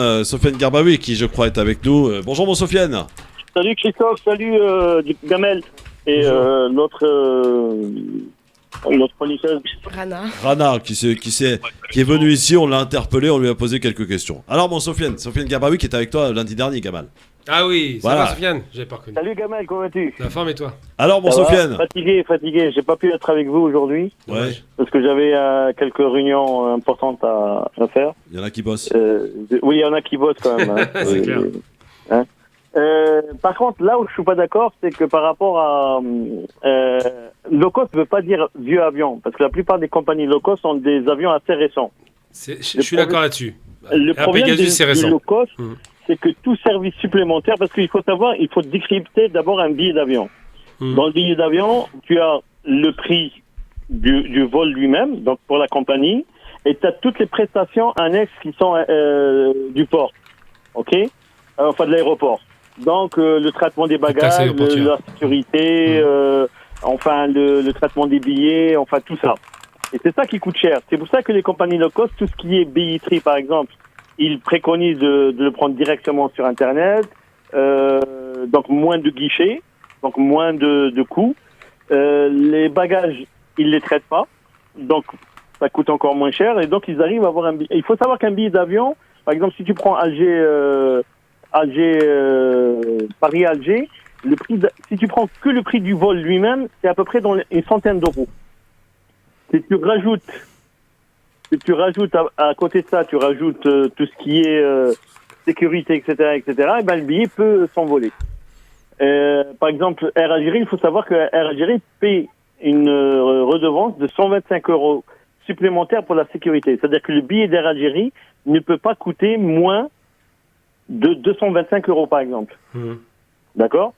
[SPEAKER 2] Garbaoui qui, je crois, est avec nous. Bonjour, mon Sofiane.
[SPEAKER 16] Salut Christophe, salut Gamel et notre chroniqueuse.
[SPEAKER 2] Rana qui est venue ici, on l'a interpellé, on lui a posé quelques questions. Alors mon Sofiane Garbaoui qui était avec toi lundi dernier, Gamal.
[SPEAKER 5] Ah oui, ça
[SPEAKER 2] voilà.
[SPEAKER 5] va Sofiane, j'avais pas reconnu.
[SPEAKER 16] Salut Gamel, comment vas-tu?
[SPEAKER 5] La forme et toi?
[SPEAKER 2] Alors mon Sofiane.
[SPEAKER 16] Fatigué, j'ai pas pu être avec vous aujourd'hui.
[SPEAKER 2] Ouais.
[SPEAKER 16] Parce que j'avais quelques réunions importantes à faire.
[SPEAKER 2] Il y en a qui bossent.
[SPEAKER 16] Oui, il y en a qui bossent quand même.
[SPEAKER 5] C'est clair.
[SPEAKER 16] Par contre, là où je suis pas d'accord, c'est que par rapport à low cost, ne veut pas dire vieux avion, parce que la plupart des compagnies low cost sont des avions assez récents.
[SPEAKER 5] Je suis d'accord là-dessus.
[SPEAKER 16] Le problème
[SPEAKER 5] du
[SPEAKER 16] low cost, c'est que tout service supplémentaire, parce qu'il faut savoir, il faut décrypter d'abord un billet d'avion. Dans le billet d'avion, tu as le prix du vol lui-même, donc pour la compagnie, et tu as toutes les prestations annexes qui sont du port, ok, enfin de l'aéroport. Donc, le traitement des
[SPEAKER 5] taxe
[SPEAKER 16] bagages,
[SPEAKER 5] aéroportuaire.
[SPEAKER 16] la sécurité, enfin, le traitement des billets, enfin, tout ça. Et c'est ça qui coûte cher. C'est pour ça que les compagnies low cost, tout ce qui est billetterie, par exemple, ils préconisent de le prendre directement sur Internet, donc moins de guichets, donc moins de coûts. Les bagages, ils les traitent pas, donc ça coûte encore moins cher, et donc ils arrivent à avoir un billet. Il faut savoir qu'un billet d'avion, par exemple, si tu prends Paris-Alger, si tu prends que le prix du vol lui-même, c'est à peu près dans une centaine d'euros. Si tu rajoutes à côté de ça, tu rajoutes tout ce qui est sécurité, etc., et ben le billet peut s'envoler. Par exemple, Air Algérie, il faut savoir que Air Algérie paie une redevance de 125 € supplémentaires pour la sécurité. C'est-à-dire que le billet d'Air Algérie ne peut pas coûter moins de 225 €, par exemple. D'accord ?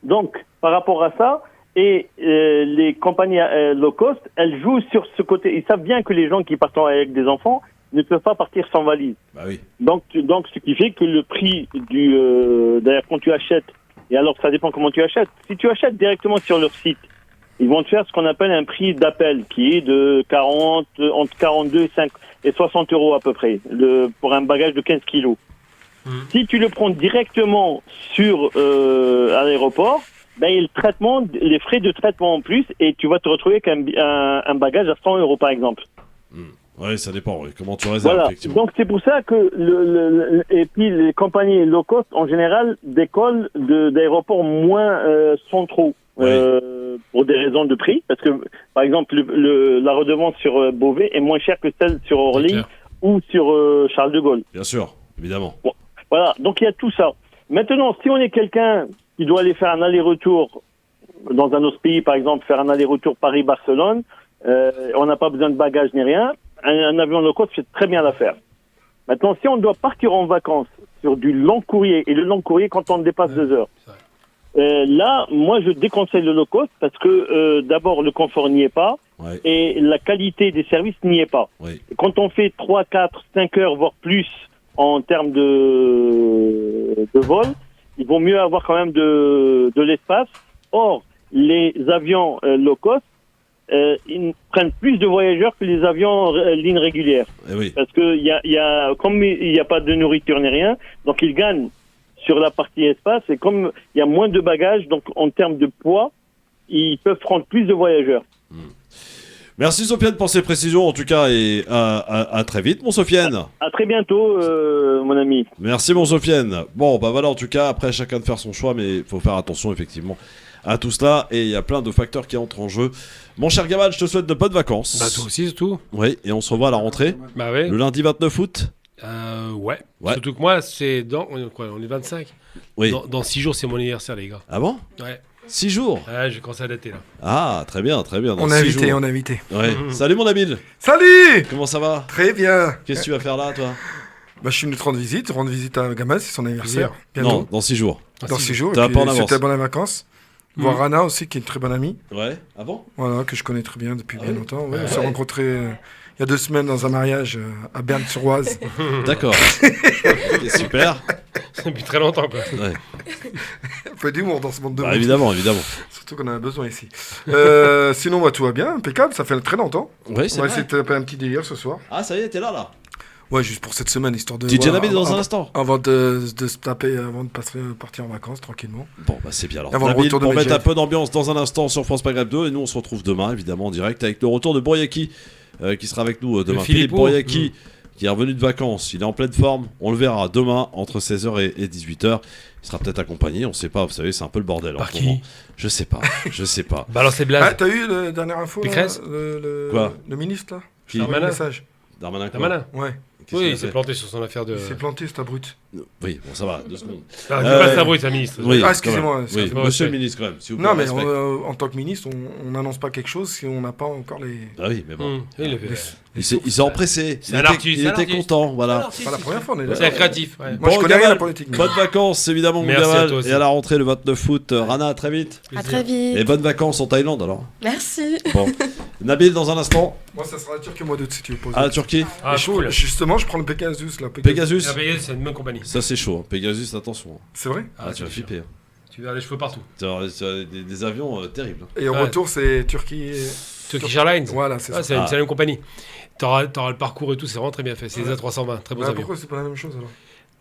[SPEAKER 16] Donc, par rapport à ça, et les compagnies low cost, elles jouent sur ce côté. Ils savent bien que les gens qui partent avec des enfants ne peuvent pas partir sans valise.
[SPEAKER 2] Bah oui.
[SPEAKER 16] Donc, ce qui fait que le prix d'ailleurs, quand tu achètes, et alors ça dépend comment tu achètes. Si tu achètes directement sur leur site, ils vont te faire ce qu'on appelle un prix d'appel, qui est de entre 42 et 60 € à peu près, pour un bagage de 15 kilos. Si tu le prends directement à l'aéroport, ben, il y a les frais de traitement en plus, et tu vas te retrouver avec un bagage à 100 € par exemple.
[SPEAKER 2] Oui, ça dépend. Oui. Comment tu réserves,
[SPEAKER 16] Voilà.
[SPEAKER 2] effectivement.
[SPEAKER 16] Donc c'est pour ça que et puis les compagnies low cost en général décollent d'aéroports moins centraux pour des raisons de prix, parce que par exemple la redevance sur Beauvais est moins chère que celle sur Orly ou sur Charles de Gaulle.
[SPEAKER 2] Bien sûr, évidemment.
[SPEAKER 16] Bon, voilà. Donc il y a tout ça. Maintenant, si on est quelqu'un qui doit aller faire un aller-retour dans un autre pays, par exemple faire un aller-retour Paris-Barcelone, on n'a pas besoin de bagages ni rien. Un avion low cost fait très bien l'affaire. Maintenant, si on doit partir en vacances sur du long courrier, et le long courrier quand on dépasse 2 heures, là, moi, je déconseille le low cost parce que d'abord, le confort n'y est pas et la qualité des services n'y est pas. Quand on fait 3, 4, 5 heures, voire plus en termes de vol, il vaut mieux avoir quand même de l'espace. Or, les avions low cost, ils prennent plus de voyageurs que les avions lignes régulières. Parce que comme il n'y a pas de nourriture ni rien, donc ils gagnent sur la partie espace, et comme il y a moins de bagages, donc en termes de poids, ils peuvent prendre plus de voyageurs.
[SPEAKER 2] Merci Sofiane pour ces précisions en tout cas, et à très vite mon Sofiane.
[SPEAKER 16] À très bientôt mon ami.
[SPEAKER 2] Merci mon Sofiane. Bon bah voilà, en tout cas après chacun de faire son choix, mais il faut faire attention effectivement à tout cela, et il y a plein de facteurs qui entrent en jeu. Mon cher Gamal, je te souhaite de bonnes vacances.
[SPEAKER 5] Bah toi aussi surtout.
[SPEAKER 2] Oui, et on se revoit à la rentrée.
[SPEAKER 5] Bah ouais.
[SPEAKER 2] Le lundi 29 août.
[SPEAKER 5] Ouais. Surtout que moi c'est on est 25.
[SPEAKER 2] Oui.
[SPEAKER 5] Dans 6 jours c'est mon anniversaire les gars.
[SPEAKER 2] Ah bon?
[SPEAKER 5] Ouais.
[SPEAKER 2] 6 jours.
[SPEAKER 5] Ouais, je commence à dater là.
[SPEAKER 2] Ah, très bien, très bien.
[SPEAKER 15] On a invité.
[SPEAKER 2] Ouais. Salut mon Nabil.
[SPEAKER 15] Salut.
[SPEAKER 2] Comment ça va?
[SPEAKER 15] Très bien.
[SPEAKER 2] Qu'est-ce que tu vas faire là, toi?
[SPEAKER 15] Bah, je suis venu te rendre visite à Gamal, c'est son anniversaire. Bientôt.
[SPEAKER 2] Non, dans 6 jours.
[SPEAKER 15] Dans 6 jours.
[SPEAKER 2] T'as pas en avance.
[SPEAKER 15] C'était bonnes vacances. Voir Rana aussi, qui est une très bonne amie.
[SPEAKER 2] Ouais. Ah bon?
[SPEAKER 15] Voilà, que je connais très bien depuis bien longtemps. Ouais, on s'est rencontrés il y a 2 semaines dans un mariage à Berne-sur-Oise.
[SPEAKER 2] D'accord. Super.
[SPEAKER 5] Depuis très longtemps, quoi.
[SPEAKER 2] Ouais.
[SPEAKER 15] Un peu d'humour dans ce monde de monde.
[SPEAKER 2] Évidemment.
[SPEAKER 15] Surtout qu'on en a besoin ici. Sinon, tout va bien, impeccable, ça fait très longtemps.
[SPEAKER 2] Ouais, c'est
[SPEAKER 15] On va
[SPEAKER 2] vrai.
[SPEAKER 15] essayer de taper un petit délire ce soir.
[SPEAKER 2] Ah, ça y est, t'es là.
[SPEAKER 15] Ouais, juste pour cette semaine, histoire de...
[SPEAKER 2] DJ Nabil dans un instant.
[SPEAKER 15] Avant de se taper, avant de partir en vacances, tranquillement.
[SPEAKER 2] Bon, bah c'est bien alors.
[SPEAKER 15] Avant le
[SPEAKER 2] Nabil,
[SPEAKER 15] retour de
[SPEAKER 2] pour mettre
[SPEAKER 15] Medjed.
[SPEAKER 2] un peu d'ambiance dans un instant sur France Maghreb 2, et nous on se retrouve demain, évidemment, en direct, avec le retour de Bouriaki, qui sera avec nous demain. Philippe Bouriaki, qui est revenu de vacances, il est en pleine forme, on le verra demain, entre 16h et 18h. Il sera peut-être accompagné, on sait pas, vous savez, c'est un peu le bordel.
[SPEAKER 5] Par
[SPEAKER 2] en ce
[SPEAKER 5] qui?
[SPEAKER 2] moment. Je sais pas.
[SPEAKER 5] Balance les blagues.
[SPEAKER 15] Ah, t'as eu la dernière info là,
[SPEAKER 5] Pécresse
[SPEAKER 2] Quoi?
[SPEAKER 15] Le ministre, là
[SPEAKER 2] Qui?
[SPEAKER 15] J'ai envoyé un message.
[SPEAKER 2] Darmanin.
[SPEAKER 15] Ouais.
[SPEAKER 5] Oui, il s'est planté sur son affaire de...
[SPEAKER 15] Il s'est planté, c'est un brut.
[SPEAKER 2] Oui, bon, ça va, 2 secondes.
[SPEAKER 5] Ah, je pas ça, c'est un ministre.
[SPEAKER 2] Oui,
[SPEAKER 15] ah, excusez-moi.
[SPEAKER 2] Oui, monsieur le ministre, quand même. S'il vous plaît,
[SPEAKER 15] non, mais
[SPEAKER 2] respect.
[SPEAKER 15] en tant que ministre, on n'annonce pas quelque chose si on n'a pas encore les.
[SPEAKER 2] Ah oui, mais bon.
[SPEAKER 5] Il le fait.
[SPEAKER 2] Il s'est empressé.
[SPEAKER 5] C'est un artiste.
[SPEAKER 2] Il était content, voilà.
[SPEAKER 15] C'est pas la première fois, on est là.
[SPEAKER 5] C'est un créatif. Ouais.
[SPEAKER 15] Moi, je connais rien à la politique.
[SPEAKER 2] Bonnes vacances, évidemment, mon
[SPEAKER 5] Merci à
[SPEAKER 2] gamin.
[SPEAKER 5] toi aussi.
[SPEAKER 2] Et à la rentrée le 29 août. Rana, à très vite.
[SPEAKER 14] À très vite.
[SPEAKER 2] Et bonnes vacances en Thaïlande, alors.
[SPEAKER 14] Merci.
[SPEAKER 2] Bon. Nabil, dans un instant.
[SPEAKER 15] Moi, ça sera la Turquie au mois d'août, si tu veux poser.
[SPEAKER 2] Ah, la Turquie.
[SPEAKER 5] Ah, cool.
[SPEAKER 15] Justement, je prends le Pegasus, là.
[SPEAKER 2] Pegasus.
[SPEAKER 5] C'est une bonne compagnie.
[SPEAKER 2] Ça, c'est chaud. Hein. Pegasus, attention.
[SPEAKER 15] C'est vrai?
[SPEAKER 2] Ah, tu vas flipper. Hein.
[SPEAKER 5] Tu vas aller les cheveux partout.
[SPEAKER 2] Tu as des avions terribles.
[SPEAKER 15] Et au retour, c'est Turquie.
[SPEAKER 5] Turkish Airlines.
[SPEAKER 15] Voilà, c'est ça.
[SPEAKER 5] C'est la même compagnie. T'auras le parcours et tout, c'est vraiment très bien fait. C'est les A320, très beaux avions.
[SPEAKER 15] Pourquoi c'est pas la même chose alors?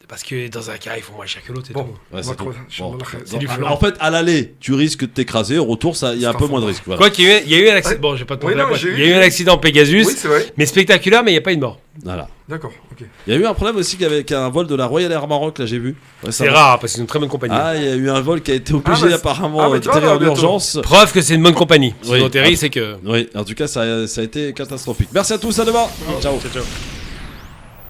[SPEAKER 5] Parce que dans un cas, ils font moins cher que l'autre et tout.
[SPEAKER 2] Ouais, c'est bon.
[SPEAKER 5] C'est du flan.
[SPEAKER 2] En fait, à l'aller, tu risques de t'écraser. Au retour, il y a un peu moins de risque. Voilà.
[SPEAKER 5] Quoi qu'il y a eu un accident. Bon, je vais pas te
[SPEAKER 15] Oui, non,
[SPEAKER 5] il y a eu un accident Pegasus,
[SPEAKER 15] Oui, c'est vrai.
[SPEAKER 5] mais spectaculaire, mais il n'y a pas eu de mort.
[SPEAKER 2] Voilà.
[SPEAKER 15] D'accord, ok.
[SPEAKER 2] Il y a eu un problème aussi avec un vol de la Royal Air Maroc, là j'ai vu.
[SPEAKER 5] C'est rare parce qu'ils sont une très bonne compagnie.
[SPEAKER 2] Ah, il y a eu un vol qui a été obligé apparemment d'atterrir en urgence.
[SPEAKER 5] Preuve que c'est une bonne compagnie. Si
[SPEAKER 2] Oui.
[SPEAKER 5] on atterrit, c'est que.
[SPEAKER 2] Oui, en tout cas, ça a été catastrophique. Merci à tous, à demain. Ciao.
[SPEAKER 5] Ciao.